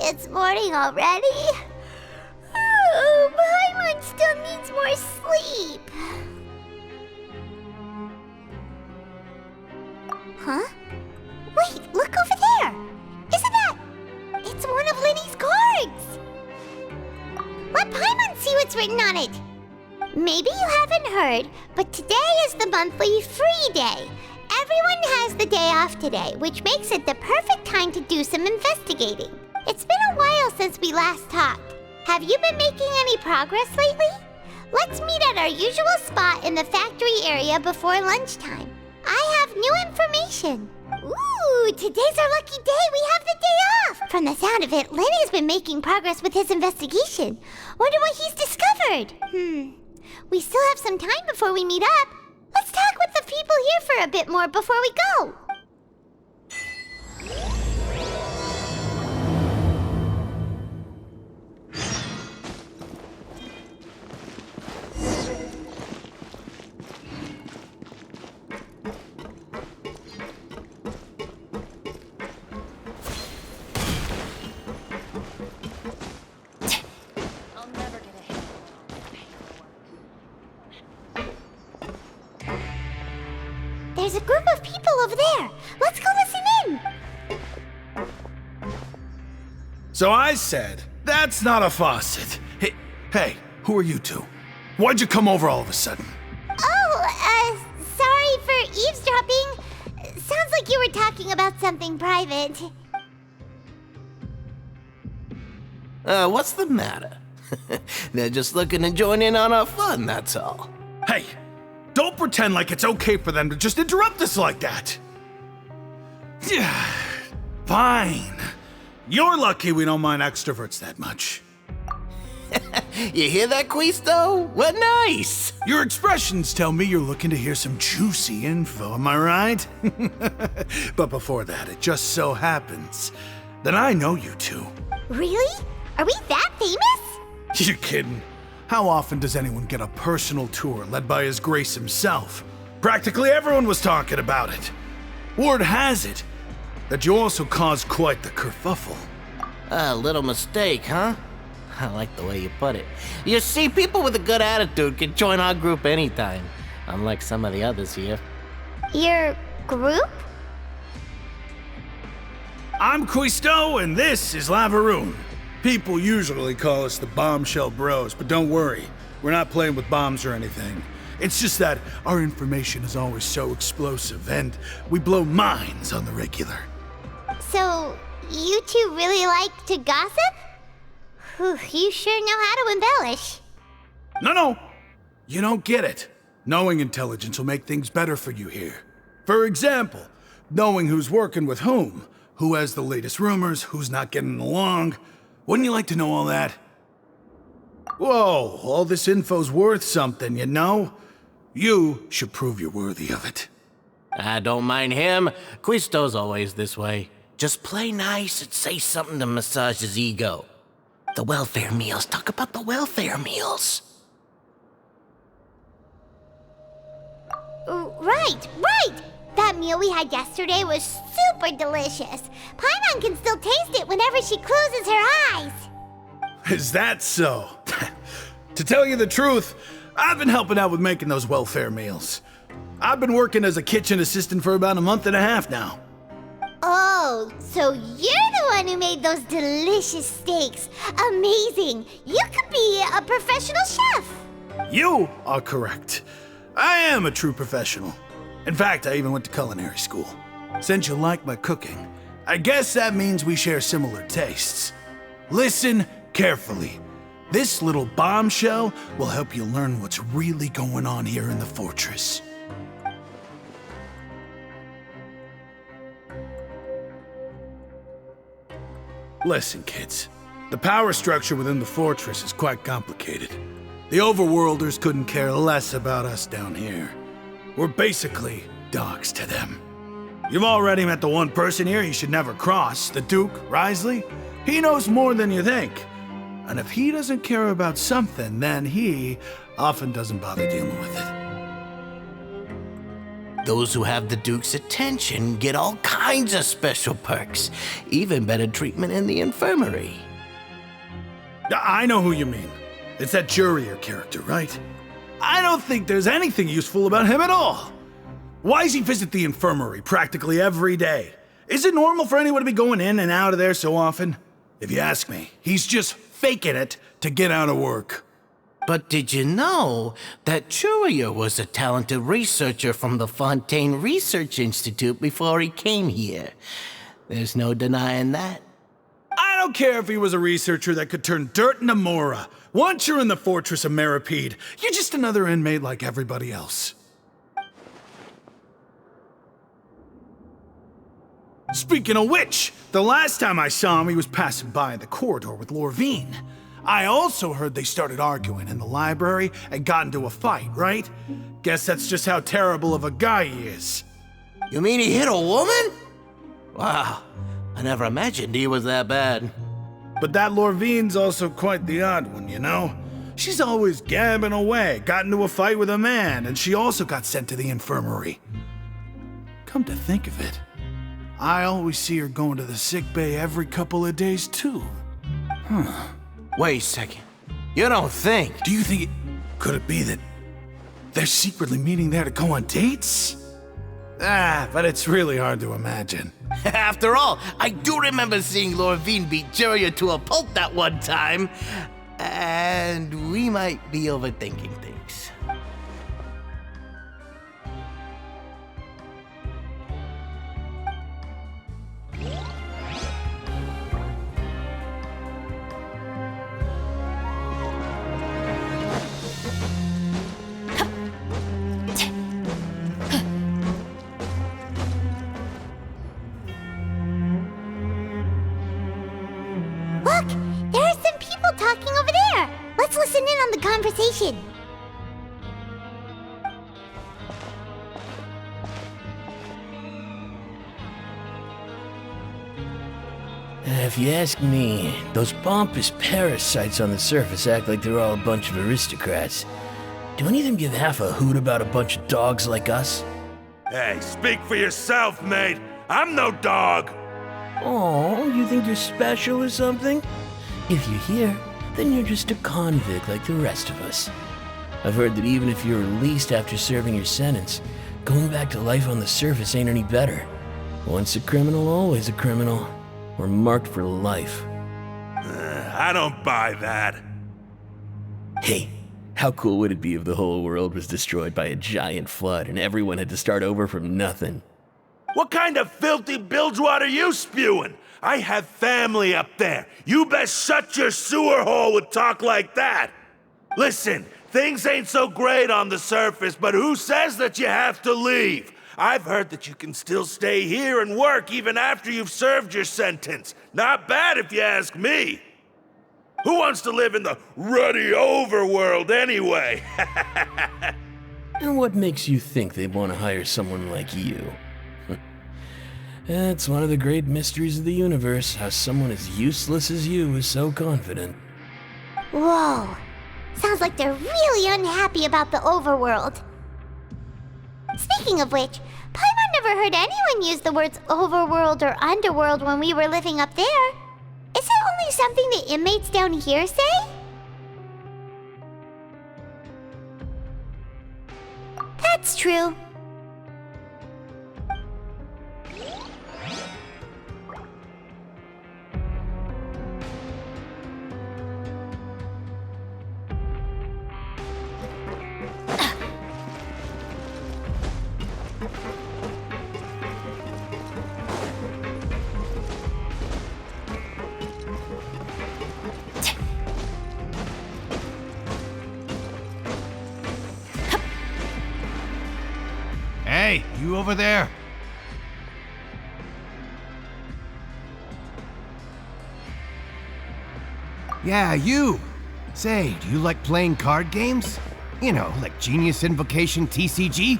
It's morning already? Oh, Paimon still needs more sleep. Huh? Wait, look over there! Isn't that... It's one of Lyney's cards! Let Paimon see what's written on it. Maybe you haven't heard, but today is the monthly free day. Everyone has the day off today, which makes it the perfect time to do some investigating. It's been a while since we last talked. Have you been making any progress lately? Let's meet at our usual spot in the factory area before lunchtime. I have new information. Ooh, today's our lucky day. We have the day off. From the sound of it, Lenny's been making progress with his investigation. Wonder what he's discovered. We still have some time before we meet up. Let's talk with the people here for a bit more before we go. There's a group of people over there. Let's go listen in. So I said, that's not a faucet. Hey, who are you two? Why'd you come over all of a sudden? Oh, sorry for eavesdropping. Sounds like you were talking about something private. What's the matter? They're just looking to join in on our fun, that's all. Hey, don't pretend like it's okay for them to just interrupt us like that. Yeah, fine. You're lucky we don't mind extroverts that much. You hear that, Quisto? What nice! Your expressions tell me you're looking to hear some juicy info, am I right? But before that, it just so happens that I know you two. Really? Are we that famous? You're kidding. How often does anyone get a personal tour led by His Grace himself? Practically everyone was talking about it. Word has it that you also caused quite the kerfuffle. A little mistake, huh? I like the way you put it. You see, people with a good attitude can join our group anytime, unlike some of the others here. Your group? I'm Quisto, and this is Lavaroon. People usually call us the Bombshell Bros, but don't worry, we're not playing with bombs or anything. It's just that our information is always so explosive, and we blow minds on the regular. So, you two really like to gossip? Whew, you sure know how to embellish. No, you don't get it. Knowing intelligence will make things better for you here. For example, knowing who's working with whom, who has the latest rumors, who's not getting along. Wouldn't you like to know all that? Whoa, all this info's worth something, you know? You should prove you're worthy of it. I don't mind him. Quisto's always this way. Just play nice and say something to massage his ego. The welfare meals. Talk about the welfare meals. Right. That meal we had yesterday was super delicious. Paimon can still taste it whenever she closes her eyes. Is that so? To tell you the truth, I've been helping out with making those welfare meals. I've been working as a kitchen assistant for about a month and a half now. Oh, so you're the one who made those delicious steaks. Amazing. You could be a professional chef. You are correct. I am a true professional. In fact, I even went to culinary school. Since you like my cooking, I guess that means we share similar tastes. Listen carefully. This little bombshell will help you learn what's really going on here in the fortress. Listen, kids. The power structure within the fortress is quite complicated. The overworlders couldn't care less about us down here. We're basically dogs to them. You've already met the one person here you should never cross, the Duke, Wriothesley. He knows more than you think. And if he doesn't care about something, then he often doesn't bother dealing with it. Those who have the Duke's attention get all kinds of special perks, even better treatment in the infirmary. I know who you mean. It's that Jurier character, right? I don't think there's anything useful about him at all. Why does he visit the infirmary practically every day? Is it normal for anyone to be going in and out of there so often? If you ask me, he's just faking it to get out of work. But did you know that Jurier was a talented researcher from the Fontaine Research Institute before he came here? There's no denying that. I don't care if he was a researcher that could turn dirt into Mora. Once you're in the fortress of Meripede, you're just another inmate like everybody else. Speaking of which, the last time I saw him, he was passing by the corridor with Lorvine. I also heard they started arguing in the library and got into a fight, right? Guess that's just how terrible of a guy he is. You mean he hit a woman? Wow, I never imagined he was that bad. But that Lorvine's also quite the odd one, you know? She's always gabbing away, got into a fight with a man, and she also got sent to the infirmary. Come to think of it, I always see her going to the sick bay every couple of days, too. Wait a second. You don't think? Do you think could it be that they're secretly meeting there to go on dates? But it's really hard to imagine. After all, I do remember seeing Lorvine beat Jurier to a pulp that one time. And we might be overthinking things. Look! There are some people talking over there! Let's listen in on the conversation. If you ask me, those pompous parasites on the surface act like they're all a bunch of aristocrats. Do any of them give half a hoot about a bunch of dogs like us? Hey, speak for yourself, mate. I'm no dog. Oh, you think you're special or something? If you're here, then you're just a convict like the rest of us. I've heard that even if you're released after serving your sentence, going back to life on the surface ain't any better. Once a criminal, always a criminal. We're marked for life. I don't buy that. Hey, how cool would it be if the whole world was destroyed by a giant flood and everyone had to start over from nothing? What kind of filthy bilgewater are you spewing? I have family up there. You best shut your sewer hole with talk like that. Listen, things ain't so great on the surface, but who says that you have to leave? I've heard that you can still stay here and work even after you've served your sentence. Not bad if you ask me. Who wants to live in the ruddy overworld anyway? And what makes you think they want to hire someone like you? It's one of the great mysteries of the universe, how someone as useless as you is so confident. Whoa. Sounds like they're really unhappy about the overworld. Speaking of which, Paimon never heard anyone use the words overworld or underworld when we were living up there. Is it only something the inmates down here say? That's true. Hey, you over there? Yeah, you. Say, do you like playing card games? You know, like Genius Invocation TCG?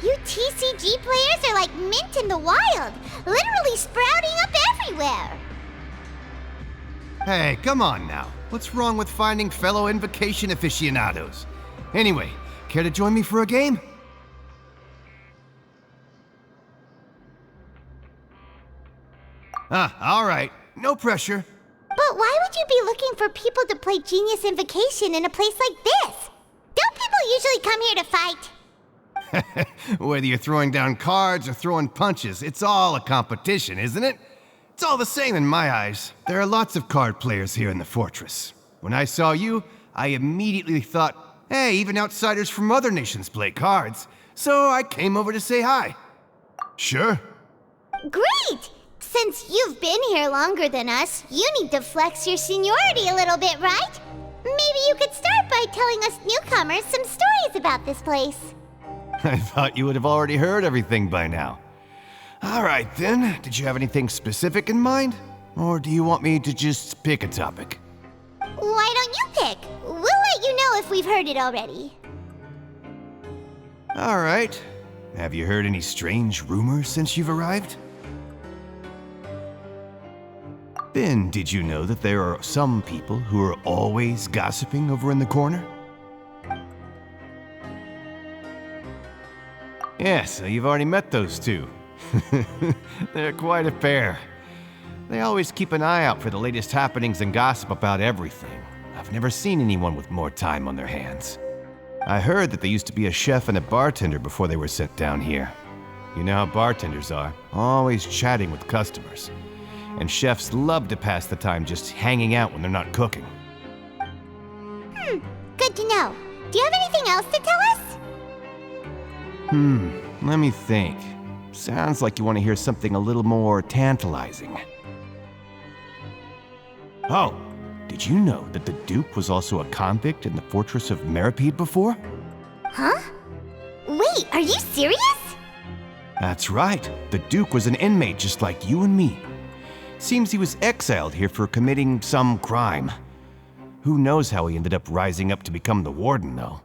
You TCG players are like mint in the wild, literally sprouting up everywhere. Hey, come on now. What's wrong with finding fellow invocation aficionados? Anyway, care to join me for a game? All right. No pressure. But why would you be looking for people to play Genius Invocation in a place like this? Don't people usually come here to fight? Whether you're throwing down cards or throwing punches, it's all a competition, isn't it? It's all the same in my eyes. There are lots of card players here in the fortress. When I saw you, I immediately thought, hey, even outsiders from other nations play cards. So I came over to say hi. Sure. Great! Since you've been here longer than us, you need to flex your seniority a little bit, right? Maybe you could start by telling us newcomers some stories about this place. I thought you would have already heard everything by now. All right then, did you have anything specific in mind? Or do you want me to just pick a topic? Why don't you pick? We'll let you know if we've heard it already. All right. Have you heard any strange rumors since you've arrived? Ben, did you know that there are some people who are always gossiping over in the corner? Yeah, so you've already met those two. They're quite a pair. They always keep an eye out for the latest happenings and gossip about everything. I've never seen anyone with more time on their hands. I heard that they used to be a chef and a bartender before they were sent down here. You know how bartenders are, always chatting with customers. And chefs love to pass the time just hanging out when they're not cooking. Good to know. Do you have anything else to tell us? Let me think. Sounds like you want to hear something a little more tantalizing. Oh, did you know that the Duke was also a convict in the fortress of Meripede before? Huh? Wait, are you serious? That's right. The Duke was an inmate just like you and me. Seems he was exiled here for committing some crime. Who knows how he ended up rising up to become the warden, though.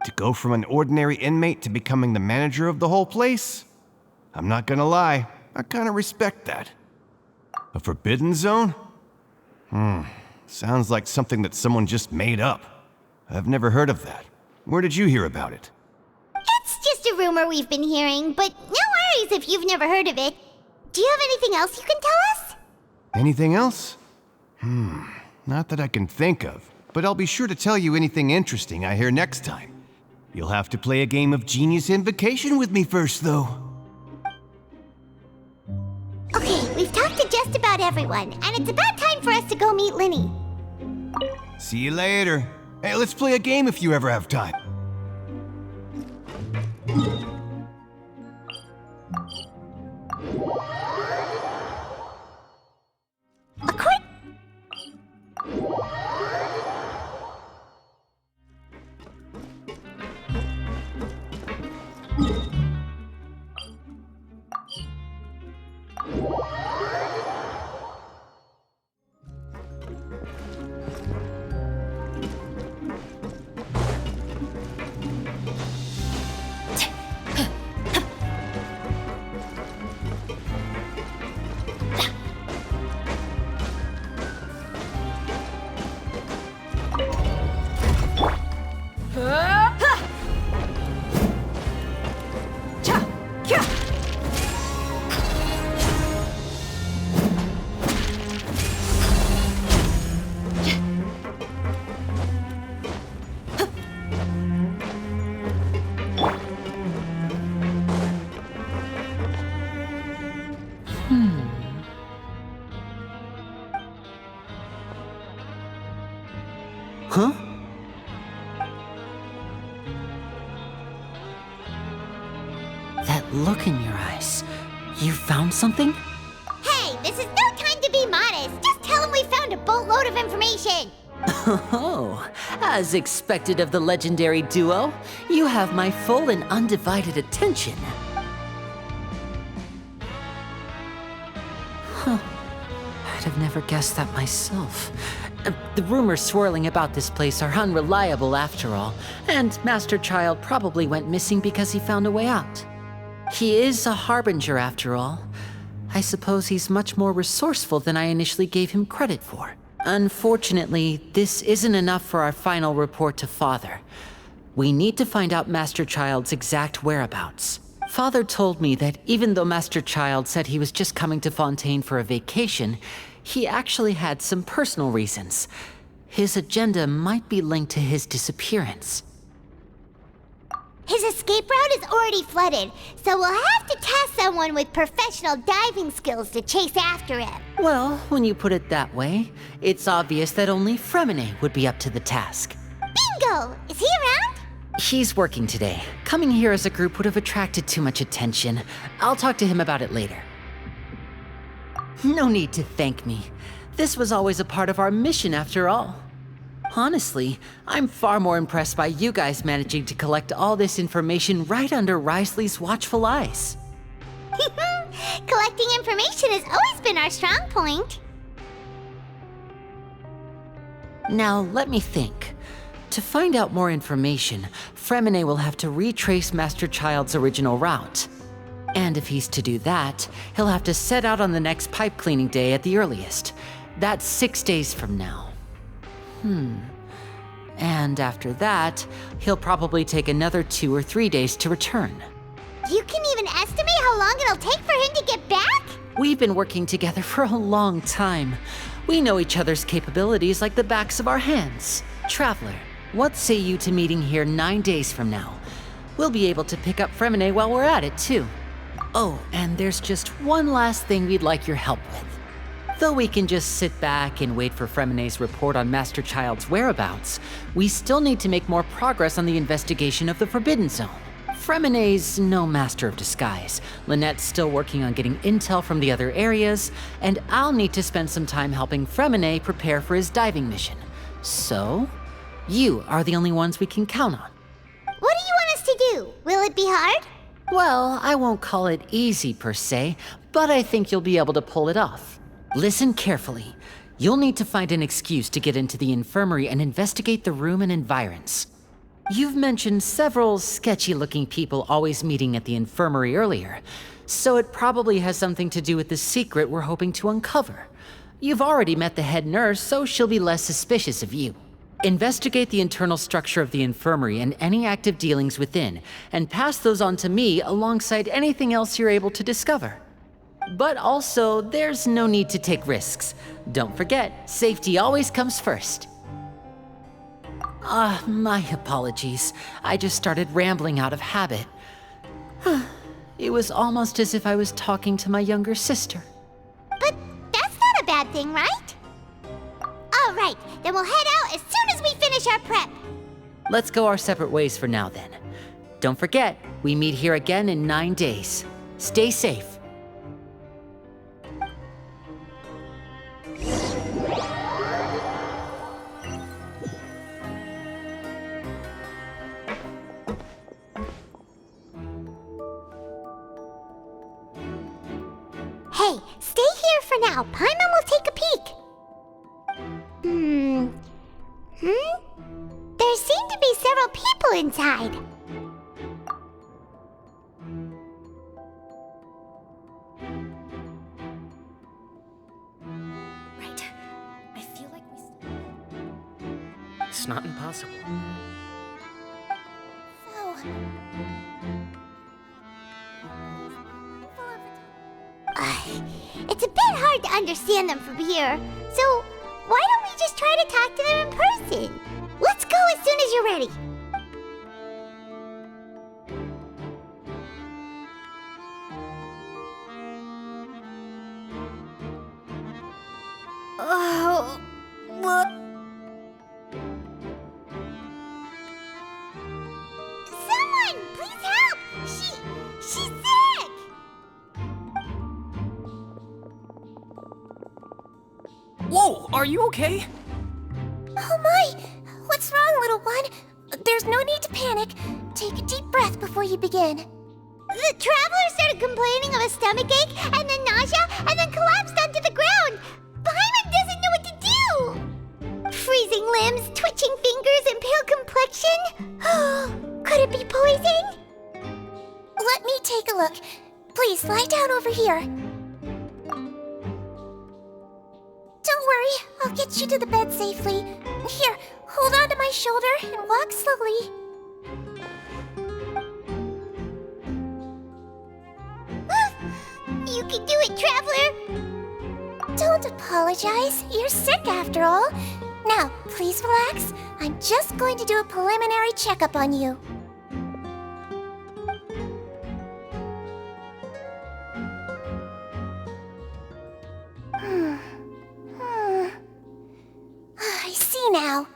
To go from an ordinary inmate to becoming the manager of the whole place? I'm not gonna lie, I kinda respect that. A forbidden zone? Sounds like something that someone just made up. I've never heard of that. Where did you hear about it? It's just a rumor we've been hearing, but no worries if you've never heard of it. Do you have anything else you can tell us? Anything else? Not that I can think of, but I'll be sure to tell you anything interesting I hear next time. You'll have to play a game of Genius Invocation with me first, though. Okay, we've talked to just about everyone, and it's about time for us to go meet Lyney. See you later. Hey, let's play a game if you ever have time. A quick... Huh? That look in your eyes. You found something? Hey, this is no time to be modest. Just tell him we found a boatload of information. Oh, as expected of the legendary duo, you have my full and undivided attention. I'd have never guessed that myself. The rumors swirling about this place are unreliable after all, and Master Childe probably went missing because he found a way out. He is a harbinger after all. I suppose he's much more resourceful than I initially gave him credit for. Unfortunately, this isn't enough for our final report to Father. We need to find out Master Child's exact whereabouts. Father told me that even though Master Child said he was just coming to Fontaine for a vacation, he actually had some personal reasons. His agenda might be linked to his disappearance. His escape route is already flooded, so we'll have to task someone with professional diving skills to chase after him. Well, when you put it that way, it's obvious that only Freminent would be up to the task. Bingo! Is he around? He's working today. Coming here as a group would have attracted too much attention. I'll talk to him about it later. No need to thank me. This was always a part of our mission after all. Honestly, I'm far more impressed by you guys managing to collect all this information right under Wriothesley's watchful eyes. Collecting information has always been our strong point. Now, let me think. To find out more information, Freminent will have to retrace Master Child's original route. And if he's to do that, he'll have to set out on the next pipe cleaning day at the earliest. That's 6 days from now. And after that, he'll probably take another 2 or 3 days to return. You can even estimate how long it'll take for him to get back? We've been working together for a long time. We know each other's capabilities like the backs of our hands. Traveler, what say you to meeting here 9 days from now? We'll be able to pick up Freminent while we're at it, too. Oh, and there's just one last thing we'd like your help with. Though we can just sit back and wait for Freminet's report on Master Child's whereabouts, we still need to make more progress on the investigation of the Forbidden Zone. Freminet's no master of disguise, Lynette's still working on getting intel from the other areas, and I'll need to spend some time helping Freminent prepare for his diving mission. So, you are the only ones we can count on. What do you want us to do? Will it be hard? Well, I won't call it easy per se, but I think you'll be able to pull it off. Listen carefully. You'll need to find an excuse to get into the infirmary and investigate the room and environs. You've mentioned several sketchy-looking people always meeting at the infirmary earlier, so it probably has something to do with the secret we're hoping to uncover. You've already met the head nurse, so she'll be less suspicious of you. Investigate the internal structure of the infirmary and any active dealings within, and pass those on to me alongside anything else you're able to discover. But also, there's no need to take risks. Don't forget, safety always comes first. My apologies. I just started rambling out of habit. It was almost as if I was talking to my younger sister. But that's not a bad thing, right? All right, then we'll head out as soon as we finish our prep. Let's go our separate ways for now then. Don't forget, we meet here again in 9 days. Stay safe. Hey, stay here for now. Paimon will take a peek. There seem to be several people inside. Right. I feel like It's not impossible. It's a bit hard to understand them from here, so why don't we just try to talk to them in person? Let's go as soon as you're ready. Oh, what? Someone, please help! She's sick! Whoa, are you okay? Oh my! What's wrong, little one? There's no need to panic. Take a deep breath before you begin. The traveler started complaining of a stomachache, and then nausea, and then collapsed onto the ground. Paimon doesn't know what to do! Freezing limbs, twitching fingers, and pale complexion? Could it be poison? Let me take a look. Please lie down over here. Don't Don't worry, I'll get you to the bed safely. Here, hold on to my shoulder and walk slowly. You can do it, Traveler! Don't apologize. You're sick after all. Now, please relax. I'm just going to do a preliminary checkup on you. I see now.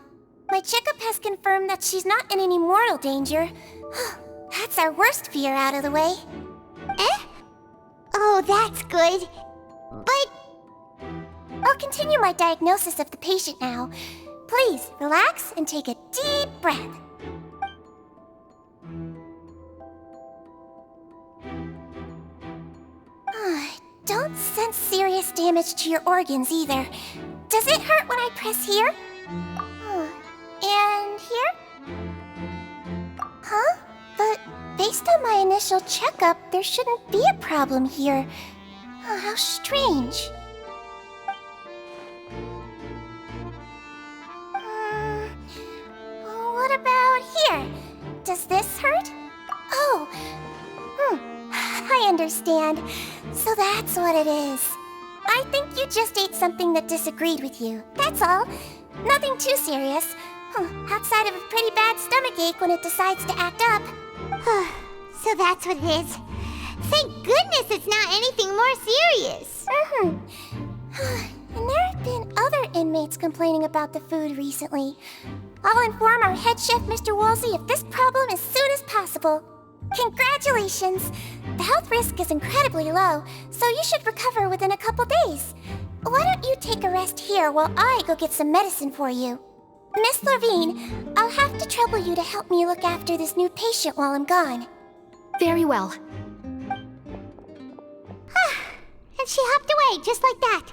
My checkup has confirmed that she's not in any mortal danger. That's our worst fear out of the way. Eh? Oh, that's good. But I'll continue my diagnosis of the patient now. Please, relax and take a deep breath. Don't sense serious damage to your organs either. Does it hurt when I press here? And here? Huh? But based on my initial checkup, there shouldn't be a problem here. Oh, how strange. What about here? Does this hurt? Oh, I understand. So that's what it is. I think you just ate something that disagreed with you. That's all. Nothing too serious. Outside of a pretty bad stomachache when it decides to act up. So that's what it is. Thank goodness it's not anything more serious. And there have been other inmates complaining about the food recently. I'll inform our head chef, Mr. Woolsey, of this problem as soon as possible. Congratulations! The health risk is incredibly low, so you should recover within a couple days. Why don't you take a rest here while I go get some medicine for you? Miss Levine, I'll have to trouble you to help me look after this new patient while I'm gone. Very well. And she hopped away just like that.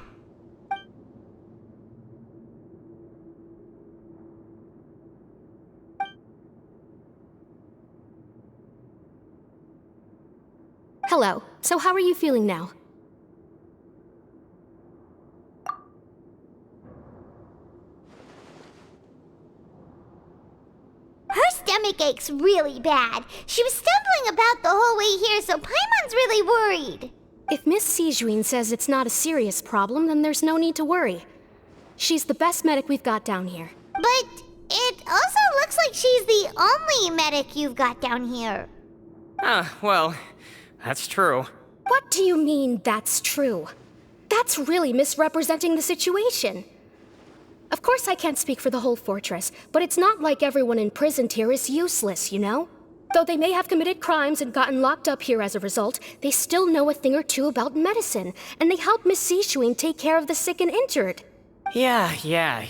Hello. So how are you feeling now? Her stomach ache's really bad. She was stumbling about the whole way here, so Paimon's really worried. If Miss Sigwine says it's not a serious problem, then there's no need to worry. She's the best medic we've got down here. But it also looks like she's the only medic you've got down here. Well, that's true. What do you mean, that's true? That's really misrepresenting the situation. Of course I can't speak for the whole fortress, but it's not like everyone imprisoned here is useless, you know? Though they may have committed crimes and gotten locked up here as a result, they still know a thing or two about medicine, and they help Miss Sigwine take care of the sick and injured. Yeah,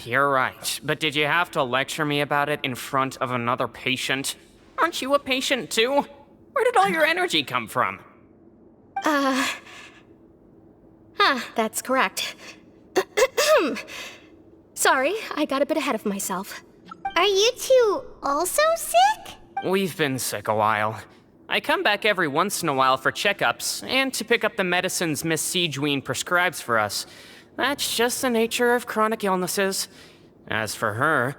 you're right. But did you have to lecture me about it in front of another patient? Aren't you a patient too? Where did all your energy come from? That's correct. Sorry, I got a bit ahead of myself. Are you two also sick? We've been sick a while. I come back every once in a while for checkups, and to pick up the medicines Miss Sigwine prescribes for us. That's just the nature of chronic illnesses. As for her,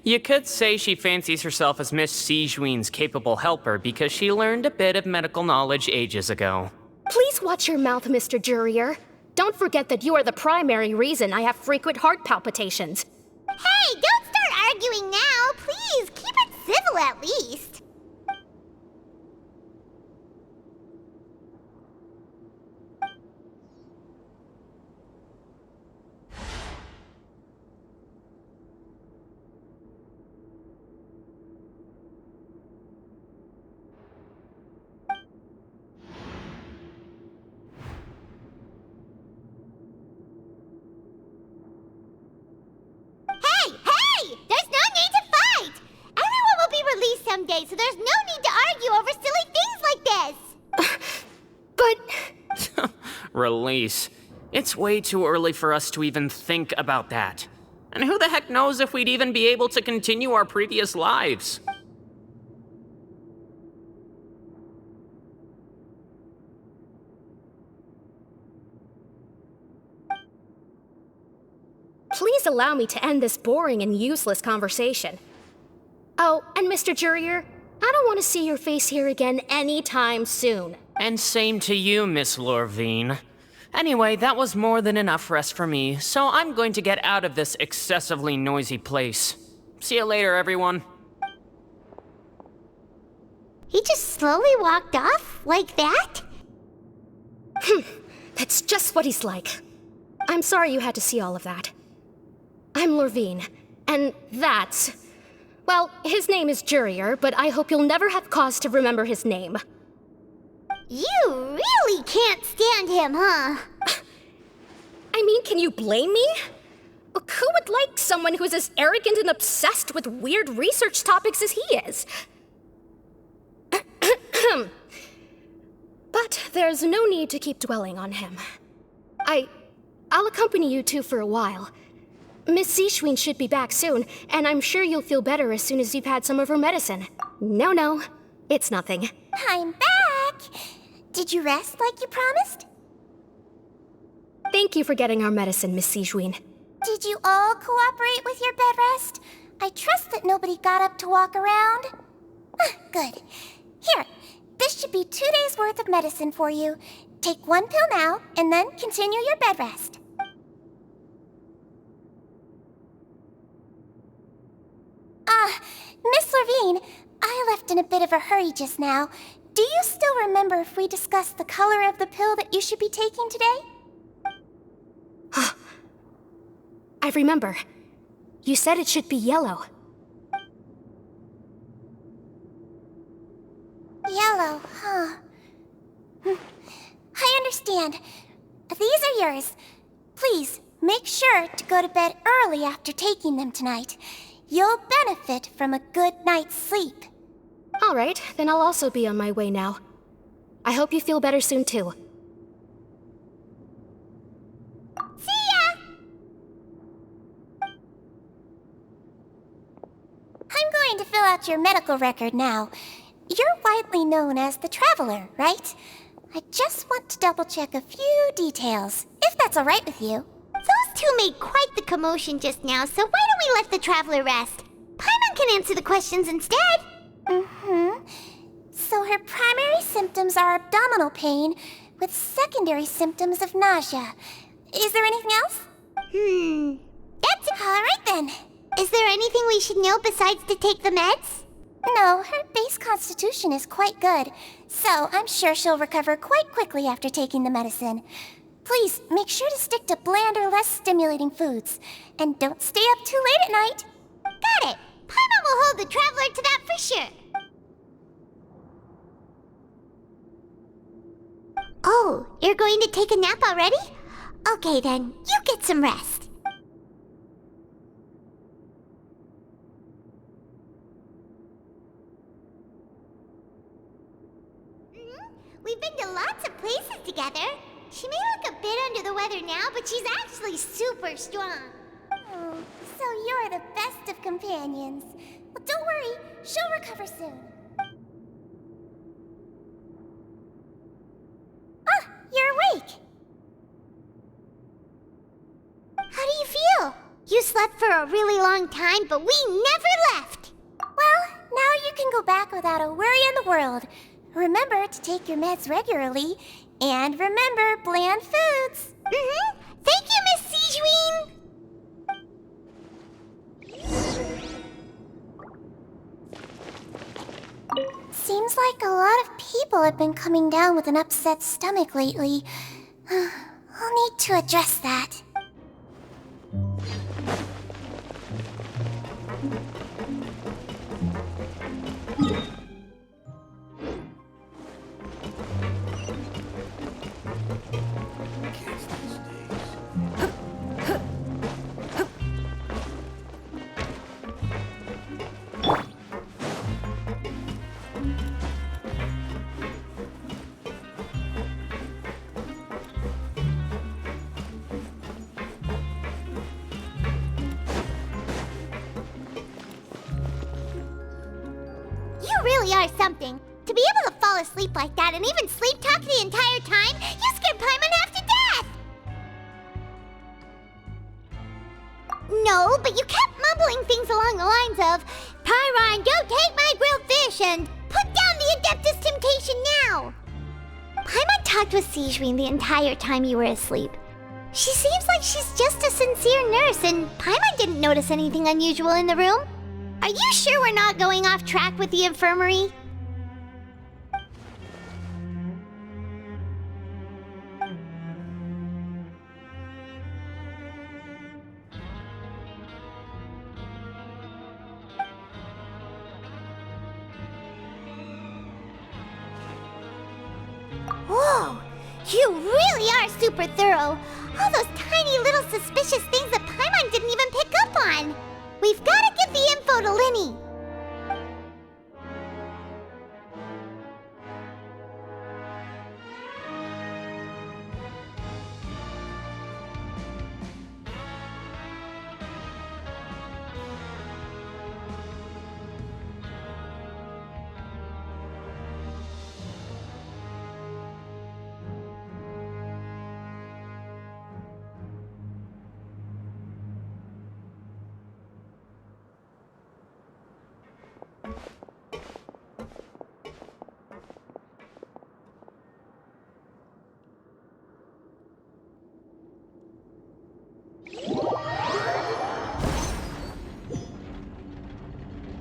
you could say she fancies herself as Miss Sigwine's capable helper because she learned a bit of medical knowledge ages ago. Please watch your mouth, Mr. Jurier. Don't forget that you are the primary reason I have frequent heart palpitations. Hey, don't start arguing now, please. Keep it civil at least. Someday, so there's no need to argue over silly things like this. But... Release. It's way too early for us to even think about that. And who the heck knows if we'd even be able to continue our previous lives? allow me to end this boring and useless conversation. Oh, and Mr. Jurier, I don't want to see your face here again anytime soon. And same to you, Miss Lorvine. Anyway, that was more than enough rest for me, so I'm going to get out of this excessively noisy place. See you later, everyone. He just slowly walked off like that? That's just what he's like. I'm sorry you had to see all of that. I'm Lorvine, and that's... Well, his name is Jurier, but I hope you'll never have cause to remember his name. You really can't stand him, huh? I mean, can you blame me? Who would like someone who is as arrogant and obsessed with weird research topics as he is? But there's no need to keep dwelling on him. I'll accompany you two for a while. Miss Sigwine should be back soon, and I'm sure you'll feel better as soon as you've had some of her medicine. No, it's nothing. I'm back! Did you rest like you promised? Thank you for getting our medicine, Miss Sigwine. Did you all cooperate with your bed rest? I trust that nobody got up to walk around. Good. Here, this should be 2 days' worth of medicine for you. Take 1 pill now, and then continue your bed rest. Miss Lorvine, I left in a bit of a hurry just now. Do you still remember if we discussed the color of the pill that you should be taking today? I remember. You said it should be yellow. Yellow, huh? I understand. These are yours. Please, make sure to go to bed early after taking them tonight. You'll benefit from a good night's sleep. All right, then I'll also be on my way now. I hope you feel better soon, too. See ya! I'm going to fill out your medical record now. You're widely known as the Traveler, right? I just want to double-check a few details, if that's all right with you. Those two made quite the commotion just now, so why don't we let the Traveler rest? Paimon can answer the questions instead. So her primary symptoms are abdominal pain, with secondary symptoms of nausea. Is there anything else? That's it. All right then. Is there anything we should know besides to take the meds? No, her base constitution is quite good, so I'm sure she'll recover quite quickly after taking the medicine. Please, make sure to stick to bland or less stimulating foods. And don't stay up too late at night. Got it! Paimon will hold the Traveler to that for sure. Oh, you're going to take a nap already? Okay then, you get some rest. We've been to lots of places together. She may look a bit under the weather now, but she's actually super strong. Oh, so you're the best of companions. Well, don't worry, she'll recover soon. Ah, you're awake. How do you feel? You slept for a really long time, but we never left. Well, now you can go back without a worry in the world. Remember to take your meds regularly, and remember bland foods. Thank you, Miss Sigwine. Seems like a lot of people have been coming down with an upset stomach lately. I'll need to address that. You really are something. To be able to fall asleep like that and even sleep talk the entire time, you scared Paimon half to death! No, but you kept mumbling things along the lines of, Pyron, don't take my grilled fish, and put down the Adeptus Temptation now. Paimon talked with Sigwine the entire time you were asleep. She seems like she's just a sincere nurse, and Paimon didn't notice anything unusual in the room. Are you sure we're not going off track with the infirmary? Whoa, you really are super thorough. All those tiny little suspicious things that Paimon didn't even pick up on. We've got to give the info to Lyney.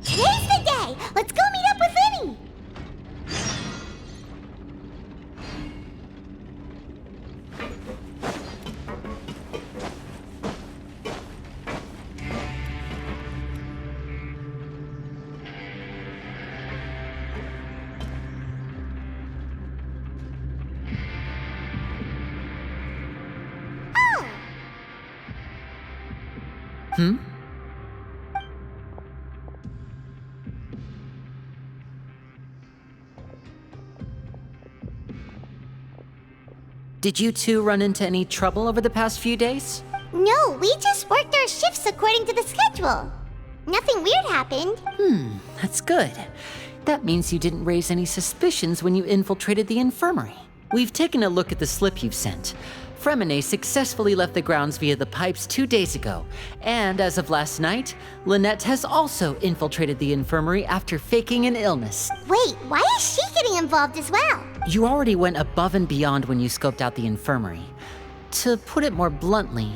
Today's the day! Let's go meet up with Lyney! Hmm? Did you two run into any trouble over the past few days? No, we just worked our shifts according to the schedule. Nothing weird happened. That's good. That means you didn't raise any suspicions when you infiltrated the infirmary. We've taken a look at the slip you've sent. Freminent successfully left the grounds via the pipes 2 days ago, and as of last night, Lynette has also infiltrated the infirmary after faking an illness. Wait, why is she getting involved as well? You already went above and beyond when you scoped out the infirmary. To put it more bluntly,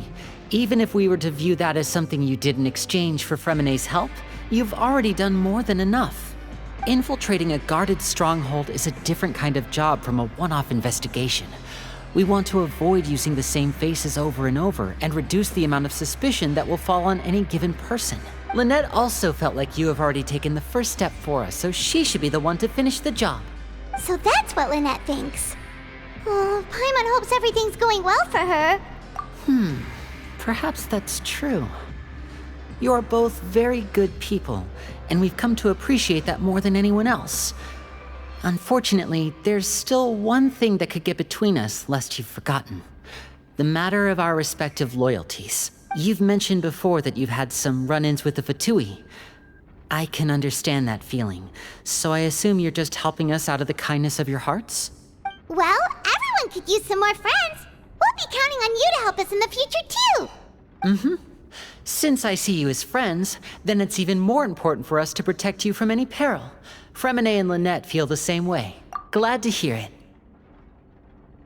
even if we were to view that as something you did in exchange for Freminet's help, you've already done more than enough. Infiltrating a guarded stronghold is a different kind of job from a one-off investigation. We want to avoid using the same faces over and over and reduce the amount of suspicion that will fall on any given person. Lynette also felt like you have already taken the first step for us, so she should be the one to finish the job. So that's what Lynette thinks. Oh, Paimon hopes everything's going well for her. Perhaps that's true. You are both very good people, and we've come to appreciate that more than anyone else. Unfortunately, there's still one thing that could get between us, lest you've forgotten. The matter of our respective loyalties. You've mentioned before that you've had some run-ins with the Fatui. I can understand that feeling, so I assume you're just helping us out of the kindness of your hearts? Well, everyone could use some more friends. We'll be counting on you to help us in the future, too. Since I see you as friends, then it's even more important for us to protect you from any peril. Freminent and Lynette feel the same way. Glad to hear it.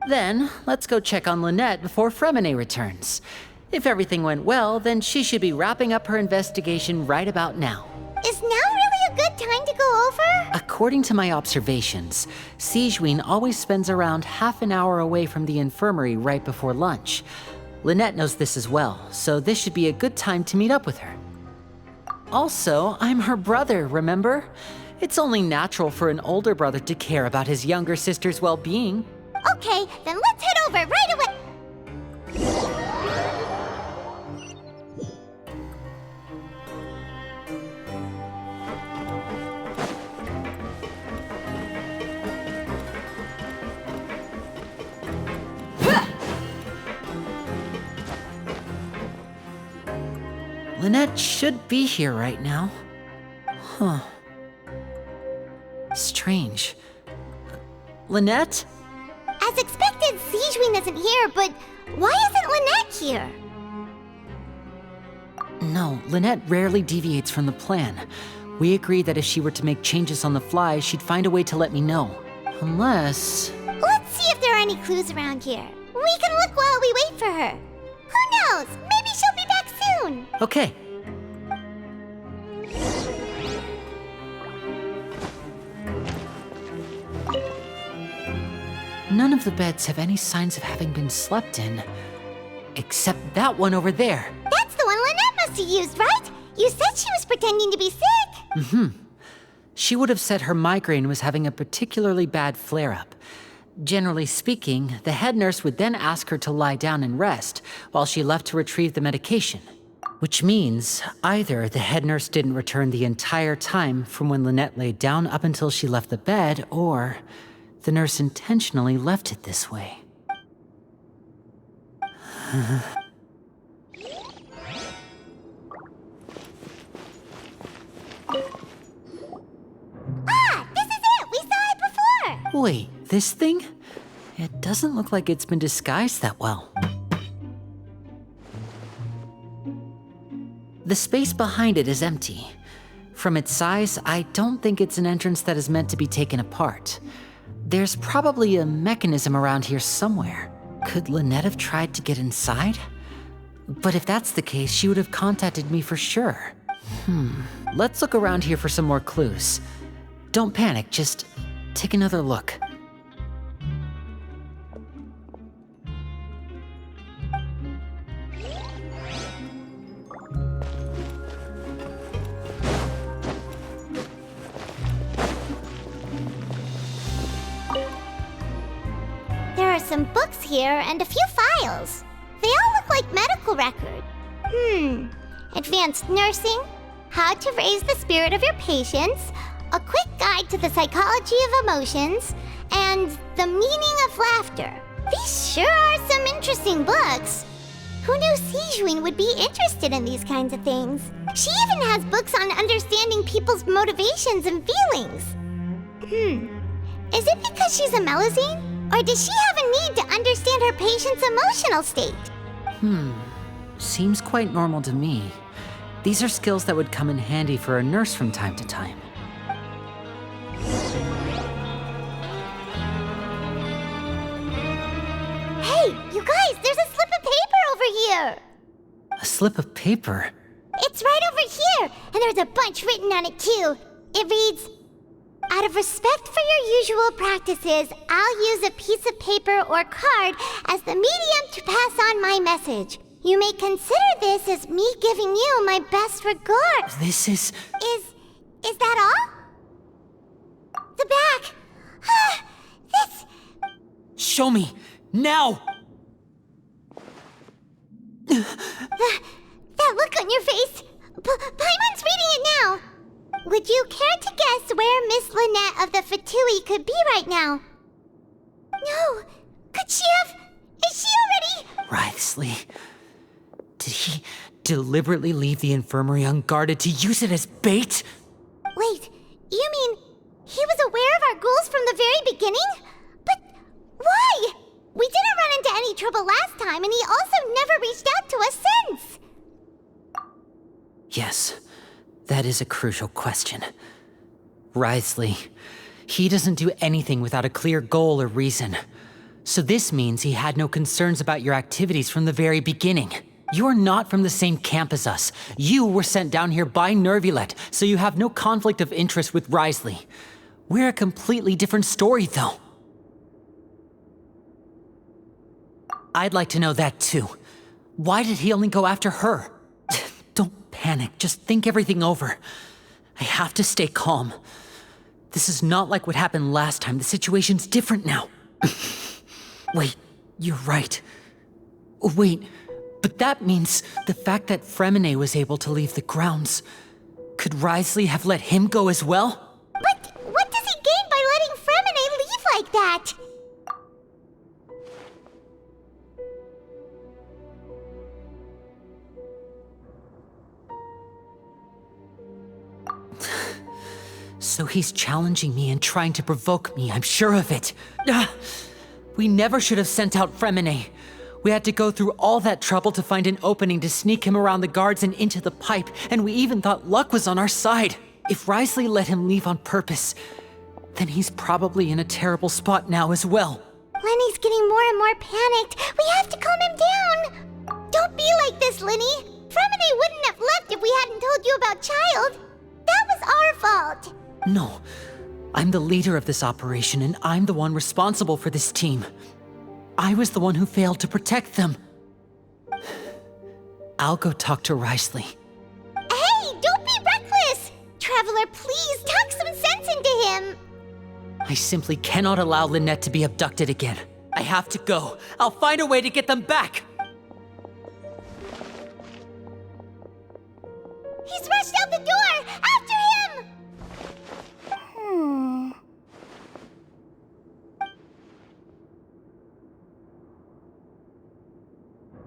Then, let's go check on Lynette before Freminent returns. If everything went well, then she should be wrapping up her investigation right about now. Is now really a good time to go over? According to my observations, Sigwine always spends around half an hour away from the infirmary right before lunch. Lynette knows this as well, so this should be a good time to meet up with her. Also, I'm her brother, remember? It's only natural for an older brother to care about his younger sister's well-being. Okay, then let's head over right away. Lynette should be here right now. Huh. Strange. Lynette? As expected, Sigwine isn't here, but why isn't Lynette here? No, Lynette rarely deviates from the plan. We agreed that if she were to make changes on the fly, she'd find a way to let me know. Unless... Let's see if there are any clues around here. We can look while we wait for her. Who knows? Maybe she'll be back soon. Okay. None of the beds have any signs of having been slept in. Except that one over there. That's the one Lynette must have used, right? You said she was pretending to be sick. She would have said her migraine was having a particularly bad flare-up. Generally speaking, the head nurse would then ask her to lie down and rest while she left to retrieve the medication. Which means either the head nurse didn't return the entire time from when Lynette laid down up until she left the bed, or the nurse intentionally left it this way. This is it! We saw it before! Wait, this thing? It doesn't look like it's been disguised that well. The space behind it is empty. From its size, I don't think it's an entrance that is meant to be taken apart. There's probably a mechanism around here somewhere. Could Lynette have tried to get inside? But if that's the case, she would have contacted me for sure. Let's look around here for some more clues. Don't panic, just take another look. There are some books here and a few files. They all look like medical records. Advanced nursing, how to raise the spirit of your patients, a quick guide to the psychology of emotions, and the meaning of laughter. These sure are some interesting books. Who knew Sigwine would be interested in these kinds of things? She even has books on understanding people's motivations and feelings. Is it because she's a Melusine? Or does she have a need to understand her patient's emotional state? Seems quite normal to me. These are skills that would come in handy for a nurse from time to time. Hey, you guys, there's a slip of paper over here! A slip of paper? It's right over here, and there's a bunch written on it too. It reads, out of respect for your usual practices, I'll use a piece of paper or card as the medium to pass on my message. You may consider this as me giving you my best regards. This is... Is that all? The back. This... Show me! Now! That look on your face. Paimon's reading it now. Would you care to guess where Miss Lynette of the Fatui could be right now? No. Could she have... Is she already... Wriothesley. Did he deliberately leave the infirmary unguarded to use it as bait? Wait, you mean he was aware of our goals from the very beginning? But why? We didn't run into any trouble last time, and he also never reached out to us since. Yes, that is a crucial question. Wriothesley, he doesn't do anything without a clear goal or reason. So this means he had no concerns about your activities from the very beginning. You're not from the same camp as us. You were sent down here by Neuvillete, so you have no conflict of interest with Wriothesley. We're a completely different story, though. I'd like to know that, too. Why did he only go after her? Don't panic, just think everything over. I have to stay calm. This is not like what happened last time. The situation's different now. Wait, you're right. Wait, but that means the fact that Freminent was able to leave the grounds. Could Wriothesley have let him go as well? But what does he gain by letting Freminent leave like that? So he's challenging me and trying to provoke me, I'm sure of it. We never should have sent out Freminent. We had to go through all that trouble to find an opening to sneak him around the guards and into the pipe, and we even thought luck was on our side. If Wriothesley let him leave on purpose, then he's probably in a terrible spot now as well. Lenny's getting more and more panicked. We have to calm him down. Don't be like this, Lenny. Freminent wouldn't have left if we hadn't told you about Childe. That was our fault. No, I'm the leader of this operation, and I'm the one responsible for this team. I was the one who failed to protect them. I'll go talk to Wriothesley. Hey, don't be reckless! Traveler, please talk some sense into him. I simply cannot allow Lynette to be abducted again. I have to go. I'll find a way to get them back. He's rushed out the door! After him!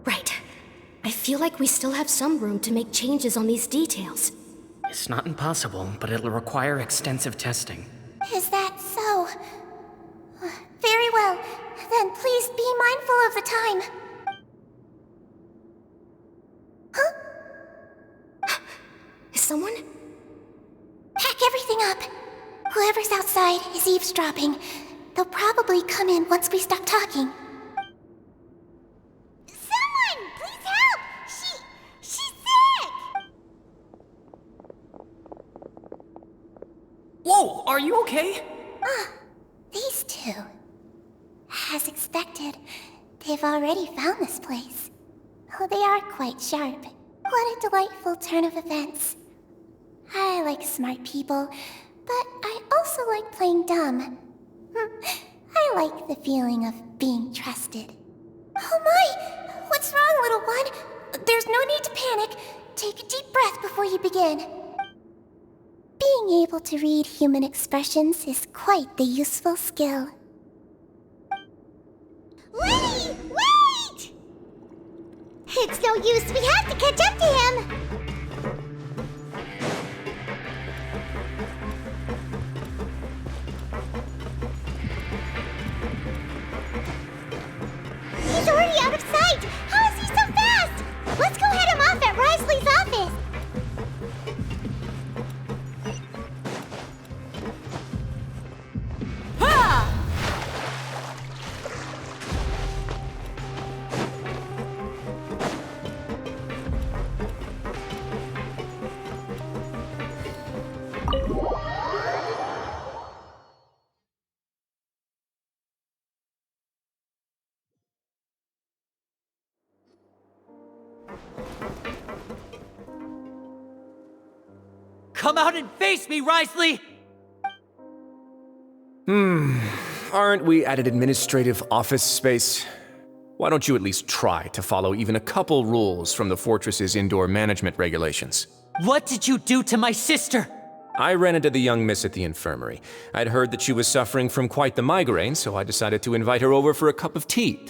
Right. I feel like we still have some room to make changes on these details. It's not impossible, but it'll require extensive testing. Is that so? Very well. Then please be mindful of the time. Huh? Is someone? Pack everything up. Whoever's outside is eavesdropping. They'll probably come in once we stop talking. Someone! Please help! She's sick! Whoa, are you okay? These two. As expected, they've already found this place. Oh, they are quite sharp. What a delightful turn of events. I like smart people, but I also like playing dumb. I like the feeling of being trusted. Oh my! What's wrong, little one? There's no need to panic. Take a deep breath before you begin. Being able to read human expressions is quite the useful skill. Lenny! Wait! It's no use. We have to catch up to him. He's already out of sight! How is he so fast? Let's go head him off at Wriothesley's office! Come out and face me, Wriothesley! Aren't we at an administrative office space? Why don't you at least try to follow even a couple rules from the fortress's indoor management regulations? What did you do to my sister? I ran into the young miss at the infirmary. I'd heard that she was suffering from quite the migraine, so I decided to invite her over for a cup of tea.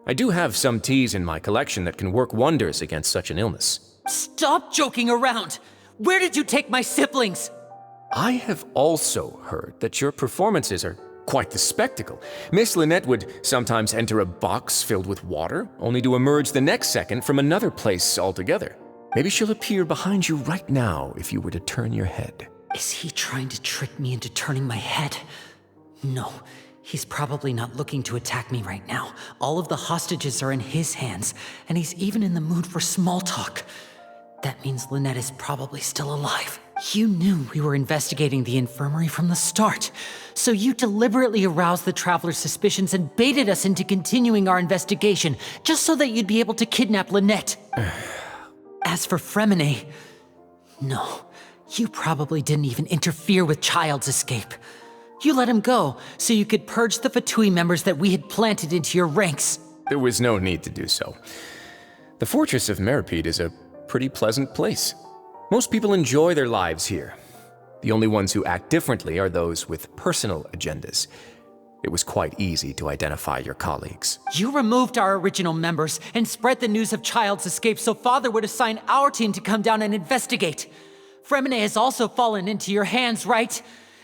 I do have some teas in my collection that can work wonders against such an illness. Stop joking around! Where did you take my siblings? I have also heard that your performances are quite the spectacle. Miss Lynette would sometimes enter a box filled with water, only to emerge the next second from another place altogether. Maybe she'll appear behind you right now if you were to turn your head. Is he trying to trick me into turning my head? No, he's probably not looking to attack me right now. All of the hostages are in his hands, and he's even in the mood for small talk. That means Lynette is probably still alive. You knew we were investigating the infirmary from the start, so you deliberately aroused the Traveler's suspicions and baited us into continuing our investigation, just so that you'd be able to kidnap Lynette. As for Freminent, no, you probably didn't even interfere with Childe's escape. You let him go, so you could purge the Fatui members that we had planted into your ranks. There was no need to do so. The Fortress of Meripede is a pretty pleasant place. Most people enjoy their lives here. The only ones who act differently are those with personal agendas. It was quite easy to identify your colleagues. You removed our original members and spread the news of Childe's escape so Father would assign our team to come down and investigate. Freminent has also fallen into your hands, right?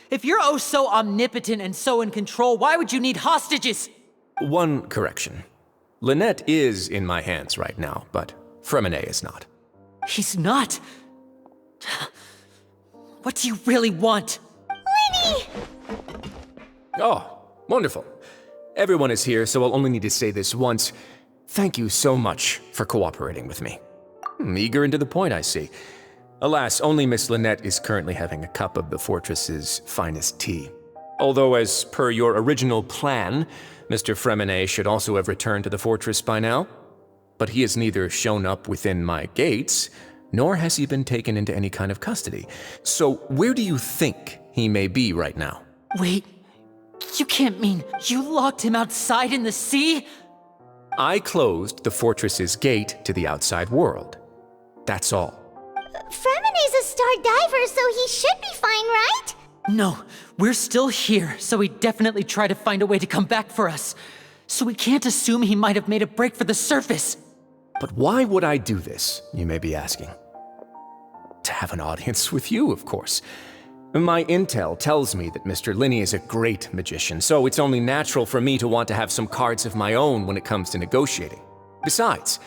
If you're oh so omnipotent and so in control, why would you need hostages? One correction. Lynette is in my hands right now, but Freminent is not. He's not. What do you really want? Lyney! Oh, wonderful. Everyone is here, so I'll only need to say this once. Thank you so much for cooperating with me. Eager and to the point, I see. Alas, only Miss Lynette is currently having a cup of the fortress's finest tea. Although, as per your original plan, Mr. Freminent should also have returned to the fortress by now. But he has neither shown up within my gates, nor has he been taken into any kind of custody. So where do you think he may be right now? Wait, you can't mean you locked him outside in the sea? I closed the fortress's gate to the outside world. That's all. Freminet's a star diver, so he should be fine, right? No, we're still here, so he definitely tried to find a way to come back for us. So we can't assume he might have made a break for the surface. But why would I do this, you may be asking? To have an audience with you, of course. My intel tells me that Mr. Lyney is a great magician, so it's only natural for me to want to have some cards of my own when it comes to negotiating. Besides,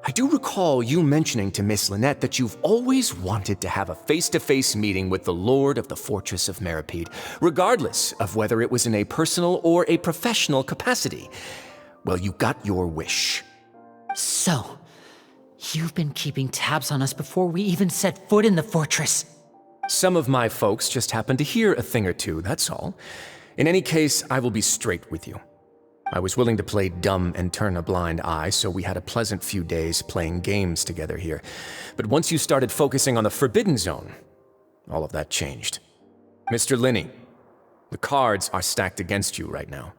I do recall you mentioning to Miss Lynette that you've always wanted to have a face-to-face meeting with the Lord of the Fortress of Meripede, regardless of whether it was in a personal or a professional capacity. Well, you got your wish. So, you've been keeping tabs on us before we even set foot in the fortress. Some of my folks just happened to hear a thing or two, that's all. In any case, I will be straight with you. I was willing to play dumb and turn a blind eye, so we had a pleasant few days playing games together here. But once you started focusing on the Forbidden Zone, all of that changed. Mr. Lyney, the cards are stacked against you right now.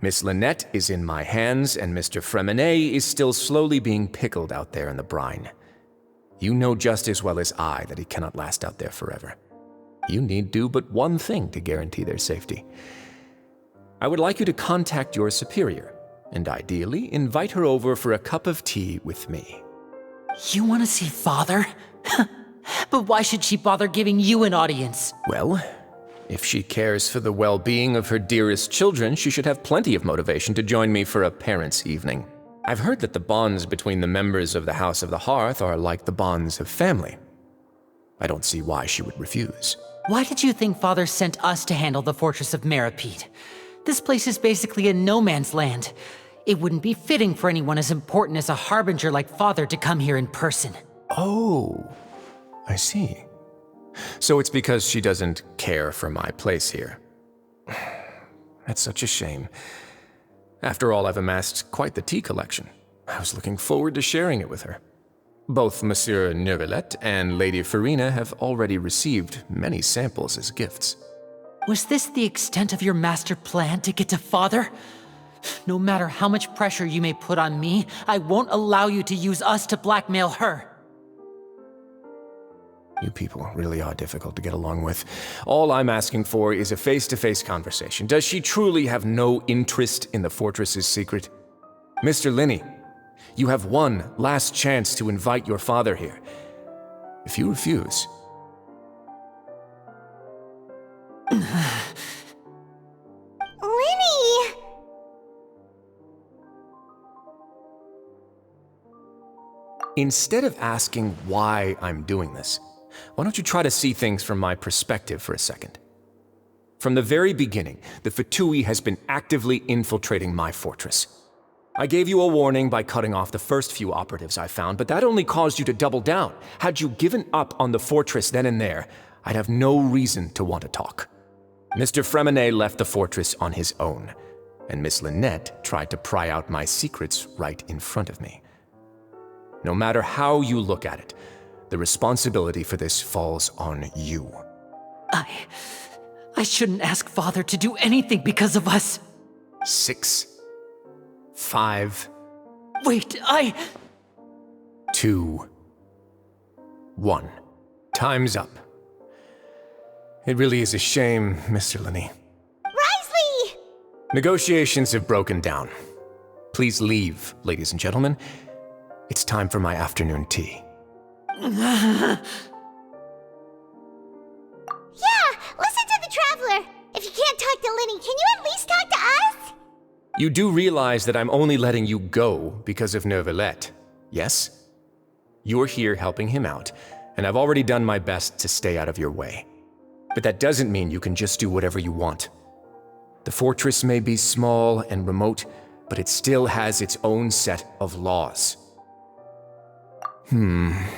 Miss Lynette is in my hands, and Mr. Freminent is still slowly being pickled out there in the brine. You know just as well as I that he cannot last out there forever. You need do but one thing to guarantee their safety. I would like you to contact your superior, and ideally invite her over for a cup of tea with me. You want to see Father? But why should she bother giving you an audience? Well, if she cares for the well-being of her dearest children, she should have plenty of motivation to join me for a parents' evening. I've heard that the bonds between the members of the House of the Hearth are like the bonds of family. I don't see why she would refuse. Why did you think Father sent us to handle the Fortress of Meripede? This place is basically a no-man's land. It wouldn't be fitting for anyone as important as a harbinger like Father to come here in person. Oh, I see. So it's because she doesn't care for my place here. That's such a shame. After all, I've amassed quite the tea collection. I was looking forward to sharing it with her. Both Monsieur Neuvillete and Lady Furina have already received many samples as gifts. Was this the extent of your master plan to get to Father? No matter how much pressure you may put on me, I won't allow you to use us to blackmail her. You people really are difficult to get along with. All I'm asking for is a face-to-face conversation. Does she truly have no interest in the fortress's secret? Mr. Lyney, you have one last chance to invite your father here. If you refuse... Lyney! Instead of asking why I'm doing this, why don't you try to see things from my perspective for a second? From the very beginning, the Fatui has been actively infiltrating my fortress. I gave you a warning by cutting off the first few operatives I found, but that only caused you to double down. Had you given up on the fortress then and there, I'd have no reason to want to talk. Mr. Freminent left the fortress on his own, and Miss Lynette tried to pry out my secrets right in front of me. No matter how you look at it, the responsibility for this falls on you. I shouldn't ask Father to do anything because of us. 6, 5... Wait, 2, 1. Time's up. It really is a shame, Mr. Lyney. Wriothesley! Negotiations have broken down. Please leave, ladies and gentlemen. It's time for my afternoon tea. Yeah, listen to the Traveler. If you can't talk to Lyney, can you at least talk to us? You do realize that I'm only letting you go because of Neuvillete, yes? You're here helping him out, and I've already done my best to stay out of your way. But that doesn't mean you can just do whatever you want. The fortress may be small and remote, but it still has its own set of laws. Then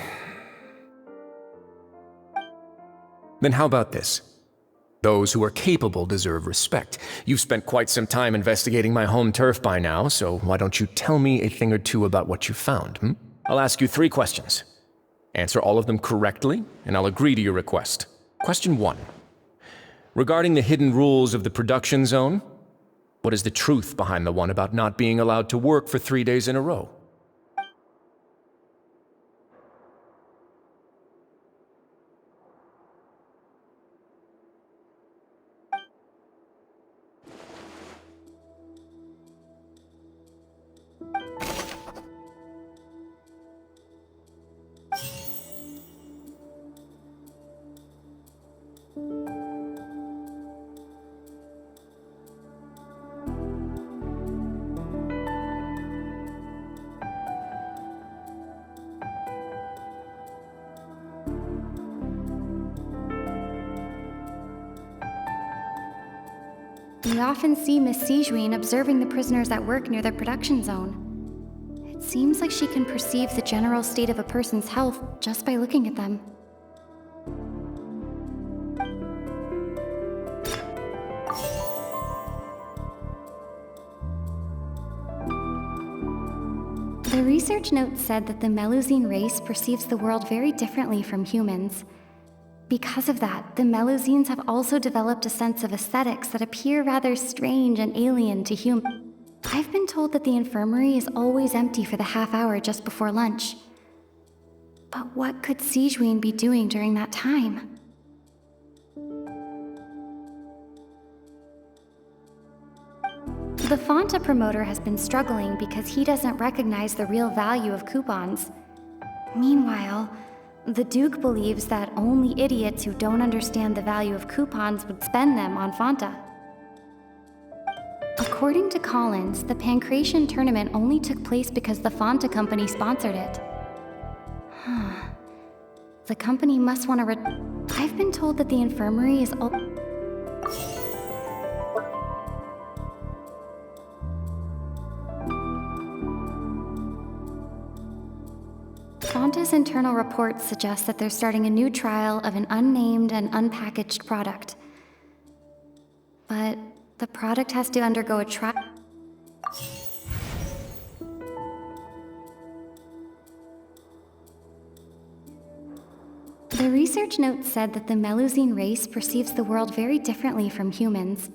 how about this? Those who are capable deserve respect. You've spent quite some time investigating my home turf by now, so why don't you tell me a thing or two about what you found, I'll ask you 3 questions. Answer all of them correctly, and I'll agree to your request. Question 1. Regarding the hidden rules of the production zone, what is the truth behind the one about not being allowed to work for 3 days in a row? We often see Miss Sigwine observing the prisoners at work near the production zone. It seems like she can perceive the general state of a person's health just by looking at them. The research note said that the Melusine race perceives the world very differently from humans. Because of that, the Melusines have also developed a sense of aesthetics that appear rather strange and alien to humans. I've been told that the infirmary is always empty for the half hour just before lunch. But what could Sigwine be doing during that time? The Fonta promoter has been struggling because he doesn't recognize the real value of coupons. Meanwhile, the Duke believes that only idiots who don't understand the value of coupons would spend them on Fonta. According to Collins, the Pancration tournament only took place because the Fonta company sponsored it. The company must want to I've been told that the infirmary is Fonta's internal reports suggest that they're starting a new trial of an unnamed and unpackaged product. But the product has to undergo a trial. The research note said that the Melusine race perceives the world very differently from humans.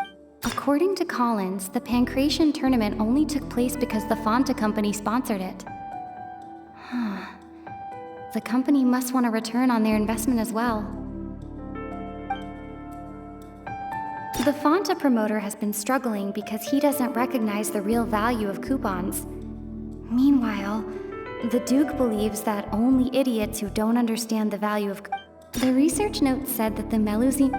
According to Collins, the Pancration tournament only took place because the Fonta company sponsored it. The company must want a return on their investment as well. The Fonta promoter has been struggling because he doesn't recognize the real value of coupons. Meanwhile, the Duke believes that only idiots who don't understand the value of The research note said that the Melusine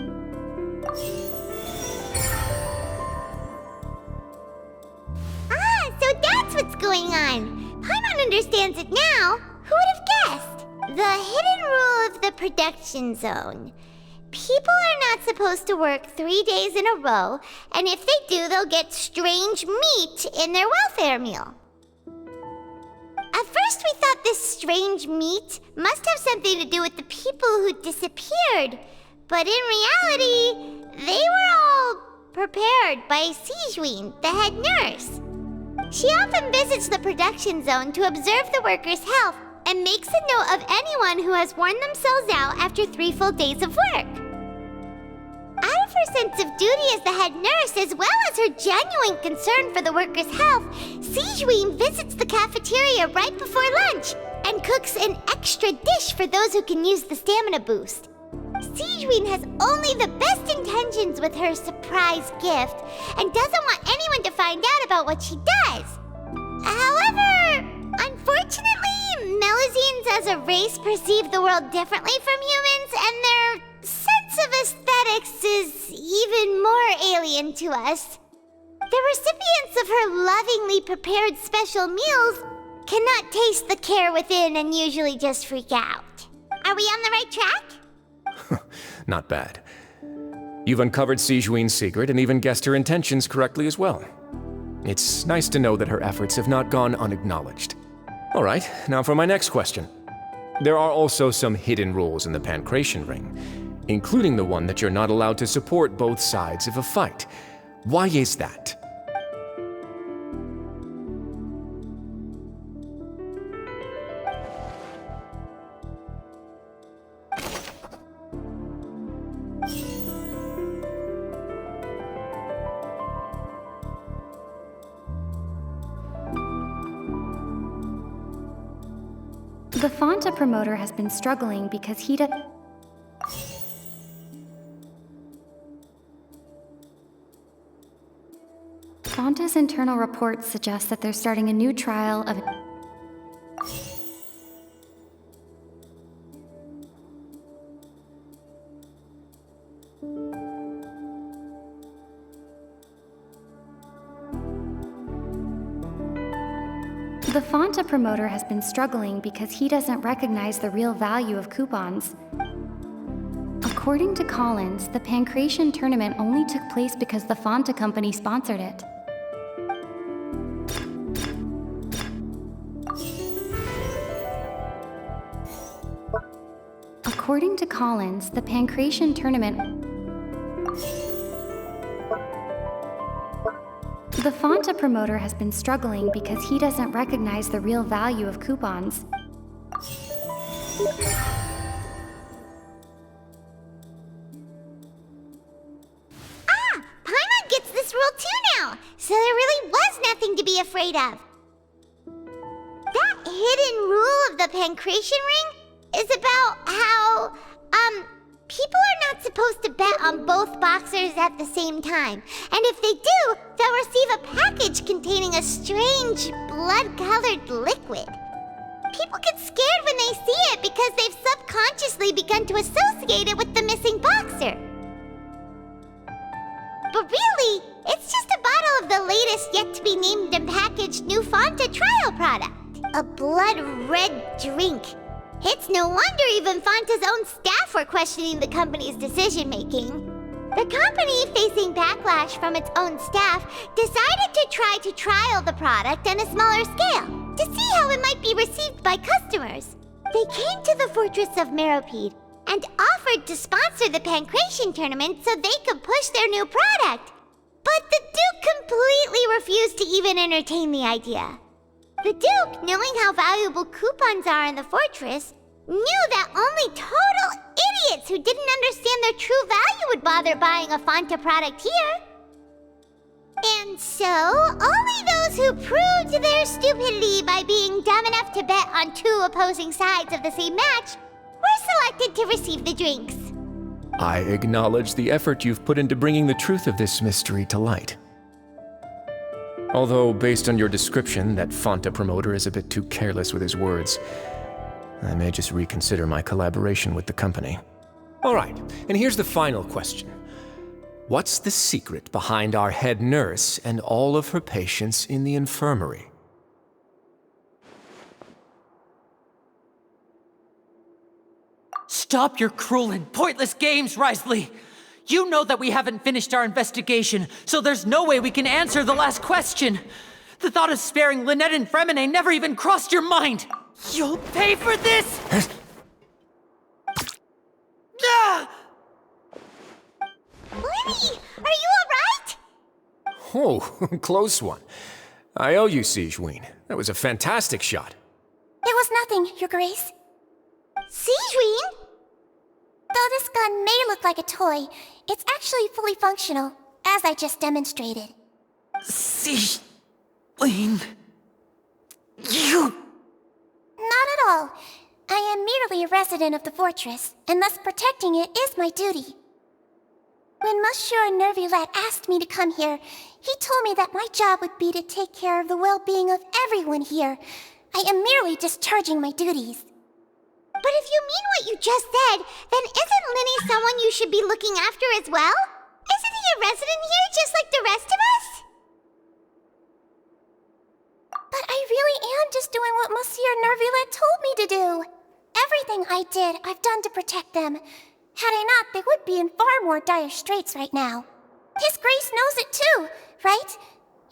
So that's what's going on. Paimon understands it now. Who would have guessed? The hidden rule of the production zone. People are not supposed to work 3 days in a row, and if they do, they'll get strange meat in their welfare meal. At first we thought this strange meat must have something to do with the people who disappeared, but in reality, they were all prepared by Sigwine, the head nurse. She often visits the production zone to observe the workers' health and makes a note of anyone who has worn themselves out after 3 full days of work. Out of her sense of duty as the head nurse, as well as her genuine concern for the workers' health, Sigwine visits the cafeteria right before lunch and cooks an extra dish for those who can use the stamina boost. Sigwine has only the best intentions with her surprise gift and doesn't want anyone to find out about what she does. However, unfortunately, Melusines as a race perceive the world differently from humans, and their sense of aesthetics is even more alien to us. There recipients of her lovingly prepared special meals cannot taste the care within and usually just freak out. Are we on the right track? Not bad. You've uncovered Sigwine's secret and even guessed her intentions correctly as well. It's nice to know that her efforts have not gone unacknowledged. All right, now for my next question. There are also some hidden rules in the Pancration Ring, including the one that you're not allowed to support both sides of a fight. Why is that? The Fonta promoter has been struggling because he Fonta's internal reports suggest that they're starting a new trial of The Fonta promoter has been struggling because he doesn't recognize the real value of coupons. According to Collins, the Pancration tournament only took place because the Fonta company sponsored it. According to Collins, the Pancration tournament The Fonta promoter has been struggling because he doesn't recognize the real value of coupons. Paimon gets this rule too now, so there really was nothing to be afraid of. That hidden rule of the Pancration Ring is about how, people are not supposed to bet on both boxers at the same time. And if they do, they'll receive a package containing a strange, blood-colored liquid. People get scared when they see it because they've subconsciously begun to associate it with the missing boxer. But really, it's just a bottle of the latest yet-to-be-named and packaged new Fonta trial product. A blood-red drink. It's no wonder even Fonta's own staff were questioning the company's decision-making. The company, facing backlash from its own staff, decided to try to trial the product on a smaller scale, to see how it might be received by customers. They came to the fortress of Meropide and offered to sponsor the Pancration tournament so they could push their new product. But the Duke completely refused to even entertain the idea. The Duke, knowing how valuable coupons are in the fortress, knew that only total idiots who didn't understand their true value would bother buying a Fonta product here. And so, only those who proved their stupidity by being dumb enough to bet on two opposing sides of the same match were selected to receive the drinks. I acknowledge the effort you've put into bringing the truth of this mystery to light. Although, based on your description, that Fonta promoter is a bit too careless with his words, I may just reconsider my collaboration with the company. All right, and here's the final question. What's the secret behind our head nurse and all of her patients in the infirmary? Stop your cruel and pointless games, Wriothesley! You know that we haven't finished our investigation, so there's no way we can answer the last question. The thought of sparing Lynette and Freminent never even crossed your mind. You'll pay for this! Ah! Lenny, are you alright? Oh, close one. I owe you, Sigwine. That was a fantastic shot. It was nothing, Your Grace. Sigwine? Though this gun may look like a toy, it's actually fully functional, as I just demonstrated. Sigwine... You... Not at all. I am merely a resident of the fortress, and thus protecting it is my duty. When Monsieur Neuvillete asked me to come here, he told me that my job would be to take care of the well-being of everyone here. I am merely discharging my duties. But if you mean what you just said, then isn't Lyney someone you should be looking after as well? Isn't he a resident here just like the rest of us? just doing what Monsieur Neuvillete told me to do. Everything I did, I've done to protect them. Had I not, they would be in far more dire straits right now. His Grace knows it too, right?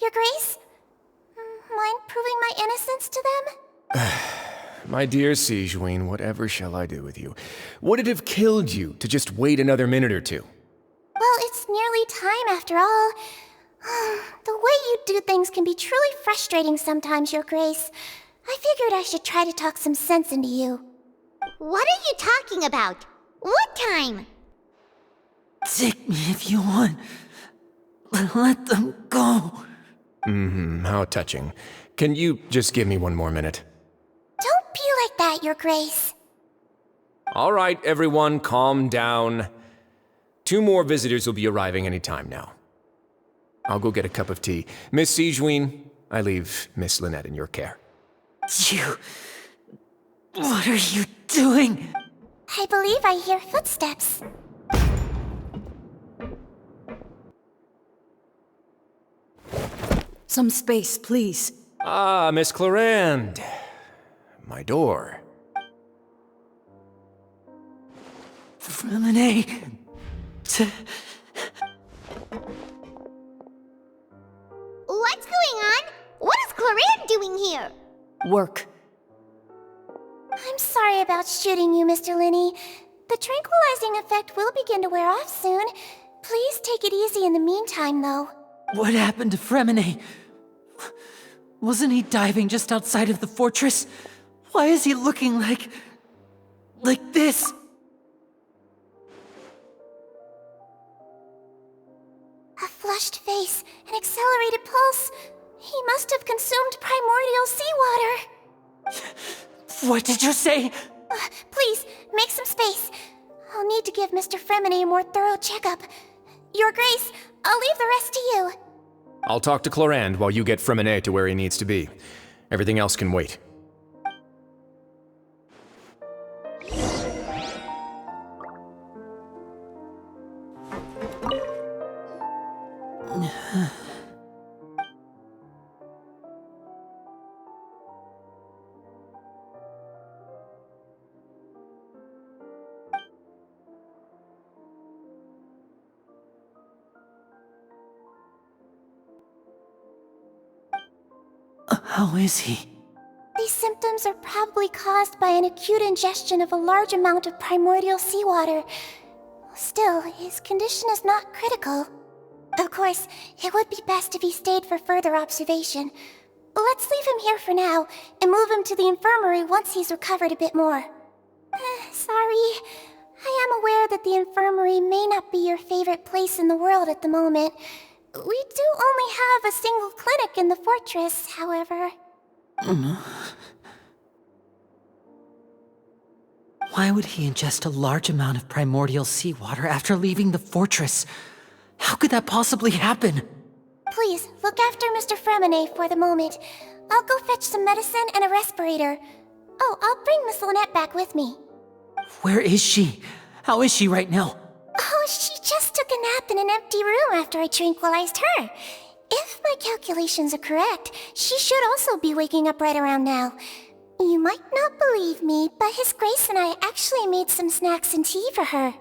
Your Grace? Mind proving my innocence to them? My dear Sigwine, whatever shall I do with you? Would it have killed you to just wait another minute or two? Well, it's nearly time after all. The way you do things can be truly frustrating sometimes, Your Grace. I figured I should try to talk some sense into you. What are you talking about? What time? Take me if you want. But let them go. How touching. Can you just give me one more minute? Don't be like that, Your Grace. All right, everyone, calm down. 2 more visitors will be arriving any time now. I'll go get a cup of tea. Miss Sigwine, I leave Miss Lynette in your care. You... What are you doing? I believe I hear footsteps. Some space, please. Ah, Miss Clarande. My door. Freminent. What's going on? What is Clarande doing here? Work. I'm sorry about shooting you, Mr. Lyney. The tranquilizing effect will begin to wear off soon. Please take it easy in the meantime, though. What happened to Freminent? Wasn't he diving just outside of the fortress? Why is he looking like this? A flushed face, an accelerated pulse. He must have consumed primordial seawater. What did you say? Please, make some space. I'll need to give Mr. Freminent a more thorough checkup. Your Grace, I'll leave the rest to you. I'll talk to Clarande while you get Freminent to where he needs to be. Everything else can wait. How is he? These symptoms are probably caused by an acute ingestion of a large amount of primordial seawater. Still, his condition is not critical. Of course, it would be best if he stayed for further observation. Let's leave him here for now, and move him to the infirmary once he's recovered a bit more. Sorry. I am aware that the infirmary may not be your favorite place in the world at the moment. We do only have a single clinic in the fortress, however. Why would he ingest a large amount of primordial seawater after leaving the fortress? How could that possibly happen? Please, look after Mr. Freminent for the moment. I'll go fetch some medicine and a respirator. Oh, I'll bring Miss Lynette back with me. Where is she? How is she right now? Oh, she just took a nap in an empty room after I tranquilized her. If my calculations are correct, she should also be waking up right around now. You might not believe me, but His Grace and I actually made some snacks and tea for her.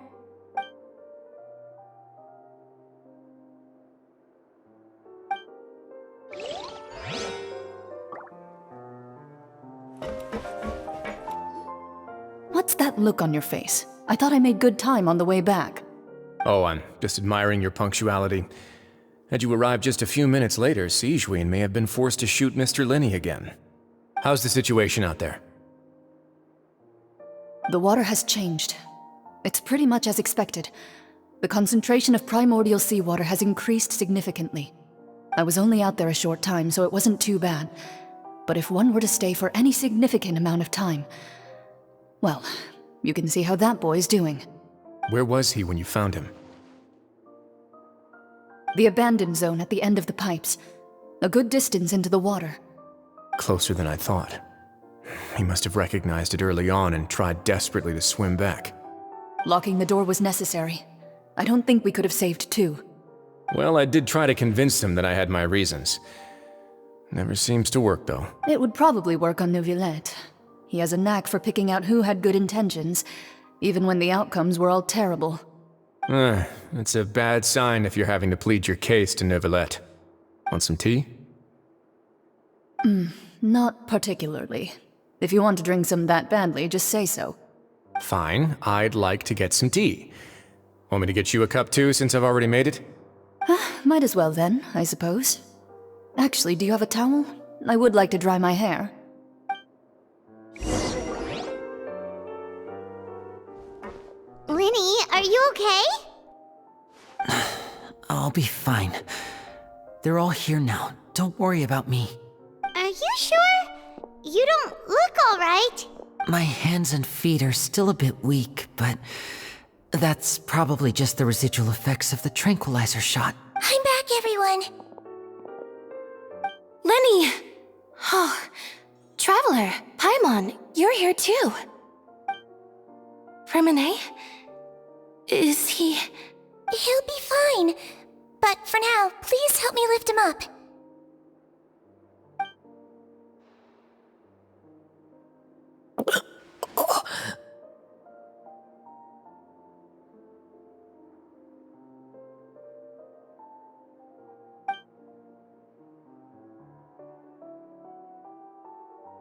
What's that look on your face? I thought I made good time on the way back. Oh, I'm just admiring your punctuality. Had you arrived just a few minutes later, Sigwine may have been forced to shoot Mr. Lyney again. How's the situation out there? The water has changed. It's pretty much as expected. The concentration of primordial seawater has increased significantly. I was only out there a short time, so it wasn't too bad. But if one were to stay for any significant amount of time, well, you can see how that boy's doing. Where was he when you found him? The abandoned zone at the end of the pipes. A good distance into the water. Closer than I thought. He must have recognized it early on and tried desperately to swim back. Locking the door was necessary. I don't think we could have saved two. Well, I did try to convince him that I had my reasons. Never seems to work, though. It would probably work on Neuvillete. He has a knack for picking out who had good intentions, even when the outcomes were all terrible. It's a bad sign if you're having to plead your case to Neuvillete. Want some tea? Not particularly. If you want to drink some that badly, just say so. Fine, I'd like to get some tea. Want me to get you a cup too, since I've already made it? Might as well then, I suppose. Actually, do you have a towel? I would like to dry my hair. Lyney, are you okay? I'll be fine. They're all here now. Don't worry about me. Are you sure? You don't look all right. My hands and feet are still a bit weak, but that's probably just the residual effects of the tranquilizer shot. I'm back, everyone. Lyney! Oh, Traveler, Paimon, you're here too. Freminent? Is he... He'll be fine. But for now, please help me lift him up.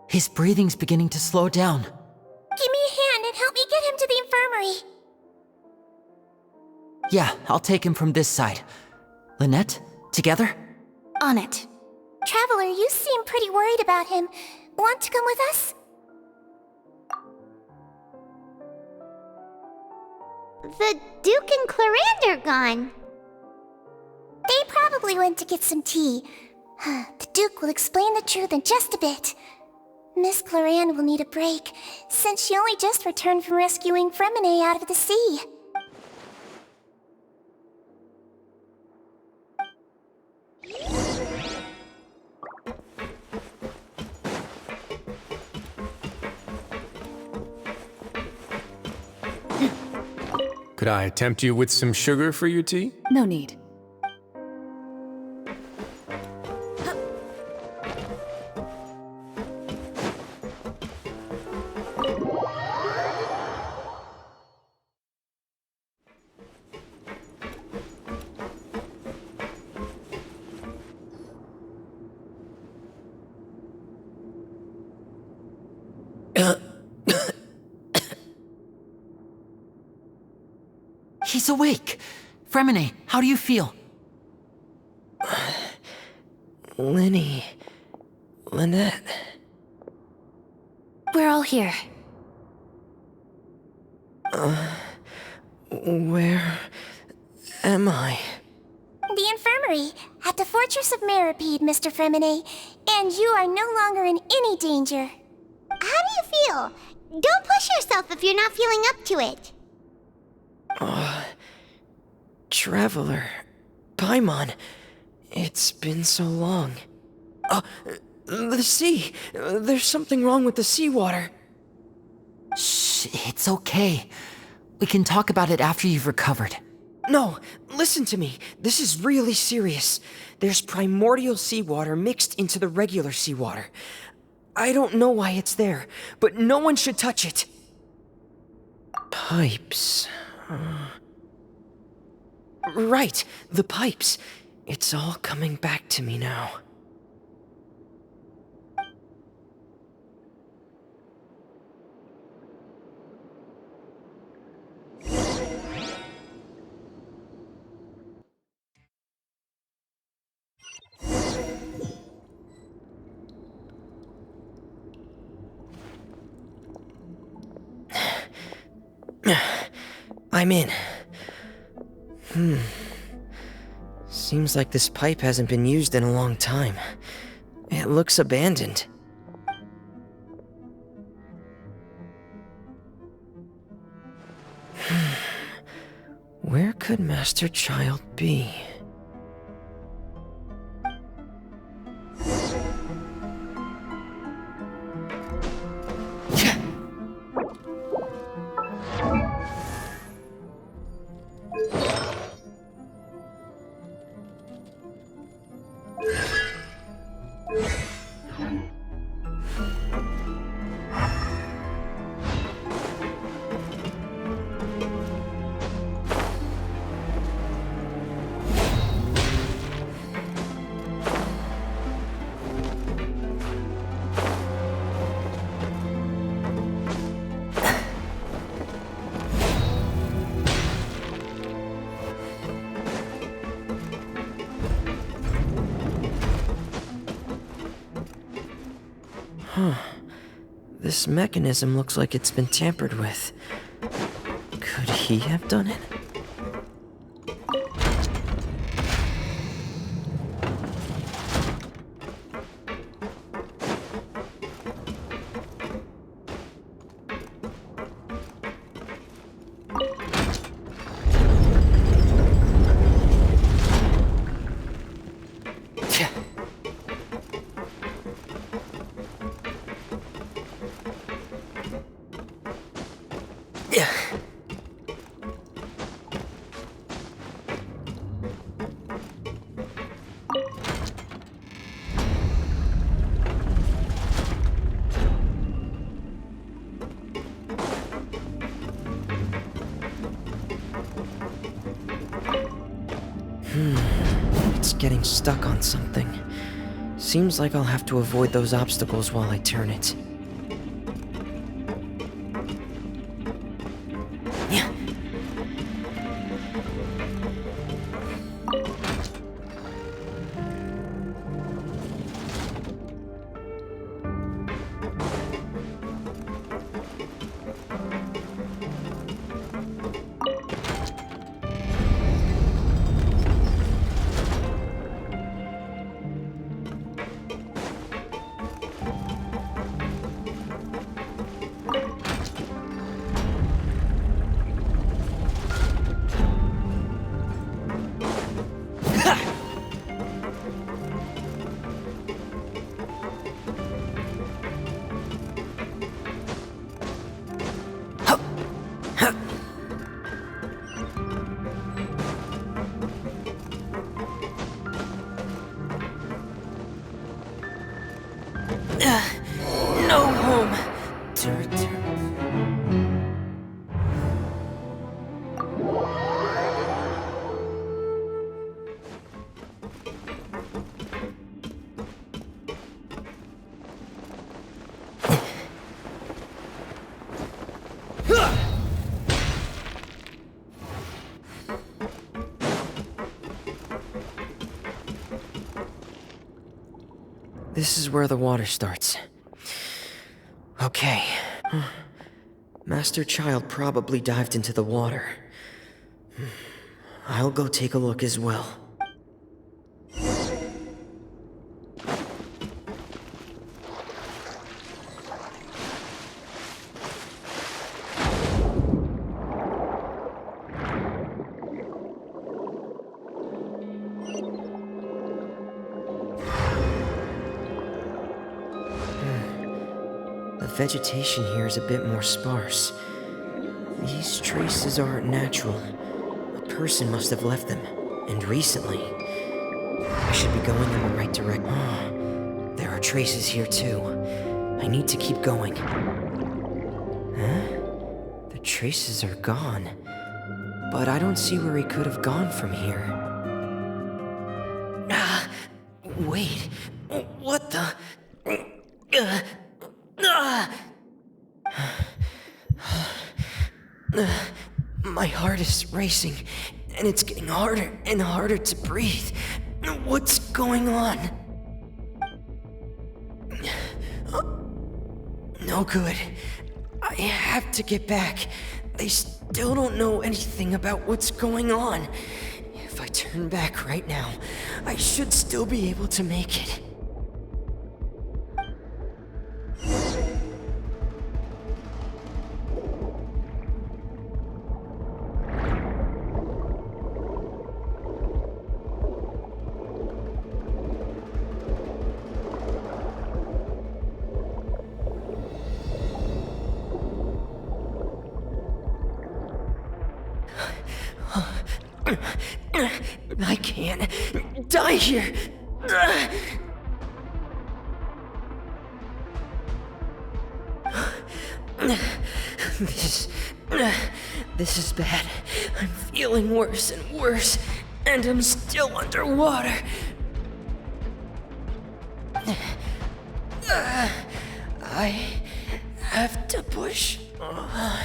His breathing's beginning to slow down. Give me a hand and help me get him to the infirmary. Yeah, I'll take him from this side. Lynette, together? On it. Traveler, you seem pretty worried about him. Want to come with us? The Duke and Clarande are gone. They probably went to get some tea. The Duke will explain the truth in just a bit. Miss Clarande will need a break, since she only just returned from rescuing Freminent out of the sea. Could I tempt you with some sugar for your tea? No need. He's awake! Freminent, how do you feel? Lynette. We're all here. Where am I? The infirmary, at the Fortress of Meripede, Mr. Freminent, and you are no longer in any danger. How do you feel? Don't push yourself if you're not feeling up to it. Traveler. Paimon. It's been so long. The sea! There's something wrong with the seawater. Shh, it's okay. We can talk about it after you've recovered. No, listen to me. This is really serious. There's primordial seawater mixed into the regular seawater. I don't know why it's there, but no one should touch it. Pipes. Right, the pipes. It's all coming back to me now. I'm in. Seems like this pipe hasn't been used in a long time. It looks abandoned. Where could Master Childe be? This mechanism looks like it's been tampered with. Could he have done it? It's getting stuck on something. Seems like I'll have to avoid those obstacles while I turn it. Yeah. No home. This is where the water starts. Okay. Master Childe probably dived into the water. I'll go take a look as well. The vegetation here is a bit more sparse. These traces aren't natural. A person must have left them, and recently. I should be going in the right direction. There are traces here too. I need to keep going. Huh? The traces are gone. But I don't see where he could have gone from here. Wait. What the? My heart is racing, and it's getting harder and harder to breathe. What's going on? No good. I have to get back. They still don't know anything about what's going on. If I turn back right now, I should still be able to make it. I can't die here. This is bad. I'm feeling worse and worse, and I'm still underwater. I have to push on.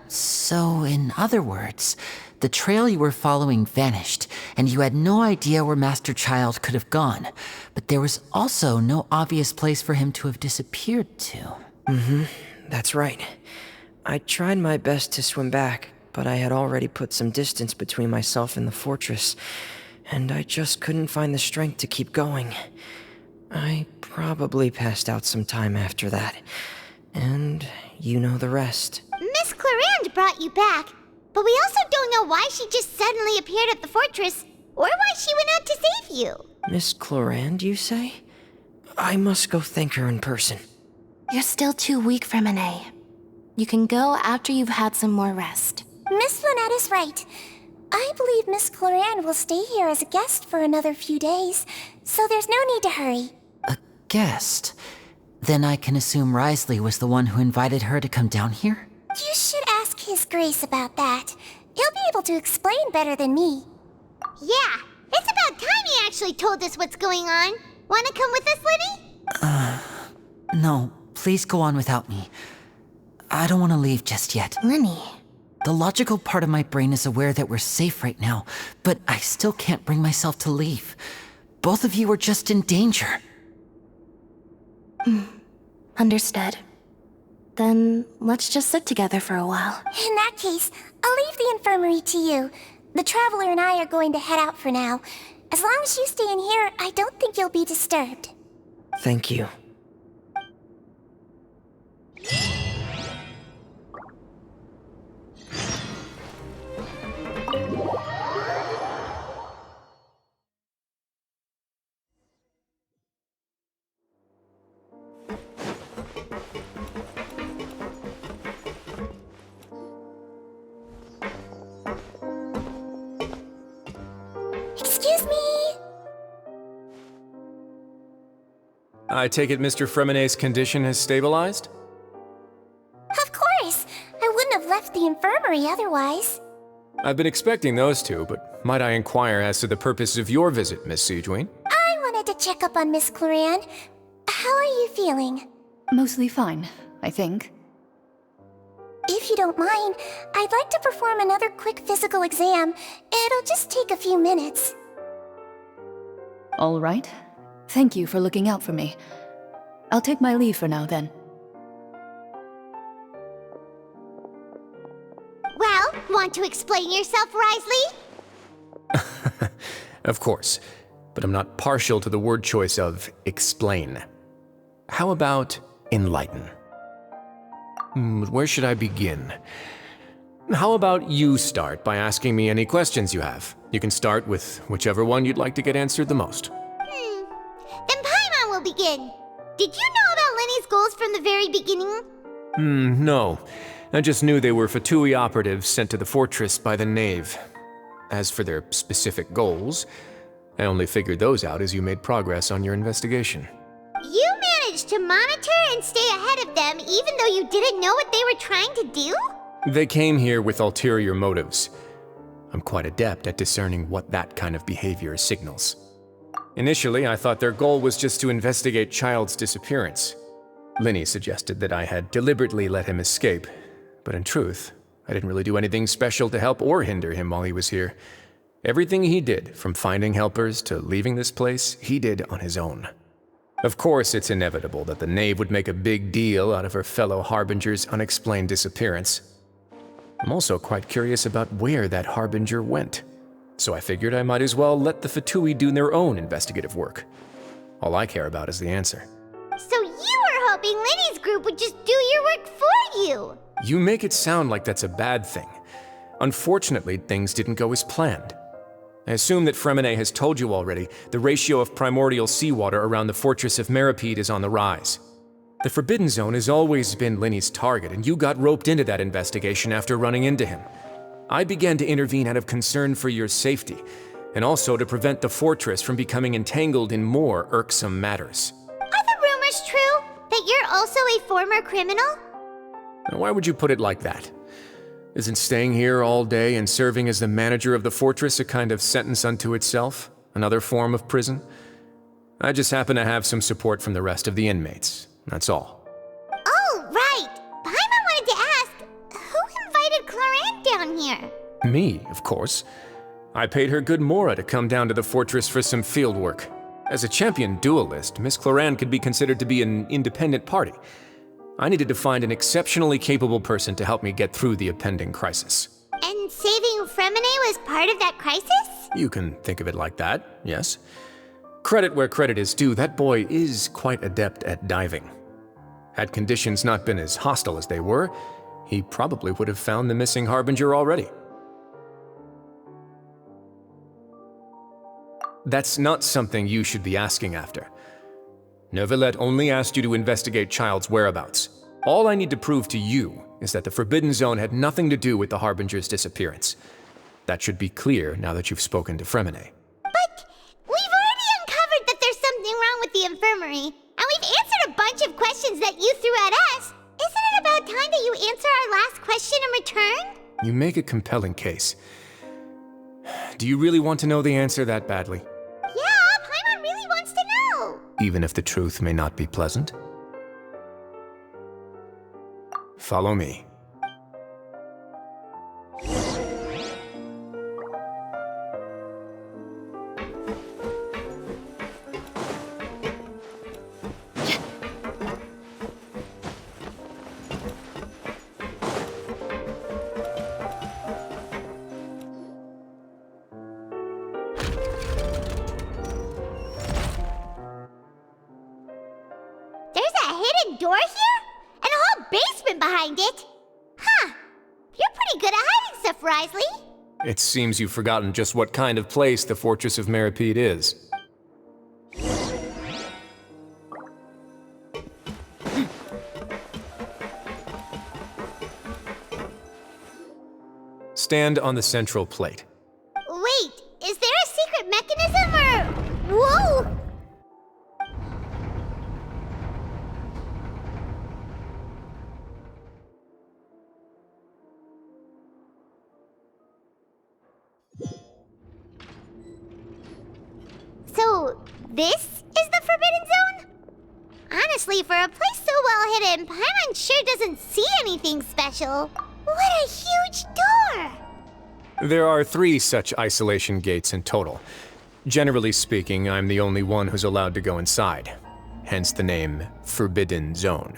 So, in other words, the trail you were following vanished, and you had no idea where Master Childe could have gone. But there was also no obvious place for him to have disappeared to. That's right. I tried my best to swim back, but I had already put some distance between myself and the fortress, and I just couldn't find the strength to keep going. I probably passed out some time after that, and you know the rest. Miss Clarande brought you back, but we also don't know why she just suddenly appeared at the fortress, or why she went out to save you. Miss Clarande, you say? I must go thank her in person. You're still too weak, Freminent. You can go after you've had some more rest. Miss Lynette is right. I believe Miss Clarande will stay here as a guest for another few days, so there's no need to hurry. A guest? Then I can assume Wriothesley was the one who invited her to come down here? You should ask His Grace about that. He'll be able to explain better than me. Yeah, it's about time he actually told us what's going on. Wanna come with us, Lenny? No, please go on without me. I don't want to leave just yet. Lenny. The logical part of my brain is aware that we're safe right now, but I still can't bring myself to leave. Both of you are just in danger. Understood. Then let's just sit together for a while. In that case, I'll leave the infirmary to you. The Traveler and I are going to head out for now. As long as you stay in here, I don't think you'll be disturbed. Thank you. Excuse me? I take it Mr. Freminet's condition has stabilized? Of course. I wouldn't have left the infirmary otherwise. I've been expecting those two, but might I inquire as to the purpose of your visit, Miss Sigwine? I wanted to check up on Miss Clarande. How are you feeling? Mostly fine, I think. If you don't mind, I'd like to perform another quick physical exam. It'll just take a few minutes. All right. Thank you for looking out for me. I'll take my leave for now, then. Well, want to explain yourself, Wriothesley? Of course, but I'm not partial to the word choice of explain. How about enlighten? Where should I begin? How about you start by asking me any questions you have? You can start with whichever one you'd like to get answered the most. Then Paimon will begin. Did you know about Lenny's goals from the very beginning? No. I just knew they were Fatui operatives sent to the fortress by the Knave. As for their specific goals, I only figured those out as you made progress on your investigation. You managed to monitor and stay ahead of them even though you didn't know what they were trying to do? They came here with ulterior motives. I'm quite adept at discerning what that kind of behavior signals. Initially, I thought their goal was just to investigate Childe's disappearance. Lyney suggested that I had deliberately let him escape, but in truth, I didn't really do anything special to help or hinder him while he was here. Everything he did, from finding helpers to leaving this place, he did on his own. Of course, it's inevitable that the Knave would make a big deal out of her fellow Harbinger's unexplained disappearance. I'm also quite curious about where that Harbinger went, so I figured I might as well let the Fatui do their own investigative work. All I care about is the answer. So you were hoping Lenny's group would just do your work for you? You make it sound like that's a bad thing. Unfortunately, things didn't go as planned. I assume that Freminent has told you already, the ratio of primordial seawater around the fortress of Meripede is on the rise. The Forbidden Zone has always been Lenny's target, and you got roped into that investigation after running into him. I began to intervene out of concern for your safety, and also to prevent the fortress from becoming entangled in more irksome matters. Are the rumors true? That you're also a former criminal? Now, why would you put it like that? Isn't staying here all day and serving as the manager of the fortress a kind of sentence unto itself? Another form of prison? I just happen to have some support from the rest of the inmates. That's all. Oh, right. Paimon wanted to ask, Me, of course. I paid her good mora to come down to the fortress for some field work. As a champion duelist, Miss Cloran could be considered to be an independent party. I needed to find an exceptionally capable person to help me get through the impending crisis. And saving Freminent was part of that crisis? You can think of it like that, yes. Credit where credit is due, that boy is quite adept at diving. Had conditions not been as hostile as they were, he probably would have found the missing Harbinger already. That's not something you should be asking after. Neuvillete only asked you to investigate Childe's whereabouts. All I need to prove to you is that the Forbidden Zone had nothing to do with the Harbinger's disappearance. That should be clear now that you've spoken to Freminent. But we've already uncovered that there's something wrong with the infirmary, and we've answered a bunch of questions that you threw at us. Isn't it about time that you answer our last question in return? You make a compelling case. Do you really want to know the answer that badly? Yeah, Paimon really wants to know. Even if the truth may not be pleasant? Follow me. Door here? And a whole basement behind it? Huh. You're pretty good at hiding stuff, Wriothesley. It seems you've forgotten just what kind of place the Fortress of Meripede is. Stand on the central plate. Wait, is there a secret mechanism or... Whoa! So, this is the Forbidden Zone? Honestly, for a place so well hidden, Paimon sure doesn't see anything special. What a huge door! There are 3 such isolation gates in total. Generally speaking, I'm the only one who's allowed to go inside. Hence the name Forbidden Zone.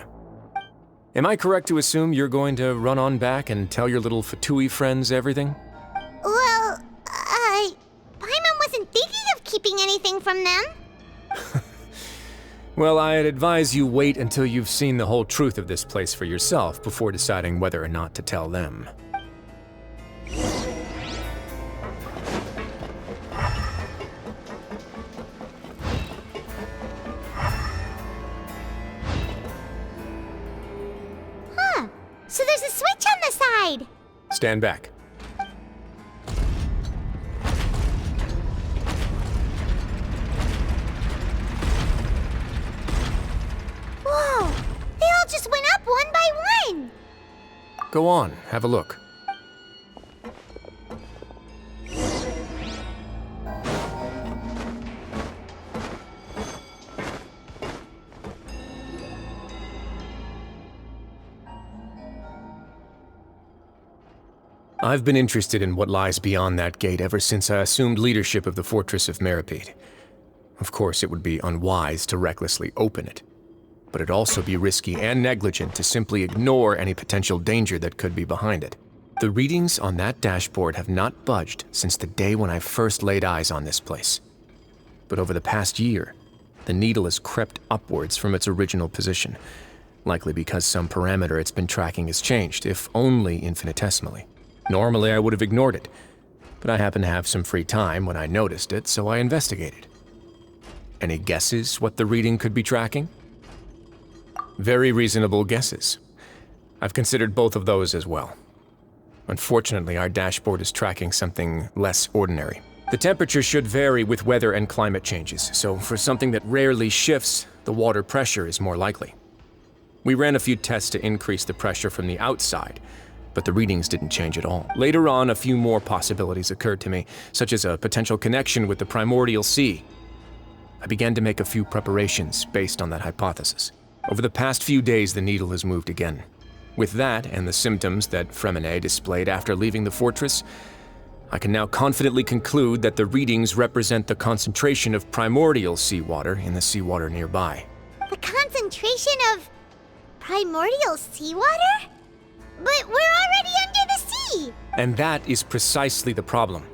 Am I correct to assume you're going to run on back and tell your little Fatui friends everything? Well, Paimon wasn't thinking of keeping anything from them. Well, I'd advise you wait until you've seen the whole truth of this place for yourself before deciding whether or not to tell them. Huh. So there's a switch on the side. Stand back. Whoa! They all just went up one by one! Go on, have a look. I've been interested in what lies beyond that gate ever since I assumed leadership of the Fortress of Meripede. Of course, it would be unwise to recklessly open it, but it'd also be risky and negligent to simply ignore any potential danger that could be behind it. The readings on that dashboard have not budged since the day when I first laid eyes on this place. But over the past year, the needle has crept upwards from its original position, likely because some parameter it's been tracking has changed, if only infinitesimally. Normally, I would have ignored it, but I happened to have some free time when I noticed it, so I investigated. Any guesses what the reading could be tracking? Very reasonable guesses. I've considered both of those as well. Unfortunately, our dashboard is tracking something less ordinary. The temperature should vary with weather and climate changes, so for something that rarely shifts, the water pressure is more likely. We ran a few tests to increase the pressure from the outside, but the readings didn't change at all. Later on, a few more possibilities occurred to me, such as a potential connection with the primordialsea. I began to make a few preparations based on that hypothesis. Over the past few days, the needle has moved again. With that, and the symptoms that Freminent displayed after leaving the fortress, I can now confidently conclude that the readings represent the concentration of primordial seawater in the seawater nearby. The concentration of primordial seawater? But we're already under the sea! And that is precisely the problem.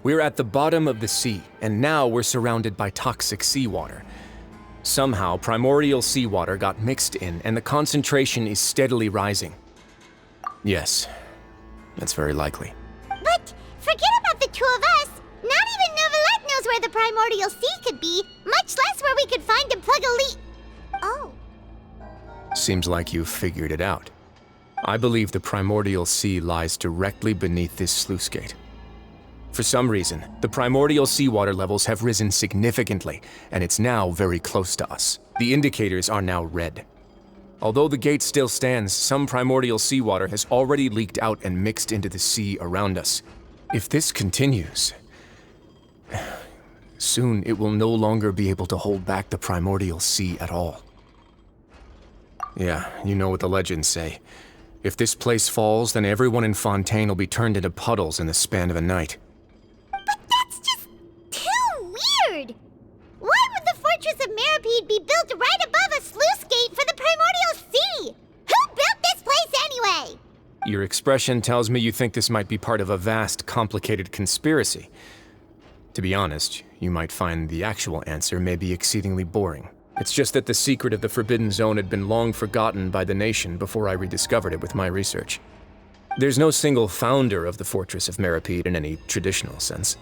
We're at the bottom of the sea, and now we're surrounded by toxic seawater. Somehow, primordial seawater got mixed in, and the concentration is steadily rising. Yes, that's very likely. But forget about the two of us. Not even Neuvillete knows where the primordial sea could be, much less where we could find and plug a leak. Oh. Seems like you've figured it out. I believe the primordial sea lies directly beneath this sluice gate. For some reason, the primordial seawater levels have risen significantly, and it's now very close to us. The indicators are now red. Although the gate still stands, some primordial seawater has already leaked out and mixed into the sea around us. If this continues, soon it will no longer be able to hold back the primordial sea at all. Yeah, you know what the legends say. If this place falls, then everyone in Fontaine will be turned into puddles in the span of a night. But that's just too weird! Why would the Fortress of Meripede be built right above a sluice gate for the primordial sea? Who built this place anyway? Your expression tells me you think this might be part of a vast, complicated conspiracy. To be honest, you might find the actual answer may be exceedingly boring. It's just that the secret of the Forbidden Zone had been long forgotten by the nation before I rediscovered it with my research. There's no single founder of the Fortress of Meripede in any traditional sense.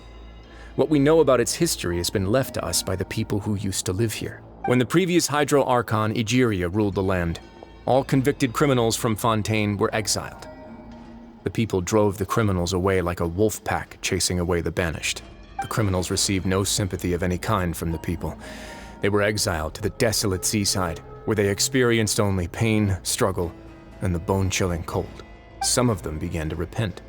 What we know about its history has been left to us by the people who used to live here. When the previous Hydro Archon, Egeria, ruled the land, all convicted criminals from Fontaine were exiled. The people drove the criminals away like a wolf pack chasing away the banished. The criminals received no sympathy of any kind from the people. They were exiled to the desolate seaside, where they experienced only pain, struggle, and the bone-chilling cold. Some of them began to repent,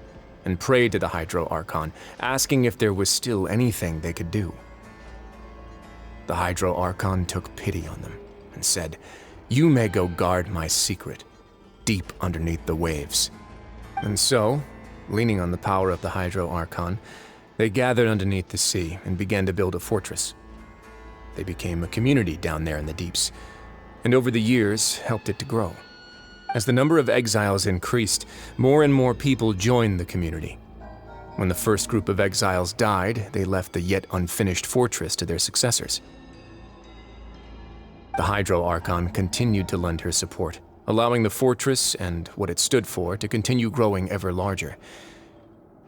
and prayed to the Hydro Archon, asking if there was still anything they could do. The Hydro Archon took pity on them, and said, "You may go guard my secret, deep underneath the waves." And so, leaning on the power of the Hydro Archon, they gathered underneath the sea and began to build a fortress. They became a community down there in the deeps, and over the years helped it to grow. As the number of exiles increased, more and more people joined the community. When the first group of exiles died, they left the yet unfinished fortress to their successors. The Hydro Archon continued to lend her support, allowing the fortress and what it stood for to continue growing ever larger.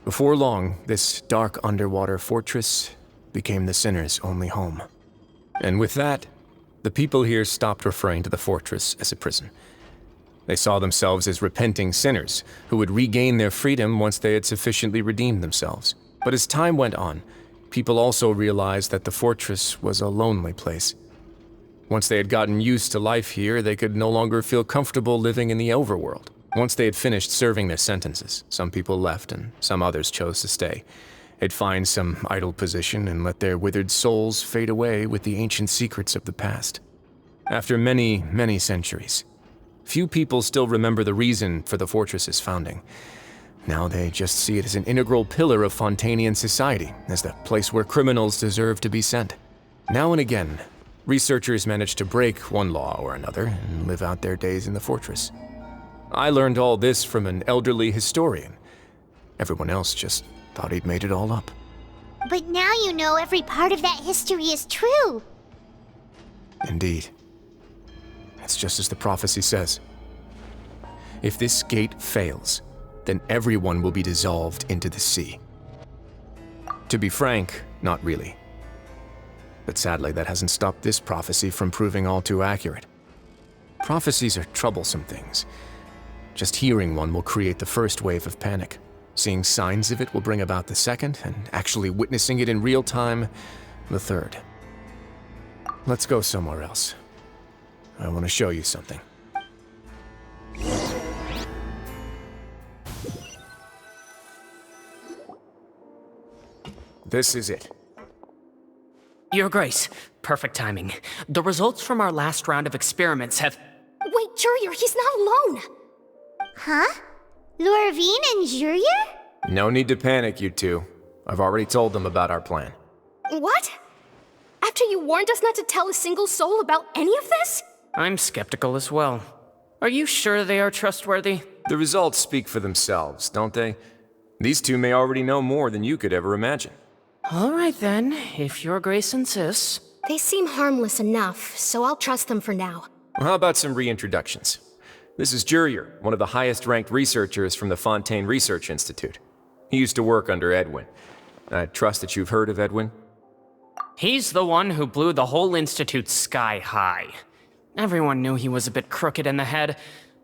Before long, this dark underwater fortress became the sinner's only home. And with that, the people here stopped referring to the fortress as a prison. They saw themselves as repenting sinners who would regain their freedom once they had sufficiently redeemed themselves. But as time went on, people also realized that the fortress was a lonely place. Once they had gotten used to life here, they could no longer feel comfortable living in the overworld. Once they had finished serving their sentences, some people left and some others chose to stay. They'd find some idle position and let their withered souls fade away with the ancient secrets of the past. After many, many centuries, few people still remember the reason for the fortress's founding. Now they just see it as an integral pillar of Fontainian society, as the place where criminals deserve to be sent. Now and again, researchers manage to break one law or another and live out their days in the fortress. I learned all this from an elderly historian. Everyone else just thought he'd made it all up. But now you know every part of that history is true. Indeed. It's just as the prophecy says. If this gate fails, then everyone will be dissolved into the sea. To be frank, not really. But sadly, that hasn't stopped this prophecy from proving all too accurate. Prophecies are troublesome things. Just hearing one will create the first wave of panic. Seeing signs of it will bring about the second, and actually witnessing it in real time, the third. Let's go somewhere else. I want to show you something. This is it. Your Grace, perfect timing. The results from our last round of experiments have... Wait, Jurier, he's not alone! Huh? Lorvine and Jurier? No need to panic, you two. I've already told them about our plan. What? After you warned us not to tell a single soul about any of this? I'm skeptical as well. Are you sure they are trustworthy? The results speak for themselves, don't they? These two may already know more than you could ever imagine. All right then, if your grace insists. They seem harmless enough, so I'll trust them for now. Well, how about some reintroductions? This is Jurier, one of the highest-ranked researchers from the Fontaine Research Institute. He used to work under Edwin. I trust that you've heard of Edwin? He's the one who blew the whole institute sky high. Everyone knew he was a bit crooked in the head,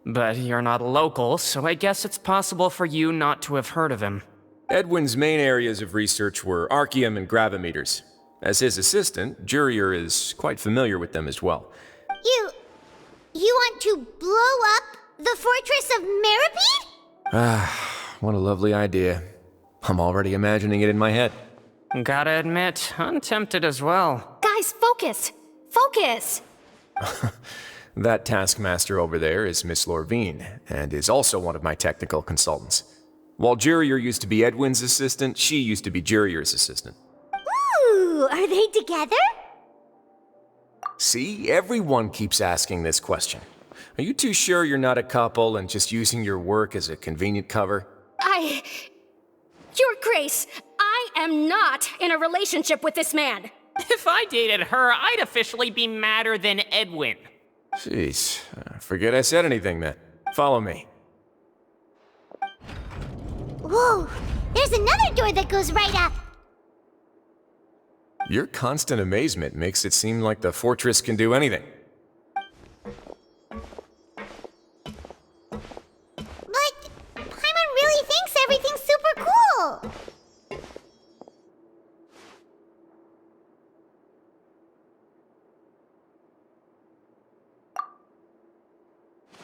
but you're not local, so I guess it's possible for you not to have heard of him. Edwin's main areas of research were archium and gravimeters. As his assistant, Jurier is quite familiar with them as well. You want to blow up the fortress of Meripede? Ah, what a lovely idea. I'm already imagining it in my head. Gotta admit, I'm tempted as well. Guys, focus! Focus! That taskmaster over there is Miss Lorvine, and is also one of my technical consultants. While Jurier used to be Edwin's assistant, she used to be Jurier's assistant. Ooh, are they together? See, everyone keeps asking this question. Are you too sure you're not a couple and just using your work as a convenient cover? Your Grace, I am not in a relationship with this man. If I dated her, I'd officially be madder than Edwin. Jeez, forget I said anything then. Follow me. Whoa, there's another door that goes right up. Your constant amazement makes it seem like the fortress can do anything. But Paimon really thinks everything's super cool.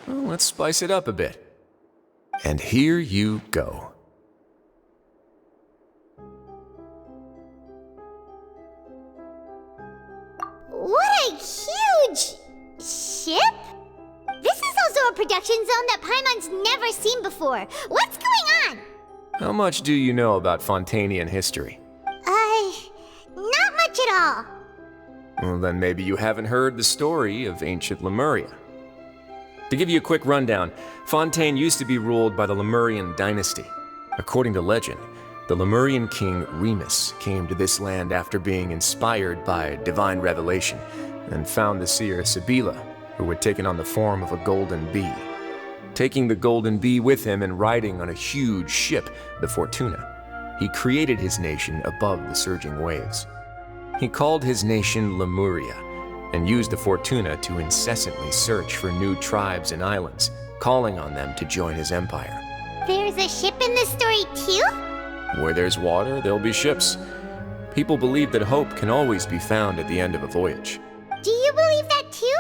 Well, let's spice it up a bit. And here you go. What a huge ship! This is also a production zone that Paimon's never seen before. What's going on? How much do you know about Fontainian history? Not much at all. Well, then maybe you haven't heard the story of ancient Lemuria. To give you a quick rundown, Fontaine used to be ruled by the Lemurian dynasty. According to legend, the Lemurian king Remus came to this land after being inspired by divine revelation and found the seer Sibila, who had taken on the form of a golden bee. Taking the golden bee with him and riding on a huge ship, the Fortuna, he created his nation above the surging waves. He called his nation Lemuria and used the Fortuna to incessantly search for new tribes and islands, calling on them to join his empire. There's a ship in this story too? Where there's water, there'll be ships. People believe that hope can always be found at the end of a voyage. Do you believe that too?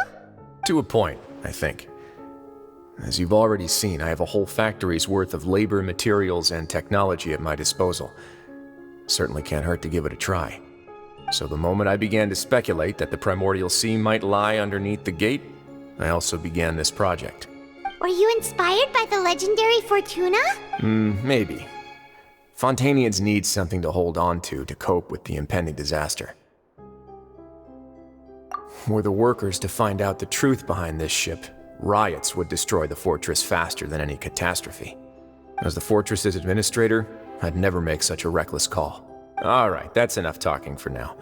To a point, I think. As you've already seen, I have a whole factory's worth of labor, materials, and technology at my disposal. Certainly can't hurt to give it a try. So the moment I began to speculate that the primordialsea might lie underneath the gate, I also began this project. Were you inspired by the legendary Fortuna? Maybe. Fontainians need something to hold on to cope with the impending disaster. Were the workers to find out the truth behind this ship, riots would destroy the fortress faster than any catastrophe. As the fortress's administrator, I'd never make such a reckless call. All right, that's enough talking for now.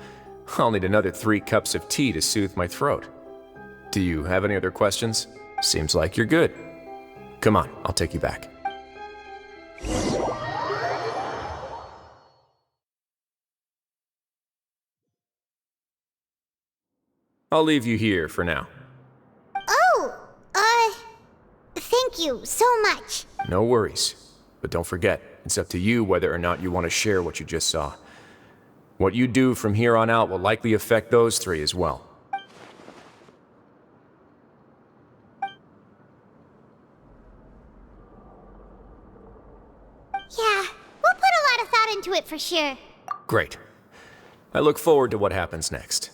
I'll need another 3 cups of tea to soothe my throat. Do you have any other questions? Seems like you're good. Come on, I'll take you back. I'll leave you here for now. Thank you so much. No worries. But don't forget, it's up to you whether or not you want to share what you just saw. What you do from here on out will likely affect those 3 as well. Yeah, we'll put a lot of thought into it for sure. Great. I look forward to what happens next.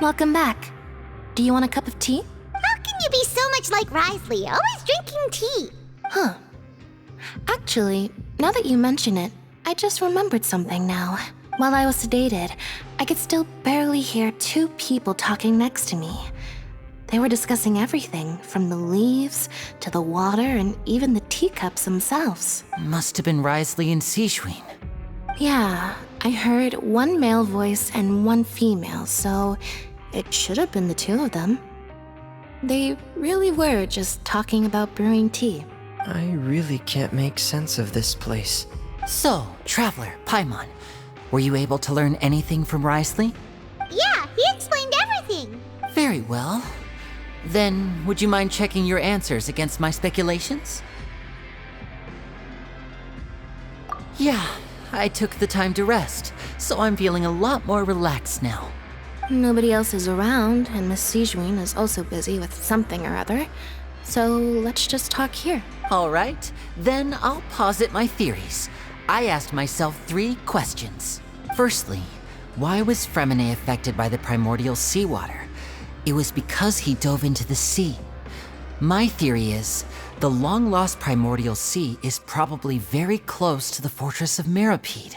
Welcome back. Do you want a cup of tea? How can you be so much like Wriothesley, always drinking tea? Huh. Actually, now that you mention it, I just remembered something now. While I was sedated, I could still barely hear two people talking next to me. They were discussing everything, from the leaves to the water and even the teacups themselves. Must have been Wriothesley and Sigwine. Yeah, I heard one male voice and one female, so it should have been the two of them. They really were just talking about brewing tea. I really can't make sense of this place. So, Traveler, Paimon, were you able to learn anything from Wriothesley? Yeah, he explained everything. Very well. Then, would you mind checking your answers against my speculations? Yeah, I took the time to rest, so I'm feeling a lot more relaxed now. Nobody else is around, and Miss Sigwine is also busy with something or other, so let's just talk here. All right, then I'll posit my theories. I asked myself 3 questions. Firstly, why was Freminent affected by the primordial seawater? It was because he dove into the sea. My theory is, the long-lost primordial sea is probably very close to the fortress of Meropide.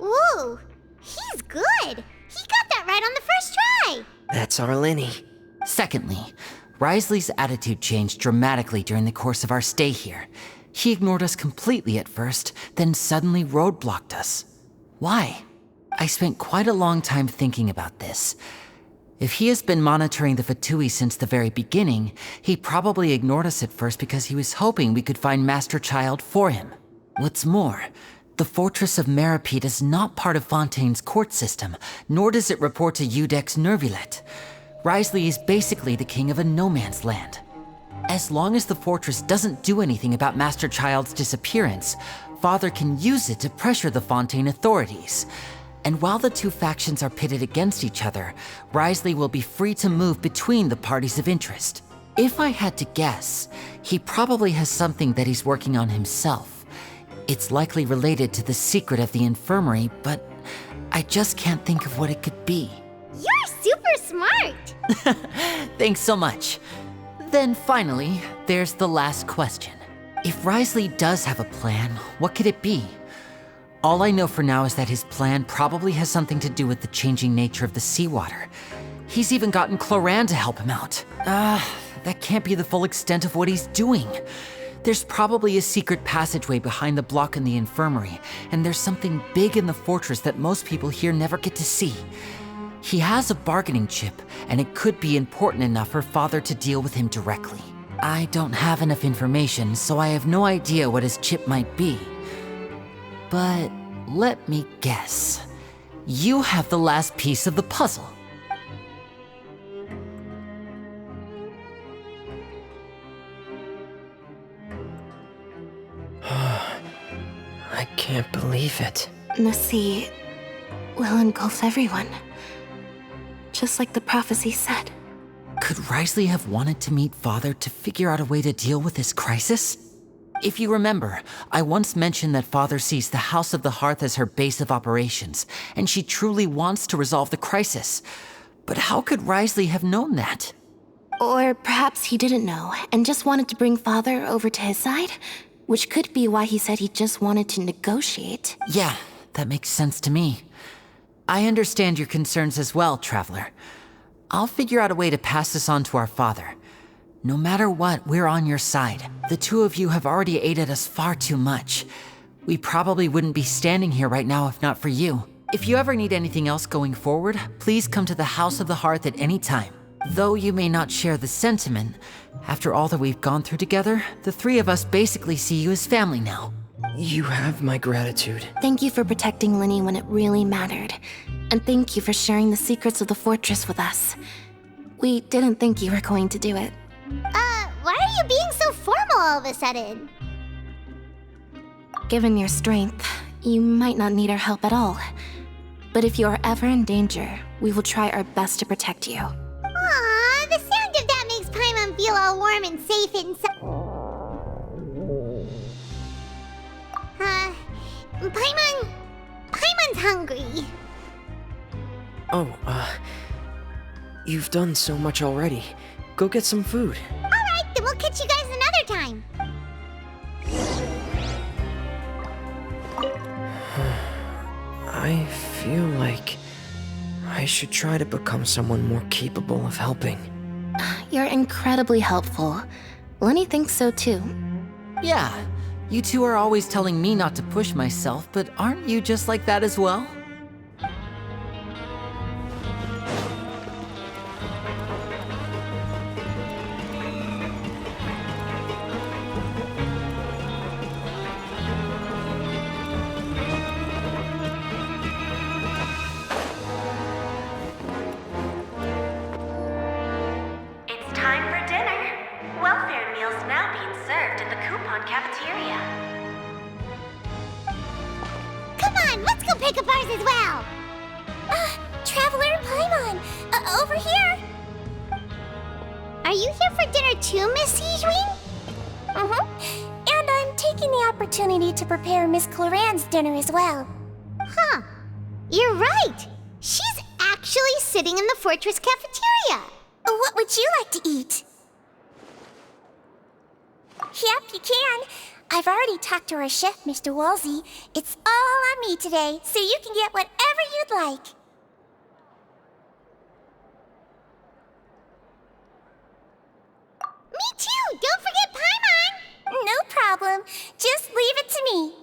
Ooh, he's good. He got that right on the first try. That's Arlecchino. Secondly, Wriothesley's attitude changed dramatically during the course of our stay here. He ignored us completely at first, then suddenly roadblocked us. Why? I spent quite a long time thinking about this. If he has been monitoring the Fatui since the very beginning, he probably ignored us at first because he was hoping we could find Master Childe for him. What's more, the Fortress of Meropide is not part of Fontaine's court system, nor does it report to Eudex's Neuvillete. Wriothesley is basically the king of a no-man's land. As long as the fortress doesn't do anything about Master Childe's disappearance, Father can use it to pressure the Fontaine authorities. And while the two factions are pitted against each other, Wriothesley will be free to move between the parties of interest. If I had to guess, he probably has something that he's working on himself. It's likely related to the secret of the infirmary, but I just can't think of what it could be. You're super smart. Thanks so much. Then finally, there's the last question. If Wriothesley does have a plan, what could it be? All I know for now is that his plan probably has something to do with the changing nature of the seawater. He's even gotten Cloran to help him out. That can't be the full extent of what he's doing. There's probably a secret passageway behind the block in the infirmary, and there's something big in the fortress that most people here never get to see. He has a bargaining chip, and it could be important enough for Father to deal with him directly. I don't have enough information, so I have no idea what his chip might be. But let me guess. You have the last piece of the puzzle. I can't believe it. The sea will engulf everyone. Just like the prophecy said. Could Wriothesley have wanted to meet Father to figure out a way to deal with this crisis? If you remember, I once mentioned that Father sees the House of the Hearth as her base of operations, and she truly wants to resolve the crisis. But how could Wriothesley have known that? Or perhaps he didn't know, and just wanted to bring Father over to his side? Which could be why he said he just wanted to negotiate. Yeah, that makes sense to me. I understand your concerns as well, Traveler. I'll figure out a way to pass this on to our father. No matter what, we're on your side. The two of you have already aided us far too much. We probably wouldn't be standing here right now if not for you. If you ever need anything else going forward, please come to the House of the Hearth at any time. Though you may not share the sentiment, after all that we've gone through together, the 3 of us basically see you as family now. You have my gratitude. Thank you for protecting Lyney when it really mattered. And thank you for sharing the secrets of the fortress with us. We didn't think you were going to do it. Why are you being so formal all of a sudden? Given your strength, you might not need our help at all. But if you are ever in danger, we will try our best to protect you. Aww, the sound of that makes Paimon feel all warm and safe inside. Paimon's hungry. Oh, You've done so much already. Go get some food. Alright, then we'll catch you guys another time. I feel like I should try to become someone more capable of helping. You're incredibly helpful. Lenny thinks so too. Yeah, you two are always telling me not to push myself, but aren't you just like that as well? It's time for dinner. Welfare meals now being served in the coupon cafeteria. Come on, let's go pick up ours as well. Traveler and Paimon, over here. Are you here for dinner too, Miss Sigwine? And I'm taking the opportunity to prepare Miss Cloran's dinner as well. Huh. You're right. She's actually sitting in the fortress cafeteria. What would you like to eat? Yep, you can. I've already talked to our chef, Mr. Wolsey. It's all on me today, so you can get whatever you'd like. Me too! Don't forget Paimon! No problem. Just leave it to me.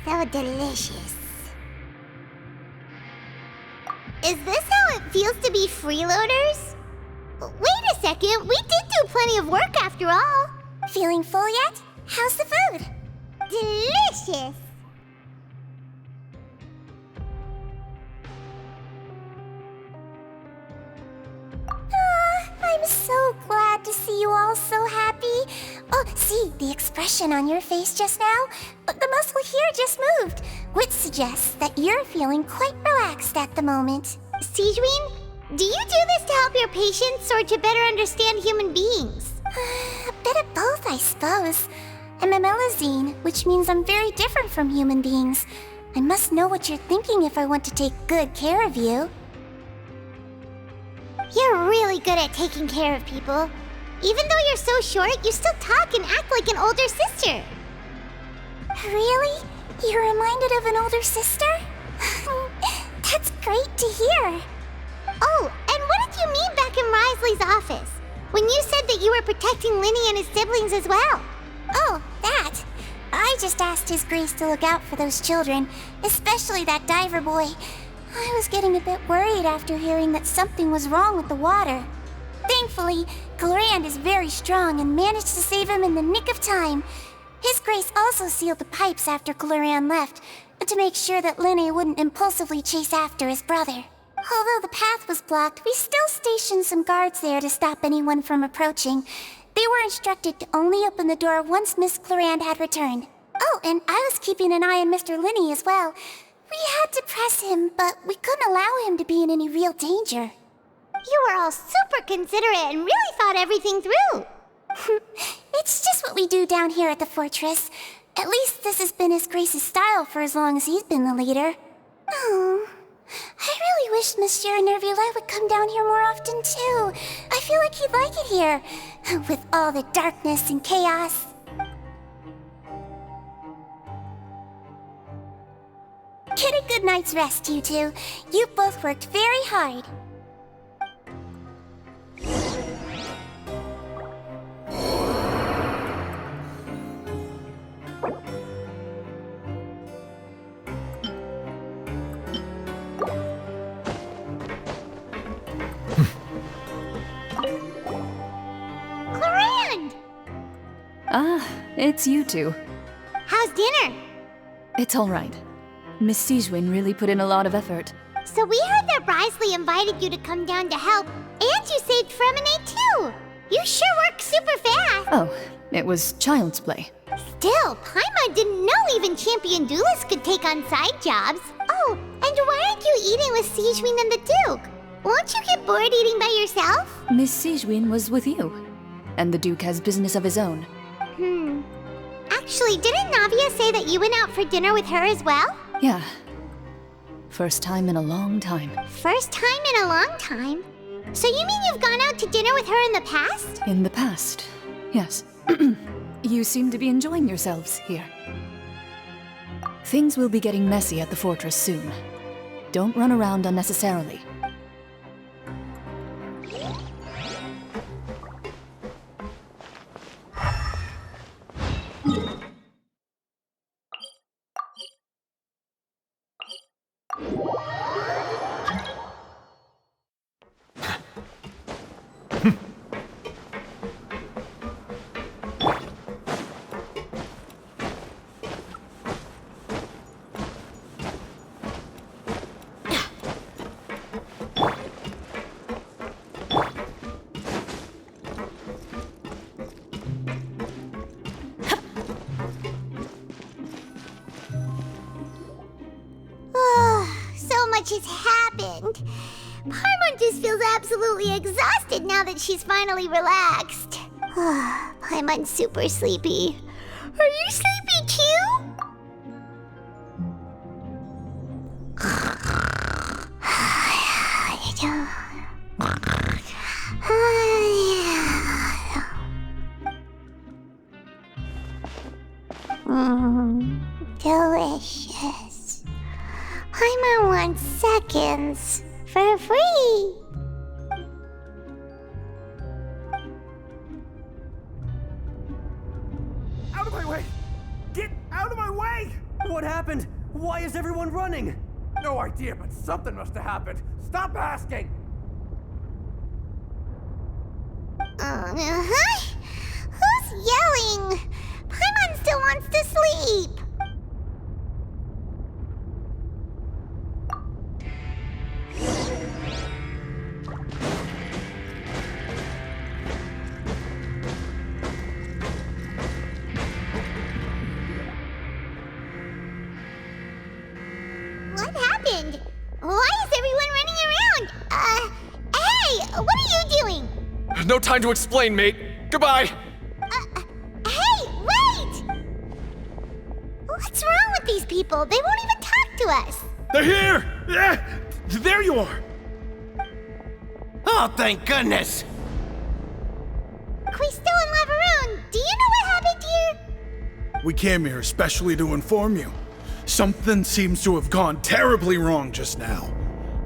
So delicious. Is this how it feels to be freeloaders? Wait a second, we did do plenty of work after all. Feeling full yet? How's the food? Delicious. I'm so glad to see you all so happy. Oh, see, the expression on your face just now? The muscle here just moved, which suggests that you're feeling quite relaxed at the moment. Sigwine, do you do this to help your patients or to better understand human beings? A bit of both, I suppose. I'm a Melusine, which means I'm very different from human beings. I must know what you're thinking if I want to take good care of you. You're really good at taking care of people. Even though you're so short, you still talk and act like an older sister. Really? You're reminded of an older sister? That's great to hear. Oh, and what did you mean back in Wriothesley's office? When you said that you were protecting Lyney and his siblings as well? Oh, that. I just asked His Grace to look out for those children, especially that diver boy. I was getting a bit worried after hearing that something was wrong with the water. Thankfully, Cloran is very strong and managed to save him in the nick of time. His Grace also sealed the pipes after Cloran left, to make sure that Lyney wouldn't impulsively chase after his brother. Although the path was blocked, we still stationed some guards there to stop anyone from approaching. They were instructed to only open the door once Miss Cloran had returned. Oh, and I was keeping an eye on Mr. Lyney as well. We had to press him, but we couldn't allow him to be in any real danger. You were all super considerate and really thought everything through. It's just what we do down here at the fortress. At least this has been His Grace's style for as long as he's been the leader. Oh, I really wish Monsieur Neuvillete would come down here more often too. I feel like he'd like it here, with all the darkness and chaos. Get a good night's rest, you two. You both worked very hard. Cloran! Ah, it's you two. How's dinner? It's all right. Miss Sigwine really put in a lot of effort. So we heard that Wriothesley invited you to come down to help, and you saved Freminent too! You sure work super fast! Oh, it was child's play. Still, Paimon didn't know even champion duelists could take on side jobs. Oh, and why aren't you eating with Sigwine and the Duke? Won't you get bored eating by yourself? Miss Sigwine was with you, and the Duke has business of his own. Actually, didn't Navia say that you went out for dinner with her as well? Yeah. First time in a long time. First time in a long time? So you mean you've gone out to dinner with her in the past? In the past, yes. You seem to be enjoying yourselves here. Things will be getting messy at the fortress soon. Don't run around unnecessarily. So much has happened. Paimon just feels absolutely exhausted now that she's finally relaxed. Paimon's super sleepy. Are you sleepy too? Delicious. Paimon wants seconds for free. Out of my way! Get out of my way! What happened? Why is everyone running? No idea, but something must have happened. Stop asking! Who's yelling? Paimon still wants to sleep. What happened? Why is everyone running around? Hey, what are you doing? No time to explain, mate. Goodbye. Hey, wait! What's wrong with these people? They won't even talk to us. They're here! Yeah, there you are! Oh, thank goodness! Quisto and Laveroon, do you know what happened here? We came here especially to inform you. Something seems to have gone terribly wrong just now.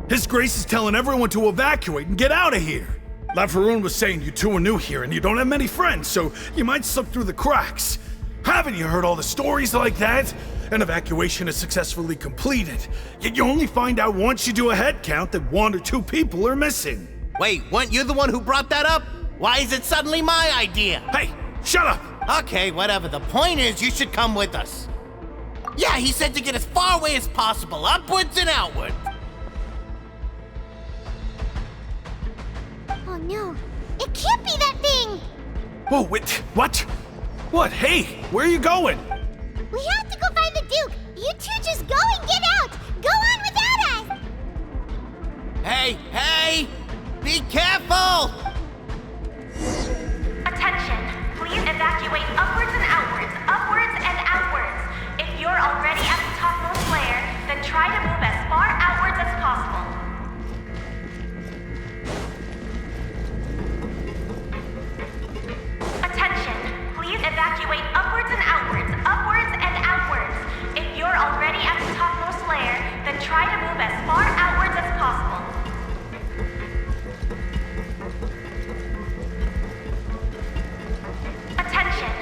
His Grace is telling everyone to evacuate and get out of here. Laveroon was saying you two are new here and you don't have many friends, so you might slip through the cracks. Haven't you heard all the stories like that? An evacuation is successfully completed, yet you only find out once you do a head count that 1 or 2 people are missing. Wait, weren't you the one who brought that up? Why is it suddenly my idea? Hey, shut up! Okay, whatever. The point is, you should come with us. Yeah, he said to get as far away as possible, upwards and outward. Oh no, it can't be that thing! Whoa, wait, what? What? Hey, where are you going? We have to go find the Duke! You two just go and get out! Go on without us! Hey! Be careful! Attention, please evacuate upwards and outwards, upwards and outwards. If you're already at the topmost layer, then try to move as far outwards as possible. Attention, please evacuate upwards and outwards, upwards and outwards. If you're already at the topmost layer, then try to move as far outwards as possible. Attention.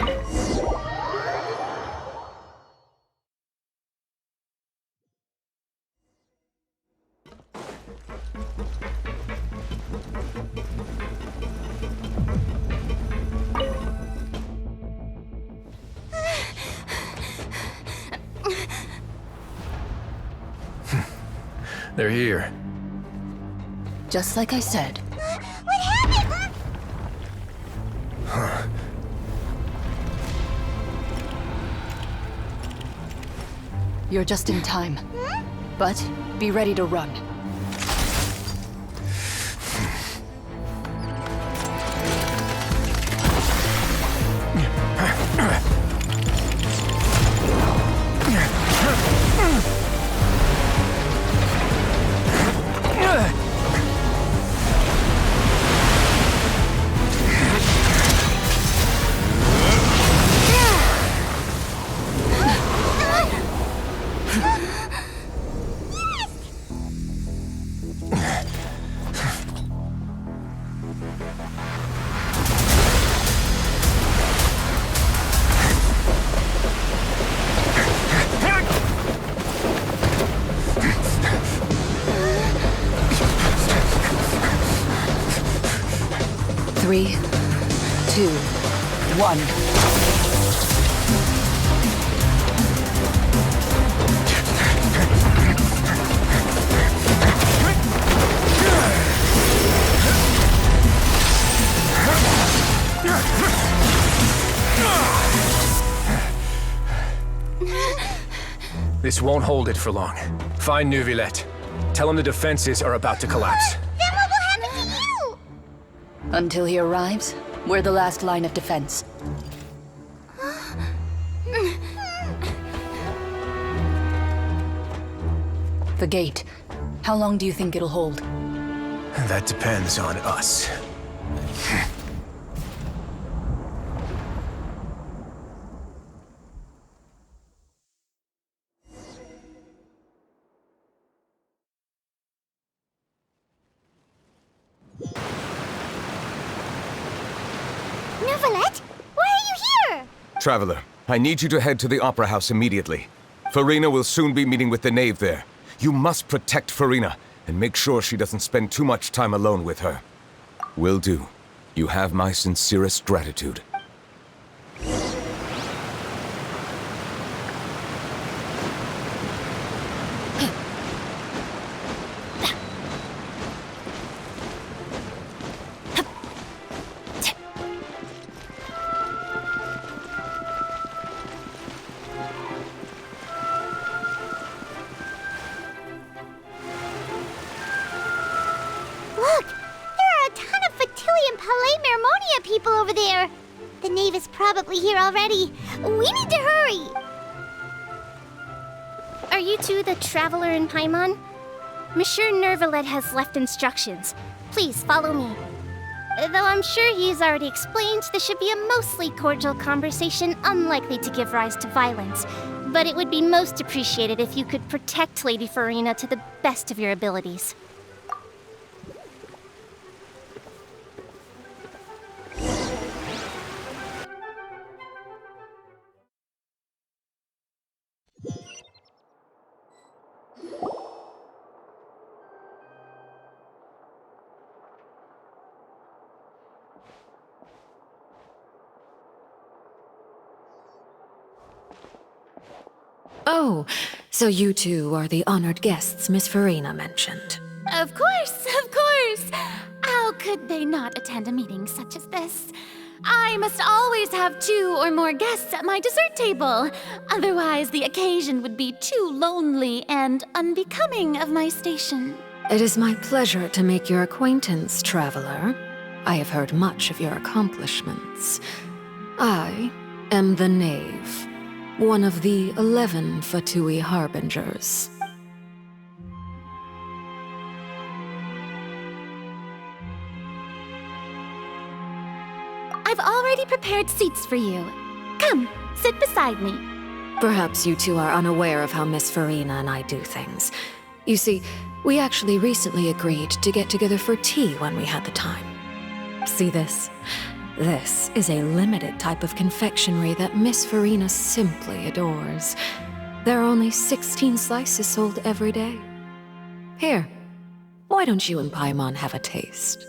They're here. Just like I said. What happened? You're just in time. But be ready to run. Three, two, one. This won't hold it for long. Find Neuvillete. Tell him the defenses are about to collapse. Then what will happen to you? Until he arrives, we're the last line of defense. The gate. How long do you think it'll hold? That depends on us. Neuvillete? Why are you here? Traveler, I need you to head to the Opera House immediately. Furina will soon be meeting with the Knave there. You must protect Furina, and make sure she doesn't spend too much time alone with her. Will do. You have my sincerest gratitude. Look! There are a ton of Fatilian Palais Mermonia people over there! The Knave is probably here already. We need to hurry! Are you two the traveler in Paimon? Monsieur Neuvillete has left instructions. Please follow me. Though I'm sure he's already explained, this should be a mostly cordial conversation, unlikely to give rise to violence. But it would be most appreciated if you could protect Lady Furina to the best of your abilities. Oh, so you two are the honored guests Miss Furina mentioned. Of course, of course! How could they not attend a meeting such as this? I must always have 2 or more guests at my dessert table. Otherwise, the occasion would be too lonely and unbecoming of my station. It is my pleasure to make your acquaintance, traveler. I have heard much of your accomplishments. I am the Knave, one of the 11 Fatui Harbingers. I've already prepared seats for you. Come, sit beside me. Perhaps you two are unaware of how Miss Furina and I do things. You see, we actually recently agreed to get together for tea when we had the time. See this? This is a limited type of confectionery that Miss Furina simply adores. There are only 16 slices sold every day. Here, why don't you and Paimon have a taste?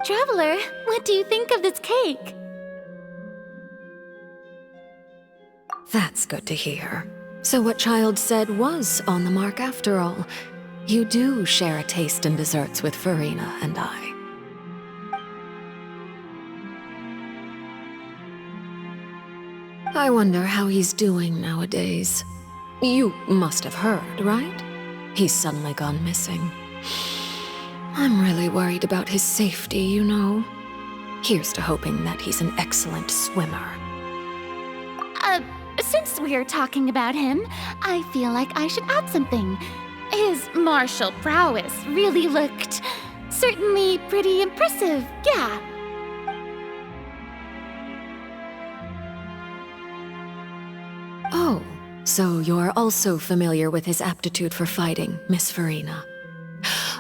Traveler, what do you think of this cake? That's good to hear. So what Childe said was on the mark after all. You do share a taste in desserts with Furina and I. I wonder how he's doing nowadays. You must have heard, right? He's suddenly gone missing. I'm really worried about his safety, you know. Here's to hoping that he's an excellent swimmer. Since we're talking about him, I feel like I should add something. His martial prowess really looked certainly pretty impressive, yeah. Oh, so you're also familiar with his aptitude for fighting, Miss Furina.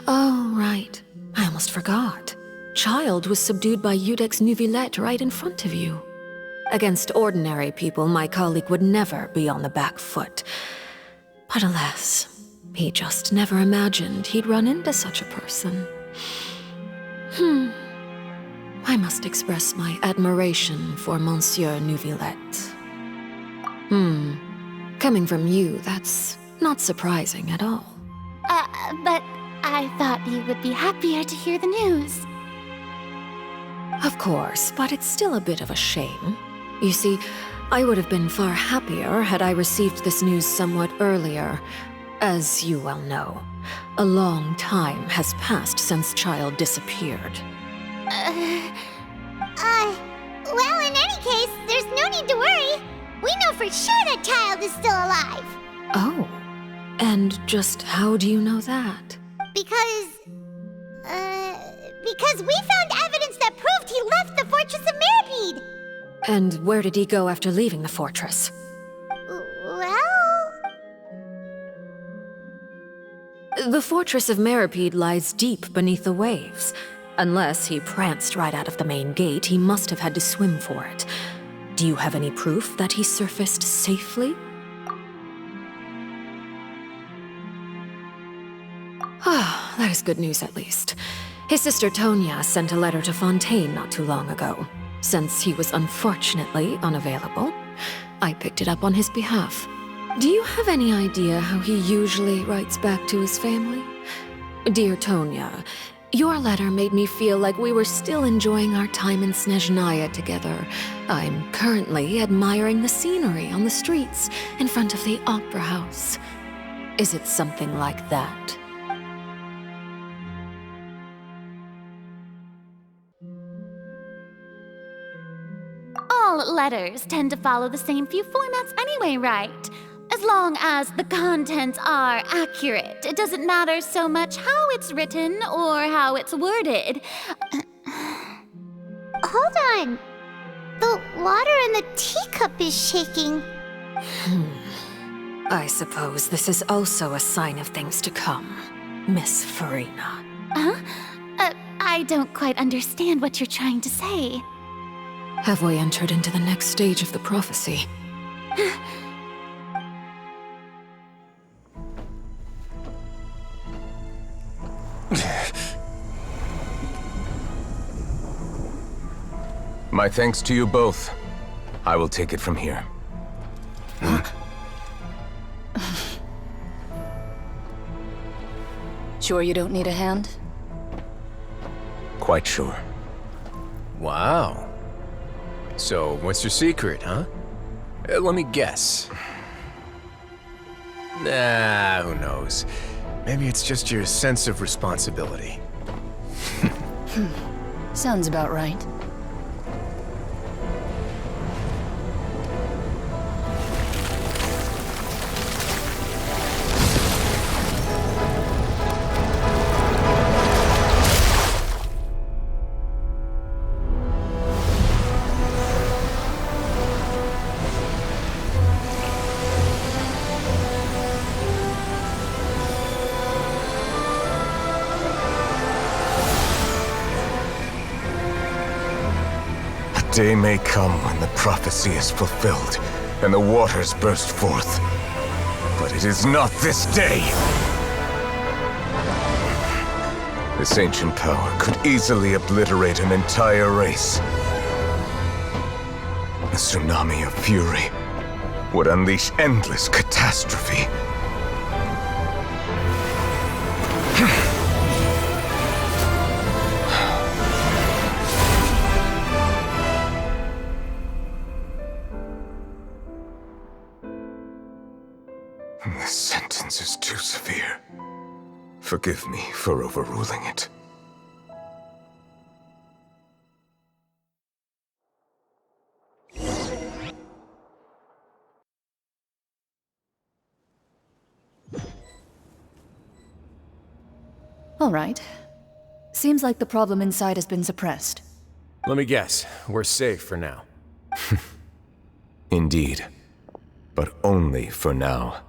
Oh, right. I almost forgot. Childe was subdued by Eudex's Neuvillete right in front of you. Against ordinary people, my colleague would never be on the back foot. But alas, he just never imagined he'd run into such a person. I must express my admiration for Monsieur Neuvillete. Coming from you, that's not surprising at all. But I thought you would be happier to hear the news. Of course, but it's still a bit of a shame. You see, I would have been far happier had I received this news somewhat earlier. As you well know, a long time has passed since Childe disappeared. Well, in any case, there's no need to worry. We know for sure that Childe is still alive. Oh, and just how do you know that? Because we found evidence that proved he left the Fortress of Meripede. And where did he go after leaving the fortress? Well... The Fortress of Meripede lies deep beneath the waves. Unless he pranced right out of the main gate, he must have had to swim for it. Do you have any proof that he surfaced safely? Ah, that is good news at least. His sister Tonya sent a letter to Fontaine not too long ago. Since he was unfortunately unavailable, I picked it up on his behalf. Do you have any idea how he usually writes back to his family? Dear Tonya, your letter made me feel like we were still enjoying our time in Snezhnaya together. I'm currently admiring the scenery on the streets in front of the opera house. Is it something like that? All letters tend to follow the same few formats anyway, right? As long as the contents are accurate, it doesn't matter so much how it's written or how it's worded. Hold on. The water in the teacup is shaking. I suppose this is also a sign of things to come, Miss Furina. Huh? I don't quite understand what you're trying to say. Have we entered into the next stage of the prophecy? My thanks to you both. I will take it from here. Sure you don't need a hand? Quite sure. Wow. So, what's your secret, huh? Let me guess. Nah, who knows? Maybe it's just your sense of responsibility. Sounds about right. Day may come when the prophecy is fulfilled, and the waters burst forth. But it is not this day! This ancient power could easily obliterate an entire race. The tsunami of fury would unleash endless catastrophe. This sentence is too severe. Forgive me for overruling it. All right. Seems like the problem inside has been suppressed. Let me guess, we're safe for now. Indeed. But only for now.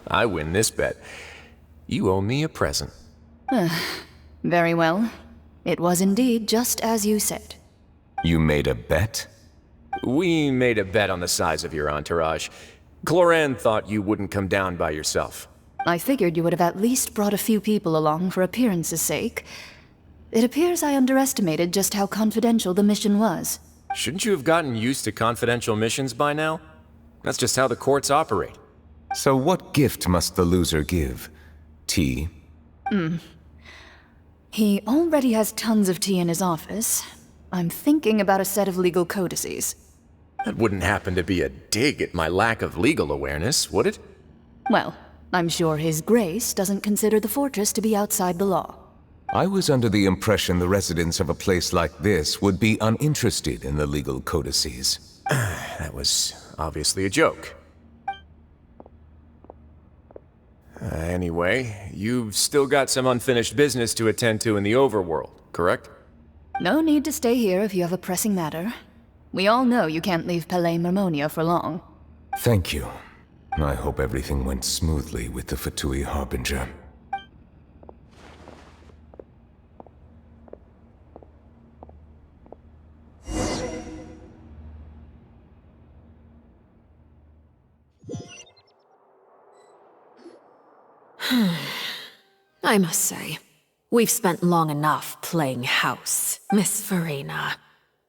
I win this bet. You owe me a present. Very well. It was indeed just as you said. You made a bet? We made a bet on the size of your entourage. Cloran thought you wouldn't come down by yourself. I figured you would have at least brought a few people along for appearance's sake. It appears I underestimated just how confidential the mission was. Shouldn't you have gotten used to confidential missions by now? That's just how the courts operate. So what gift must the loser give? Tea? He already has tons of tea in his office. I'm thinking about a set of legal codices. That wouldn't happen to be a dig at my lack of legal awareness, would it? Well, I'm sure His Grace doesn't consider the fortress to be outside the law. I was under the impression the residents of a place like this would be uninterested in the legal codices. That was obviously a joke. Anyway, you've still got some unfinished business to attend to in the overworld, correct? No need to stay here if you have a pressing matter. We all know you can't leave Palais Mermonia for long. Thank you. I hope everything went smoothly with the Fatui Harbinger. I must say, we've spent long enough playing house, Miss Furina.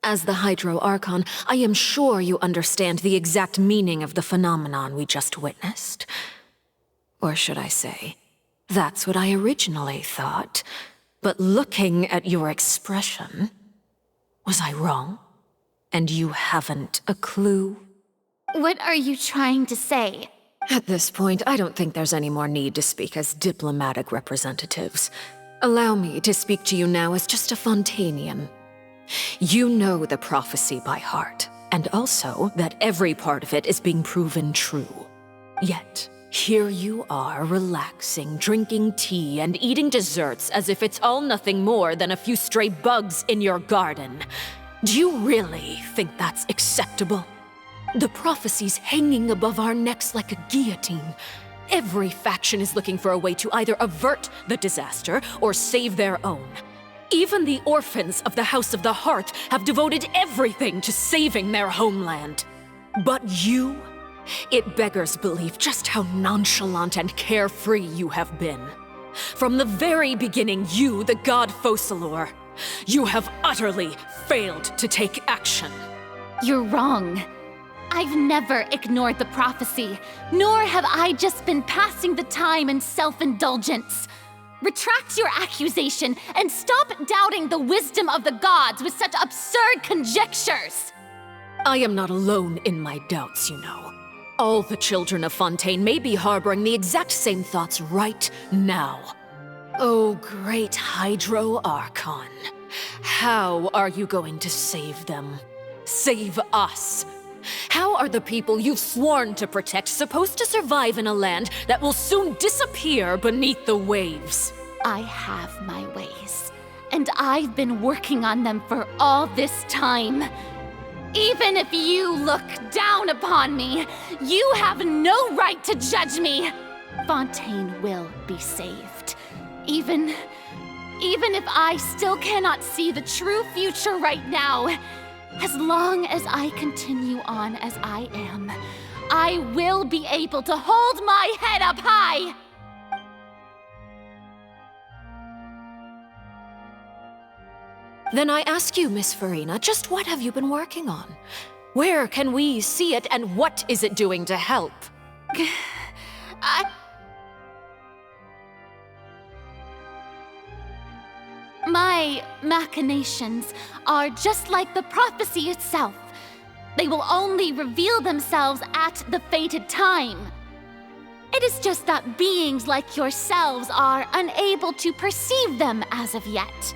As the Hydro Archon, I am sure you understand the exact meaning of the phenomenon we just witnessed. Or should I say, that's what I originally thought. But looking at your expression, was I wrong? And you haven't a clue? What are you trying to say? At this point, I don't think there's any more need to speak as diplomatic representatives. Allow me to speak to you now as just a Fontainian. You know the prophecy by heart, and also that every part of it is being proven true. Yet, here you are relaxing, drinking tea, and eating desserts as if it's all nothing more than a few stray bugs in your garden. Do you really think that's acceptable? The prophecy's hanging above our necks like a guillotine. Every faction is looking for a way to either avert the disaster or save their own. Even the orphans of the House of the Hearth have devoted everything to saving their homeland. But you? It beggars belief just how nonchalant and carefree you have been. From the very beginning, you, the god Focalor, you have utterly failed to take action. You're wrong. I've never ignored the prophecy, nor have I just been passing the time in self-indulgence. Retract your accusation and stop doubting the wisdom of the gods with such absurd conjectures! I am not alone in my doubts, you know. All the children of Fontaine may be harboring the exact same thoughts right now. Oh, great Hydro Archon. How are you going to save them? Save us? How are the people you've sworn to protect supposed to survive in a land that will soon disappear beneath the waves? I have my ways, and I've been working on them for all this time. Even if you look down upon me, you have no right to judge me. Fontaine will be saved. Even if I still cannot see the true future right now, as long as I continue on as I am, I will be able to hold my head up high! Then I ask you, Miss Furina, just what have you been working on? Where can we see it, and what is it doing to help? My machinations are just like the prophecy itself. They will only reveal themselves at the fated time. It is just that beings like yourselves are unable to perceive them as of yet.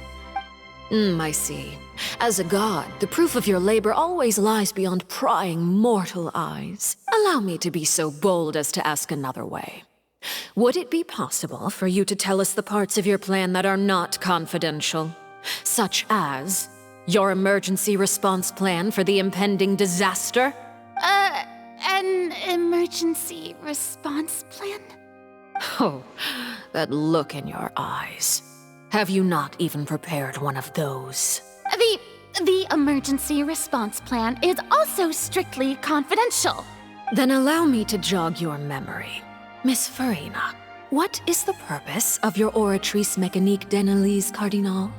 I see. As a god, the proof of your labor always lies beyond prying mortal eyes. Allow me to be so bold as to ask another way. Would it be possible for you to tell us the parts of your plan that are not confidential? Such as your emergency response plan for the impending disaster? An emergency response plan? Oh, that look in your eyes. Have you not even prepared one of those? The emergency response plan is also strictly confidential. Then allow me to jog your memory. Miss Furina, what is the purpose of your Oratrice Mécanique d'Analyse Cardinal?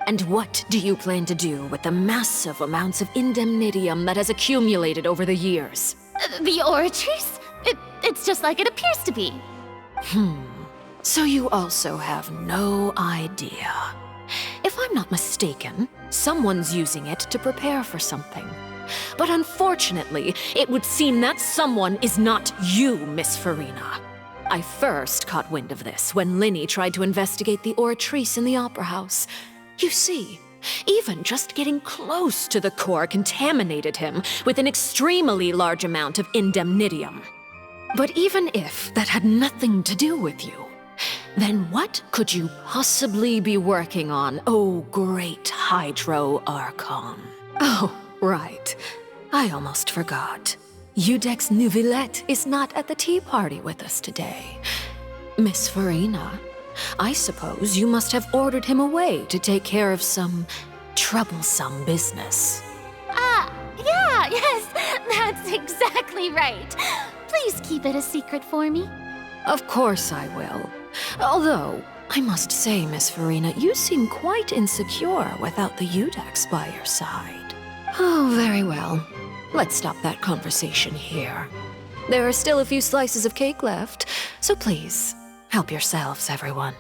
And what do you plan to do with the massive amounts of indemnitium that has accumulated over the years? The Oratrice? It's just like it appears to be. So you also have no idea. If I'm not mistaken, someone's using it to prepare for something. But unfortunately, it would seem that someone is not you, Miss Furina. I first caught wind of this when Lyney tried to investigate the Oratrice in the Opera House. You see, even just getting close to the core contaminated him with an extremely large amount of indemnitium. But even if that had nothing to do with you, then what could you possibly be working on, oh great Hydro Archon? Oh, right. I almost forgot. Udex Neuvillete is not at the tea party with us today. Miss Furina, I suppose you must have ordered him away to take care of some troublesome business. Yes, that's exactly right. Please keep it a secret for me. Of course I will. Although, I must say, Miss Furina, you seem quite insecure without the Udex by your side. Oh, very well. Let's stop that conversation here. There are still a few slices of cake left, so please, help yourselves, everyone.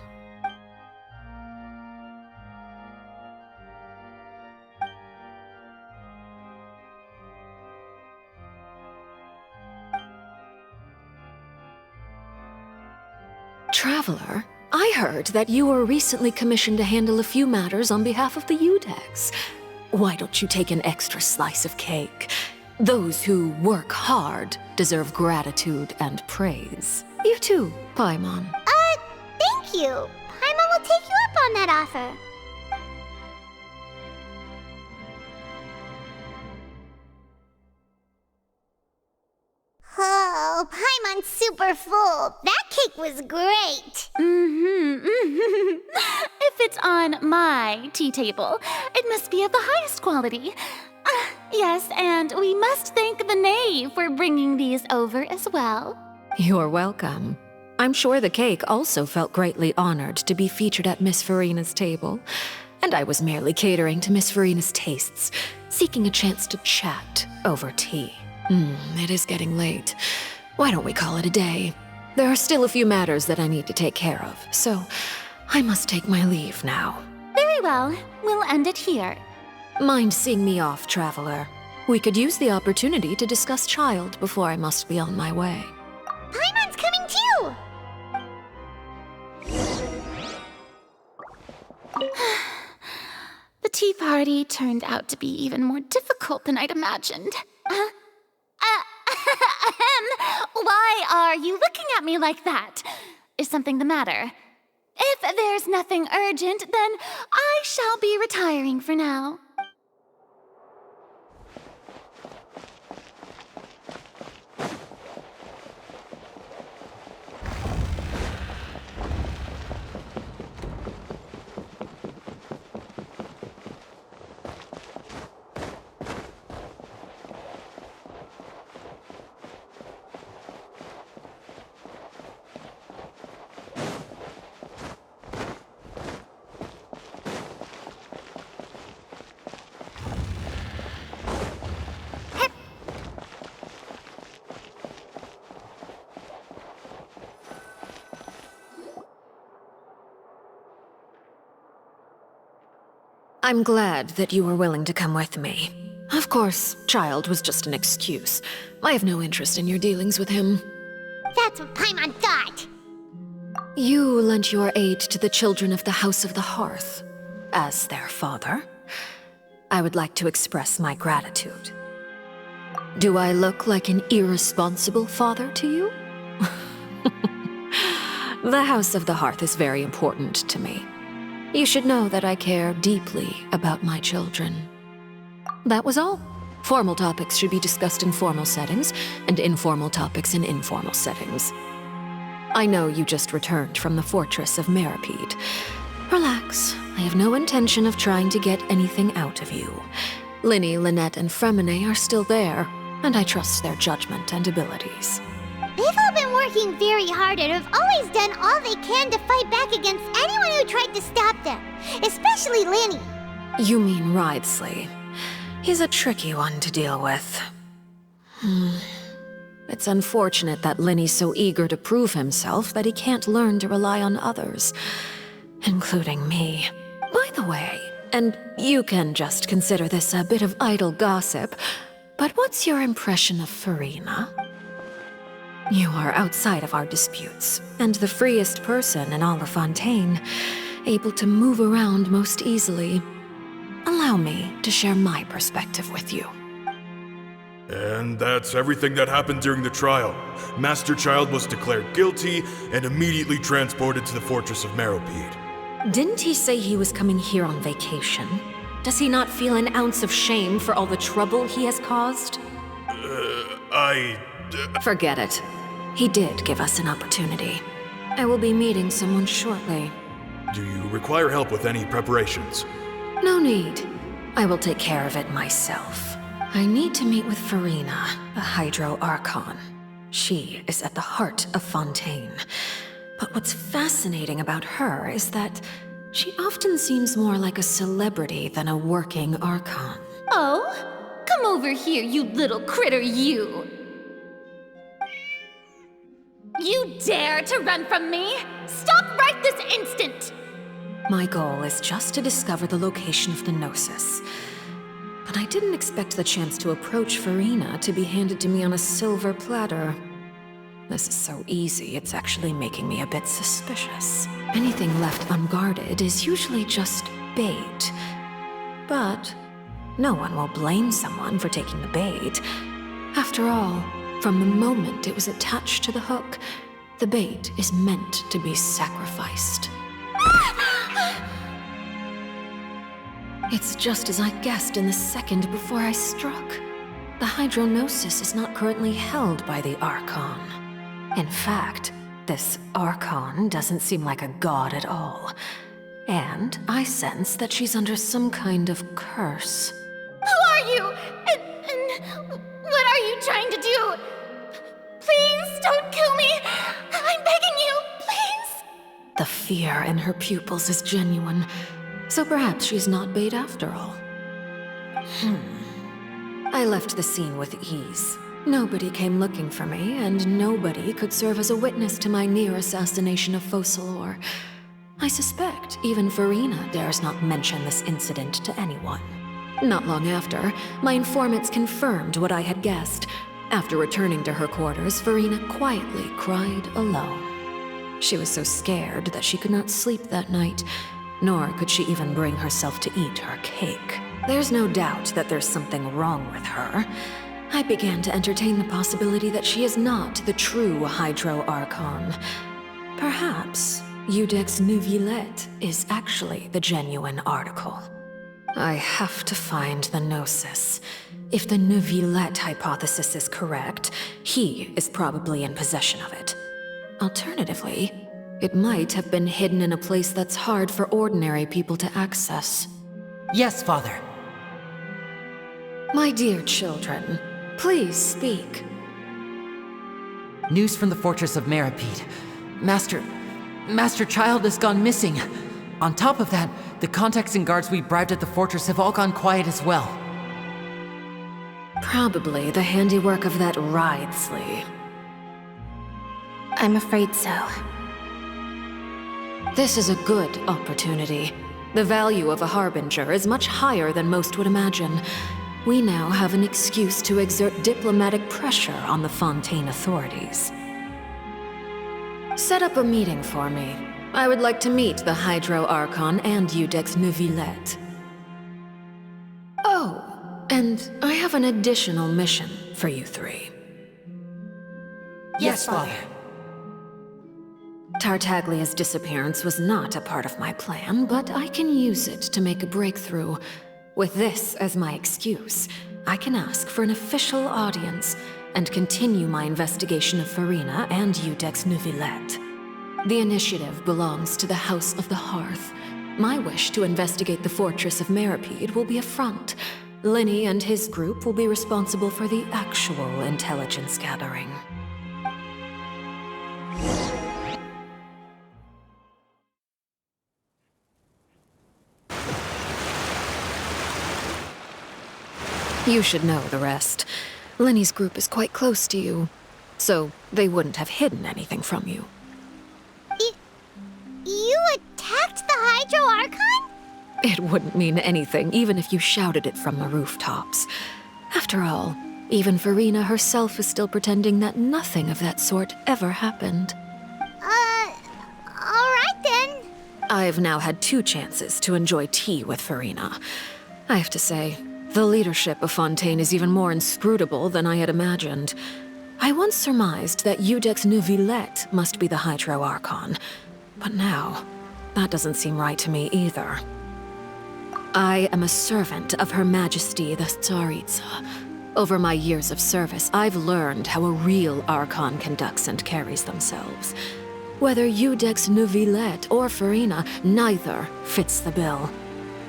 Traveler, I heard that you were recently commissioned to handle a few matters on behalf of the Udex. Why don't you take an extra slice of cake? Those who work hard deserve gratitude and praise. You too, Paimon. Thank you. Paimon will take you up on that offer. Oh, Paimon's super full. That cake was great. If it's on my tea table, it must be of the highest quality. Yes, and we must thank the Knave for bringing these over as well. You're welcome. I'm sure the cake also felt greatly honored to be featured at Miss Furina's table. And I was merely catering to Miss Furina's tastes, seeking a chance to chat over tea. It is getting late. Why don't we call it a day? There are still a few matters that I need to take care of, so I must take my leave now. Very well. We'll end it here. Mind seeing me off, Traveler? We could use the opportunity to discuss Childe before I must be on my way. Paimon's coming too! The tea party turned out to be even more difficult than I'd imagined. Why are you looking at me like that? Is something the matter? If there's nothing urgent, then I shall be retiring for now. I'm glad that you were willing to come with me. Of course, Childe was just an excuse. I have no interest in your dealings with him. That's what Paimon thought. You lent your aid to the children of the House of the Hearth. As their father, I would like to express my gratitude. Do I look like an irresponsible father to you? The House of the Hearth is very important to me. You should know that I care deeply about my children. That was all. Formal topics should be discussed in formal settings, and informal topics in informal settings. I know you just returned from the fortress of Meripede. Relax. I have no intention of trying to get anything out of you. Lyney, Lynette, and Freminent are still there, and I trust their judgment and abilities. They've all been working very hard and have always done all they can to fight back against anyone who tried to stop them, especially Lyney. You mean Wriothesley. He's a tricky one to deal with. It's unfortunate that Lyney's so eager to prove himself that he can't learn to rely on others, including me. By the way, and you can just consider this a bit of idle gossip, but what's your impression of Furina? You are outside of our disputes, and the freest person in all of Fontaine, able to move around most easily. Allow me to share my perspective with you. And that's everything that happened during the trial. Master Childe was declared guilty and immediately transported to the fortress of Meripede. Didn't he say he was coming here on vacation? Does he not feel an ounce of shame for all the trouble he has caused? Forget it. He did give us an opportunity. I will be meeting someone shortly. Do you require help with any preparations? No need. I will take care of it myself. I need to meet with Furina, the Hydro Archon. She is at the heart of Fontaine. But what's fascinating about her is that she often seems more like a celebrity than a working Archon. Oh? Come over here, you little critter, you! You dare to run from me? Stop right this instant! My goal is just to discover the location of the Gnosis. But I didn't expect the chance to approach Furina to be handed to me on a silver platter. This is so easy, it's actually making me a bit suspicious. Anything left unguarded is usually just bait. But no one will blame someone for taking the bait. After all, from the moment it was attached to the hook, the bait is meant to be sacrificed. It's just as I guessed in the second before I struck. The Hydronosis is not currently held by the Archon. In fact, this Archon doesn't seem like a god at all. And I sense that she's under some kind of curse. Who are you? And what are you trying to do? Please don't kill me! I'm begging you, please! The fear in her pupils is genuine. So perhaps she's not bait after all. I left the scene with ease. Nobody came looking for me, and nobody could serve as a witness to my near assassination of Focalor. I suspect even Furina dares not mention this incident to anyone. Not long after, my informants confirmed what I had guessed. After returning to her quarters, Furina quietly cried alone. She was so scared that she could not sleep that night, nor could she even bring herself to eat her cake. There's no doubt that there's something wrong with her. I began to entertain the possibility that she is not the true Hydro Archon. Perhaps Iudex Neuvillete is actually the genuine article. I have to find the Gnosis. If the Neuvillete hypothesis is correct, he is probably in possession of it. Alternatively, it might have been hidden in a place that's hard for ordinary people to access. Yes, Father. My dear children, please speak. News from the fortress of Meripede. Master Childe has gone missing. On top of that, the contacts and guards we bribed at the fortress have all gone quiet as well. Probably the handiwork of that Wriothesley. I'm afraid so. This is a good opportunity. The value of a harbinger is much higher than most would imagine. We now have an excuse to exert diplomatic pressure on the Fontaine authorities. Set up a meeting for me. I would like to meet the Hydro Archon and Iudex Neuvillete. Oh, and I have an additional mission for you three. Yes, Father. Tartaglia's disappearance was not a part of my plan, but I can use it to make a breakthrough. With this as my excuse, I can ask for an official audience and continue my investigation of Furina and Iudex Neuvillete. The initiative belongs to the House of the Hearth. My wish to investigate the Fortress of Meropide will be a front. Lyney and his group will be responsible for the actual intelligence gathering. You should know the rest. Lyney's group is quite close to you, so they wouldn't have hidden anything from you. You attacked the Hydro Archon? It wouldn't mean anything, even if you shouted it from the rooftops. After all, even Furina herself is still pretending that nothing of that sort ever happened. Alright then. I've now had 2 chances to enjoy tea with Furina. I have to say, the leadership of Fontaine is even more inscrutable than I had imagined. I once surmised that Iudex Neuvillete must be the Hydro Archon, but now, that doesn't seem right to me either. I am a servant of Her Majesty the Tsaritsa. Over my years of service, I've learned how a real Archon conducts and carries themselves. Whether Iudex Neuvillete or Furina, neither fits the bill.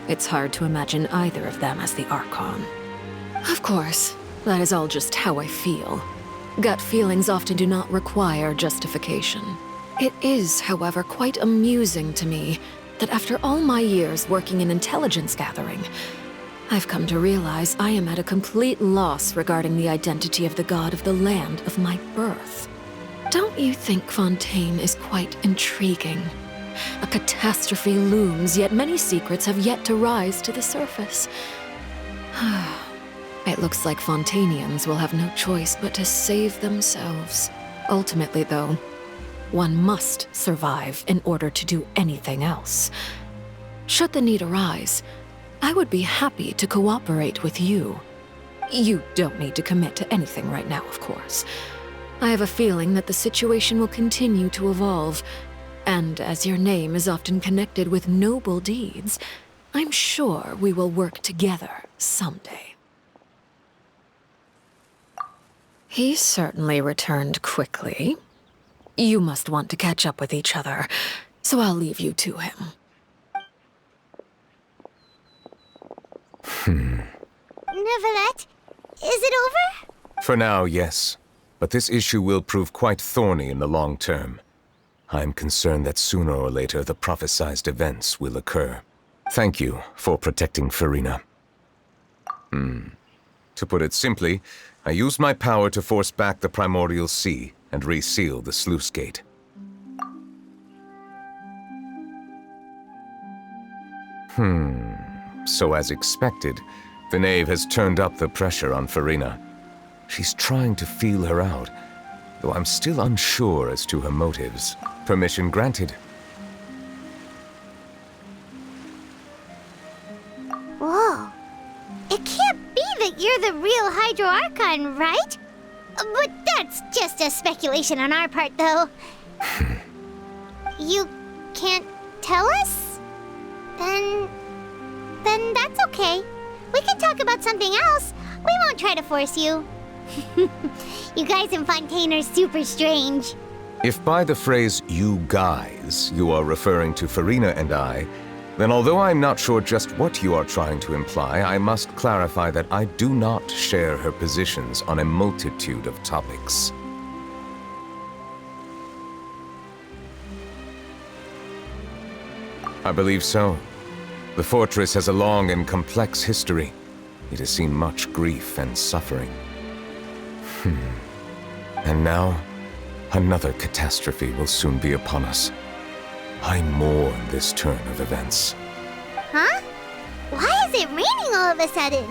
It's hard to imagine either of them as the Archon. Of course, that is all just how I feel. Gut feelings often do not require justification. It is, however, quite amusing to me that after all my years working in intelligence gathering, I've come to realize I am at a complete loss regarding the identity of the god of the land of my birth. Don't you think Fontaine is quite intriguing? A catastrophe looms, yet many secrets have yet to rise to the surface. It looks like Fontainians will have no choice but to save themselves. Ultimately, though, one must survive in order to do anything else. Should the need arise, I would be happy to cooperate with you. You don't need to commit to anything right now, of course. I have a feeling that the situation will continue to evolve, and as your name is often connected with noble deeds, I'm sure we will work together someday. He certainly returned quickly. You must want to catch up with each other, so I'll leave you to him. Neuvillete, is it over? For now, yes. But this issue will prove quite thorny in the long term. I'm concerned that sooner or later the prophesized events will occur. Thank you for protecting Furina. To put it simply, I used my power to force back the primordialsea and reseal the sluice gate. So as expected, the Knave has turned up the pressure on Furina. She's trying to feel her out, though I'm still unsure as to her motives. Permission granted. Whoa. It can't be that you're the real Hydro Archon, right? But that's just a speculation on our part, though. You can't tell us? Then that's okay. We can talk about something else. We won't try to force you. You guys in Fontaine are super strange. If by the phrase, "you guys," you are referring to Furina and I, then although I'm not sure just what you are trying to imply, I must clarify that I do not share her positions on a multitude of topics. I believe so. The fortress has a long and complex history. It has seen much grief and suffering. And now, another catastrophe will soon be upon us. I mourn this turn of events. Huh? Why is it raining all of a sudden?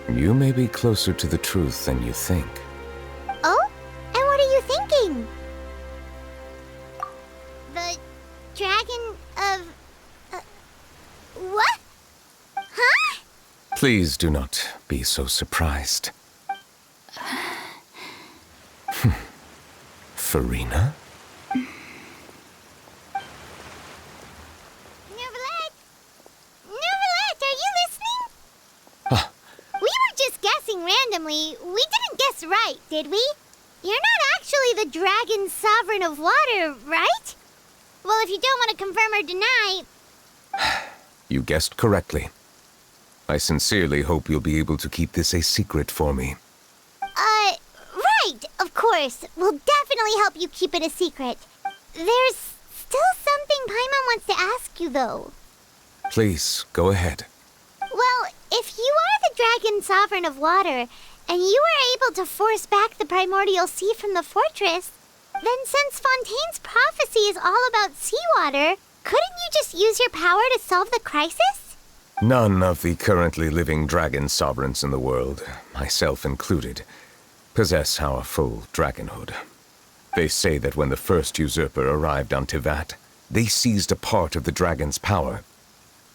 You may be closer to the truth than you think. Oh? And what are you thinking? Please do not be so surprised. Furina? Neuvillete! Neuvillete, are you listening? We were just guessing randomly. We didn't guess right, did we? You're not actually the dragon sovereign of water, right? Well, if you don't want to confirm or deny... You guessed correctly. I sincerely hope you'll be able to keep this a secret for me. Right, of course. We'll definitely help you keep it a secret. There's still something Paimon wants to ask you, though. Please, go ahead. Well, if you are the dragon sovereign of water, and you were able to force back the primordialsea from the fortress, then since Fontaine's prophecy is all about seawater, couldn't you just use your power to solve the crisis? None of the currently living dragon sovereigns in the world, myself included, possess our full dragonhood. They say that when the first usurper arrived on Tevat, they seized a part of the dragon's power.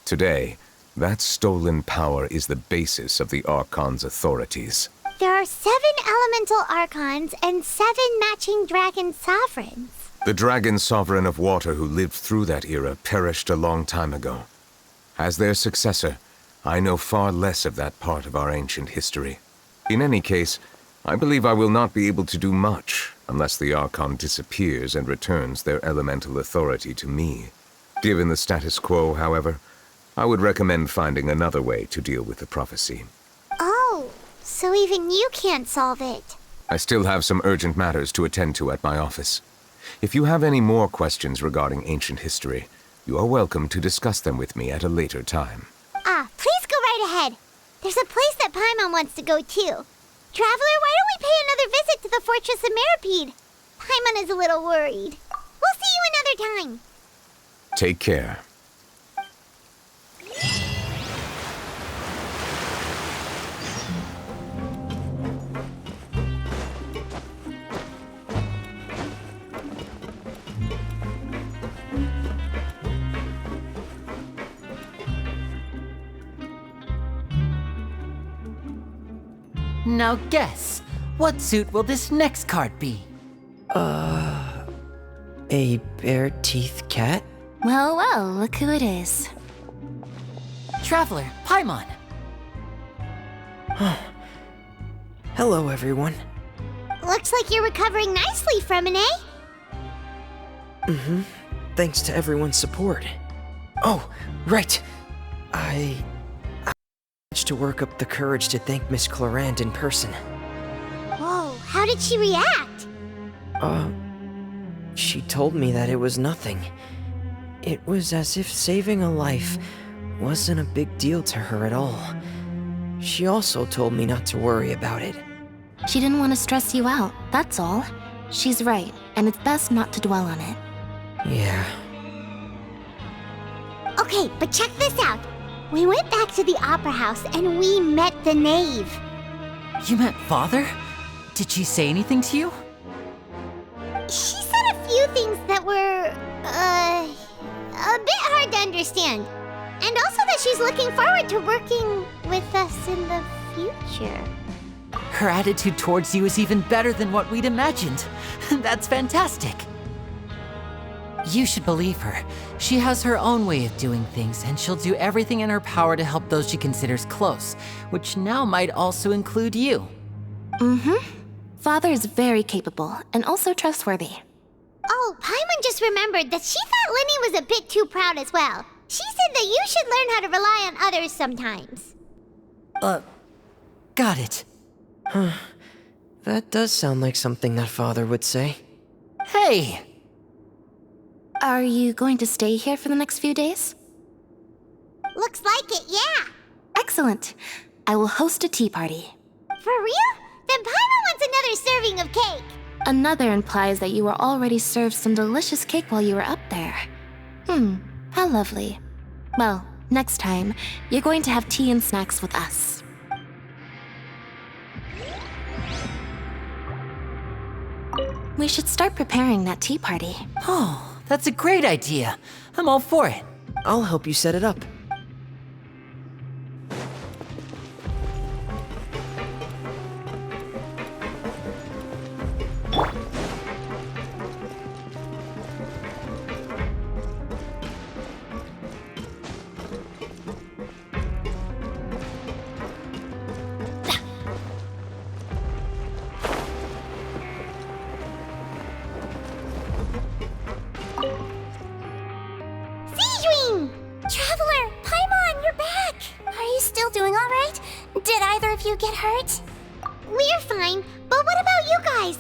Today, that stolen power is the basis of the Archon's authorities. There are 7 elemental Archons and 7 matching dragon sovereigns. The dragon sovereign of water who lived through that era perished a long time ago. As their successor, I know far less of that part of our ancient history. In any case, I believe I will not be able to do much unless the Archon disappears and returns their elemental authority to me. Given the status quo, however, I would recommend finding another way to deal with the prophecy. Oh, so even you can't solve it. I still have some urgent matters to attend to at my office. If you have any more questions regarding ancient history, you are welcome to discuss them with me at a later time. Please go right ahead. There's a place that Paimon wants to go too. Traveler, why don't we pay another visit to the Fortress of Meropide? Paimon is a little worried. We'll see you another time. Take care. Now guess, what suit will this next card be? A bare-teethed cat? Well, well, look who it is. Traveler, Paimon. Hello, everyone. Looks like you're recovering nicely, Freminent. Thanks to everyone's support. Oh, right. I managed to work up the courage to thank Miss Clorant in person. Whoa, how did she react? She told me that it was nothing. It was as if saving a life wasn't a big deal to her at all. She also told me not to worry about it. She didn't want to stress you out, that's all. She's right, and it's best not to dwell on it. Yeah. Okay, but check this out. We went back to the opera house and we met the Knave. You met Father? Did she say anything to you? She said a few things that were, a bit hard to understand. And also that she's looking forward to working with us in the future. Her attitude towards you is even better than what we'd imagined. That's fantastic. You should believe her. She has her own way of doing things, and she'll do everything in her power to help those she considers close, which now might also include you. Father is very capable, and also trustworthy. Oh, Paimon just remembered that she thought Lyney was a bit too proud as well. She said that you should learn how to rely on others sometimes. Got it. That does sound like something that Father would say. Hey! Are you going to stay here for the next few days? Looks like it, yeah. Excellent. I will host a tea party. For real? Then Paimon wants another serving of cake. Another implies that you were already served some delicious cake while you were up there. How lovely. Well, next time, you're going to have tea and snacks with us. We should start preparing that tea party. Oh, that's a great idea. I'm all for it. I'll help you set it up. you get hurt? We're fine, but what about you guys?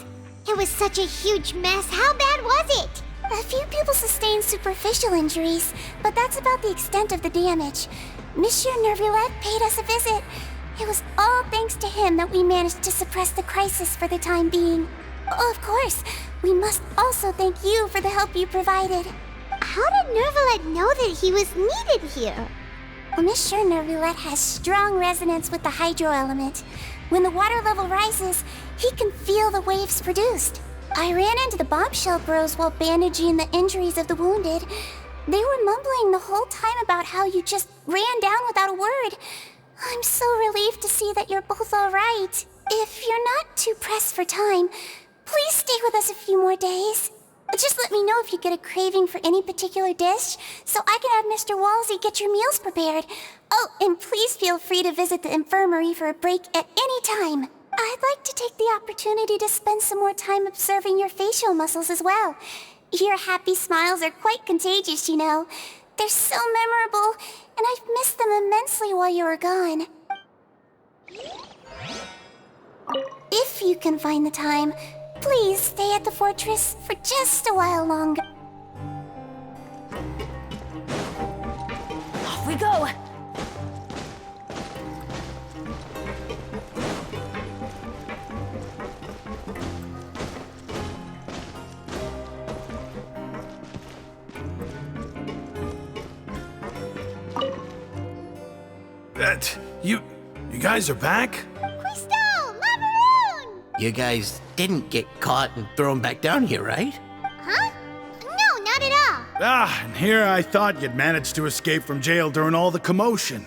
It was such a huge mess. How bad was it? A few people sustained superficial injuries, but that's about the extent of the damage. Monsieur Neuvillete paid us a visit. It was all thanks to him that we managed to suppress the crisis for the time being. Of course, we must also thank you for the help you provided. How did Neuvillete know that he was needed here? Well, Monsieur Neuvillete has strong resonance with the hydro element. When the water level rises, he can feel the waves produced. I ran into the bombshell bros while bandaging the injuries of the wounded. They were mumbling the whole time about how you just ran down without a word. I'm so relieved to see that you're both all right. If you're not too pressed for time, please stay with us a few more days. Just let me know if you get a craving for any particular dish, so I can have Mr. Wolsey get your meals prepared. Oh, and please feel free to visit the infirmary for a break at any time. I'd like to take the opportunity to spend some more time observing your facial muscles as well. Your happy smiles are quite contagious, you know. They're so memorable, and I've missed them immensely while you were gone. If you can find the time, please stay at the fortress for just a while longer. Off we go! You guys are back? You guys didn't get caught and thrown back down here, right? Huh? No, not at all. And here I thought you'd managed to escape from jail during all the commotion.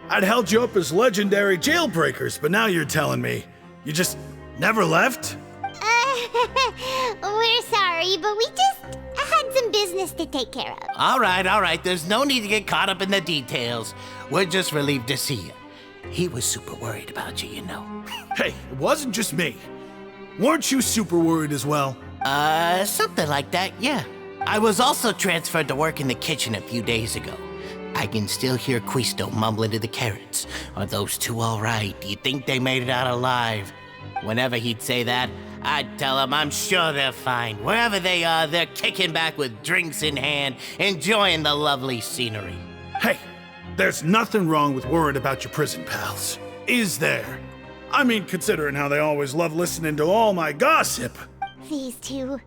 I'd held you up as legendary jailbreakers, but now you're telling me you just never left? We're sorry, but we just had some business to take care of. All right. There's no need to get caught up in the details. We're just relieved to see you. He was super worried about you, you know. Hey, it wasn't just me. Weren't you super worried as well? Something like that, yeah. I was also transferred to work in the kitchen a few days ago. I can still hear Quisto mumbling to the carrots. Are those two all right? Do you think they made it out alive? Whenever he'd say that, I'd tell him I'm sure they're fine. Wherever they are, they're kicking back with drinks in hand, enjoying the lovely scenery. Hey, there's nothing wrong with worrying about your prison pals, is there? I mean, considering how they always love listening to all my gossip. These two.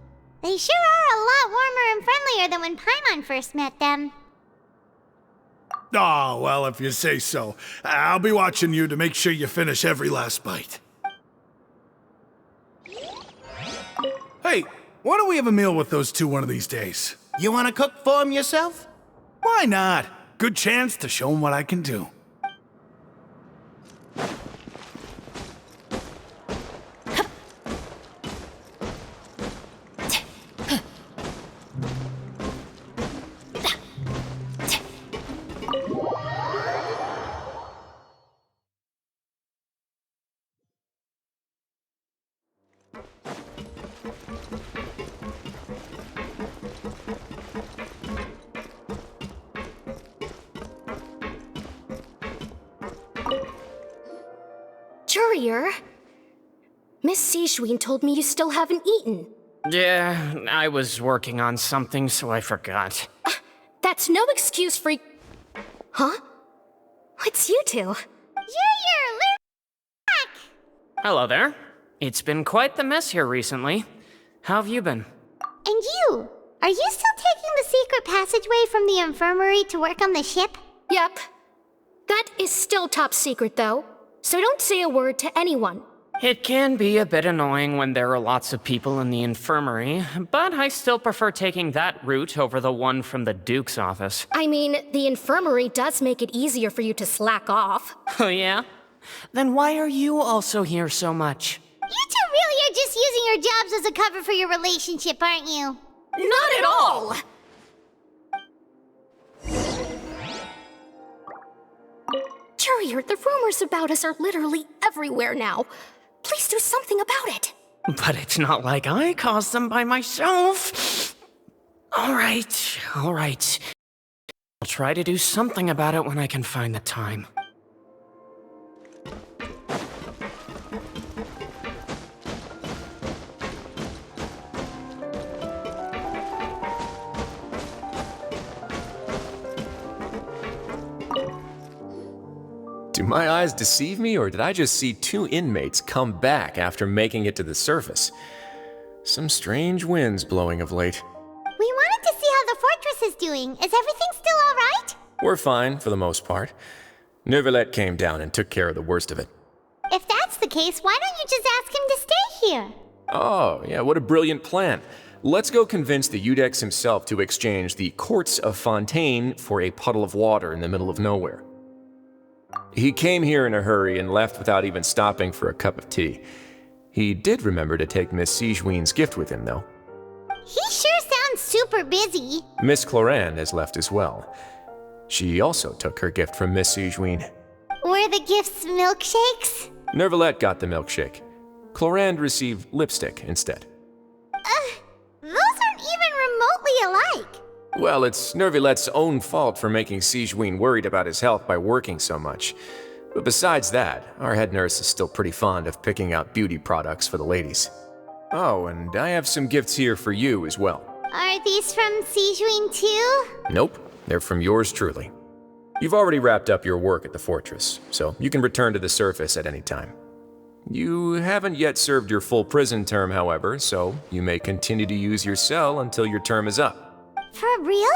They sure are a lot warmer and friendlier than when Paimon first met them. Oh, well, if you say so. I'll be watching you to make sure you finish every last bite. Hey, why don't we have a meal with those two one of these days? You want to cook for them yourself? Why not? Good chance to show them what I can do. Courier? Miss Sigwine told me you still haven't eaten. Yeah, I was working on something, so I forgot. That's no excuse for... Huh? It's you two. You're back! Hello there. It's been quite the mess here recently. How have you been? And you? Are you still taking the secret passageway from the infirmary to work on the ship? Yep. That is still top secret, though. So don't say a word to anyone. It can be a bit annoying when there are lots of people in the infirmary, but I still prefer taking that route over the one from the Duke's office. I mean, the infirmary does make it easier for you to slack off. Oh yeah? Then why are you also here so much? You two really are just using your jobs as a cover for your relationship, aren't you? Not at all! Courier, the rumors about us are literally everywhere now. Please do something about it. But it's not like I caused them by myself. All right. I'll try to do something about it when I can find the time. Do my eyes deceive me, or did I just see 2 inmates come back after making it to the surface? Some strange winds blowing of late. We wanted to see how the fortress is doing. Is everything still all right? We're fine, for the most part. Neuvillete came down and took care of the worst of it. If that's the case, why don't you just ask him to stay here? Oh, yeah, what a brilliant plan. Let's go convince the Iudex himself to exchange the courts of Fontaine for a puddle of water in the middle of nowhere. He came here in a hurry and left without even stopping for a cup of tea. He did remember to take Miss Sigwine's gift with him, though. He sure sounds super busy. Miss Clorinde has left as well. She also took her gift from Miss Sigwine. Were the gifts milkshakes? Neuvillete got the milkshake. Clorinde received lipstick instead. Those aren't even remotely alike. Well, it's Neuvillette's own fault for making Sigwine worried about his health by working so much. But besides that, our head nurse is still pretty fond of picking out beauty products for the ladies. Oh, and I have some gifts here for you as well. Are these from Sigwine too? Nope, they're from yours truly. You've already wrapped up your work at the fortress, so you can return to the surface at any time. You haven't yet served your full prison term, however, so you may continue to use your cell until your term is up. For real?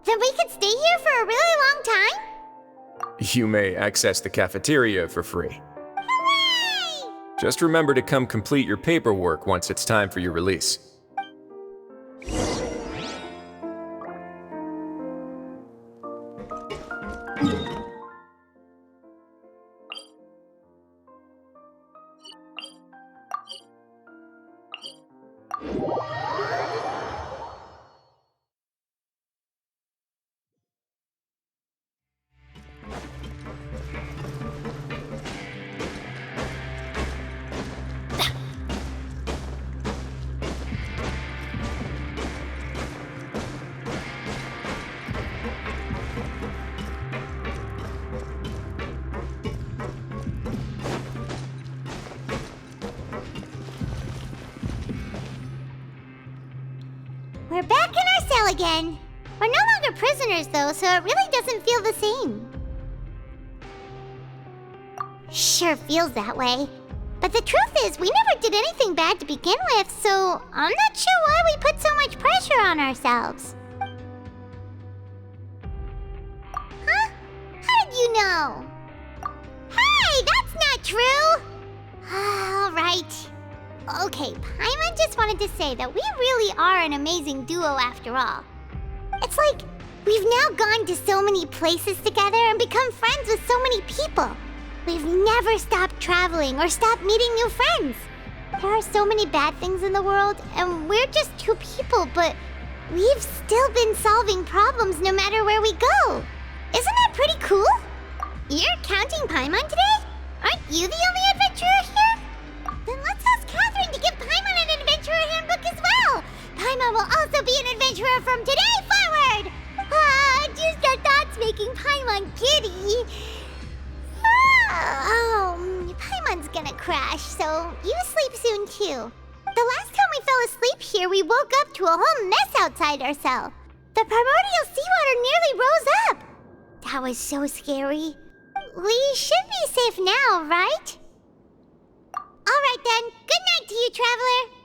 Then we could stay here for a really long time? You may access the cafeteria for free. Hooray! Just remember to come complete your paperwork once it's time for your release. We're back in our cell again. We're no longer prisoners though, so it really doesn't feel the same. Sure feels that way. But the truth is, we never did anything bad to begin with, so I'm not sure why we put so much pressure on ourselves. Huh? How did you know? Hey, that's not true! All right. Okay, Paimon just wanted to say that we really are an amazing duo after all. It's like we've now gone to so many places together and become friends with so many people. We've never stopped traveling or stopped meeting new friends. There are so many bad things in the world, and we're just 2 people, but we've still been solving problems no matter where we go. Isn't that pretty cool? You're counting Paimon today? Aren't you the only adventurer here? Then let's ask Catherine to give Paimon an adventurer handbook as well. Paimon will also be an adventurer from today forward. Just our thoughts making Paimon giddy. Paimon's gonna crash, so you sleep soon too. The last time we fell asleep here, we woke up to a whole mess outside our cell. The primordial seawater nearly rose up. That was so scary. We should be safe now, right? All right then. Good night to you, traveler.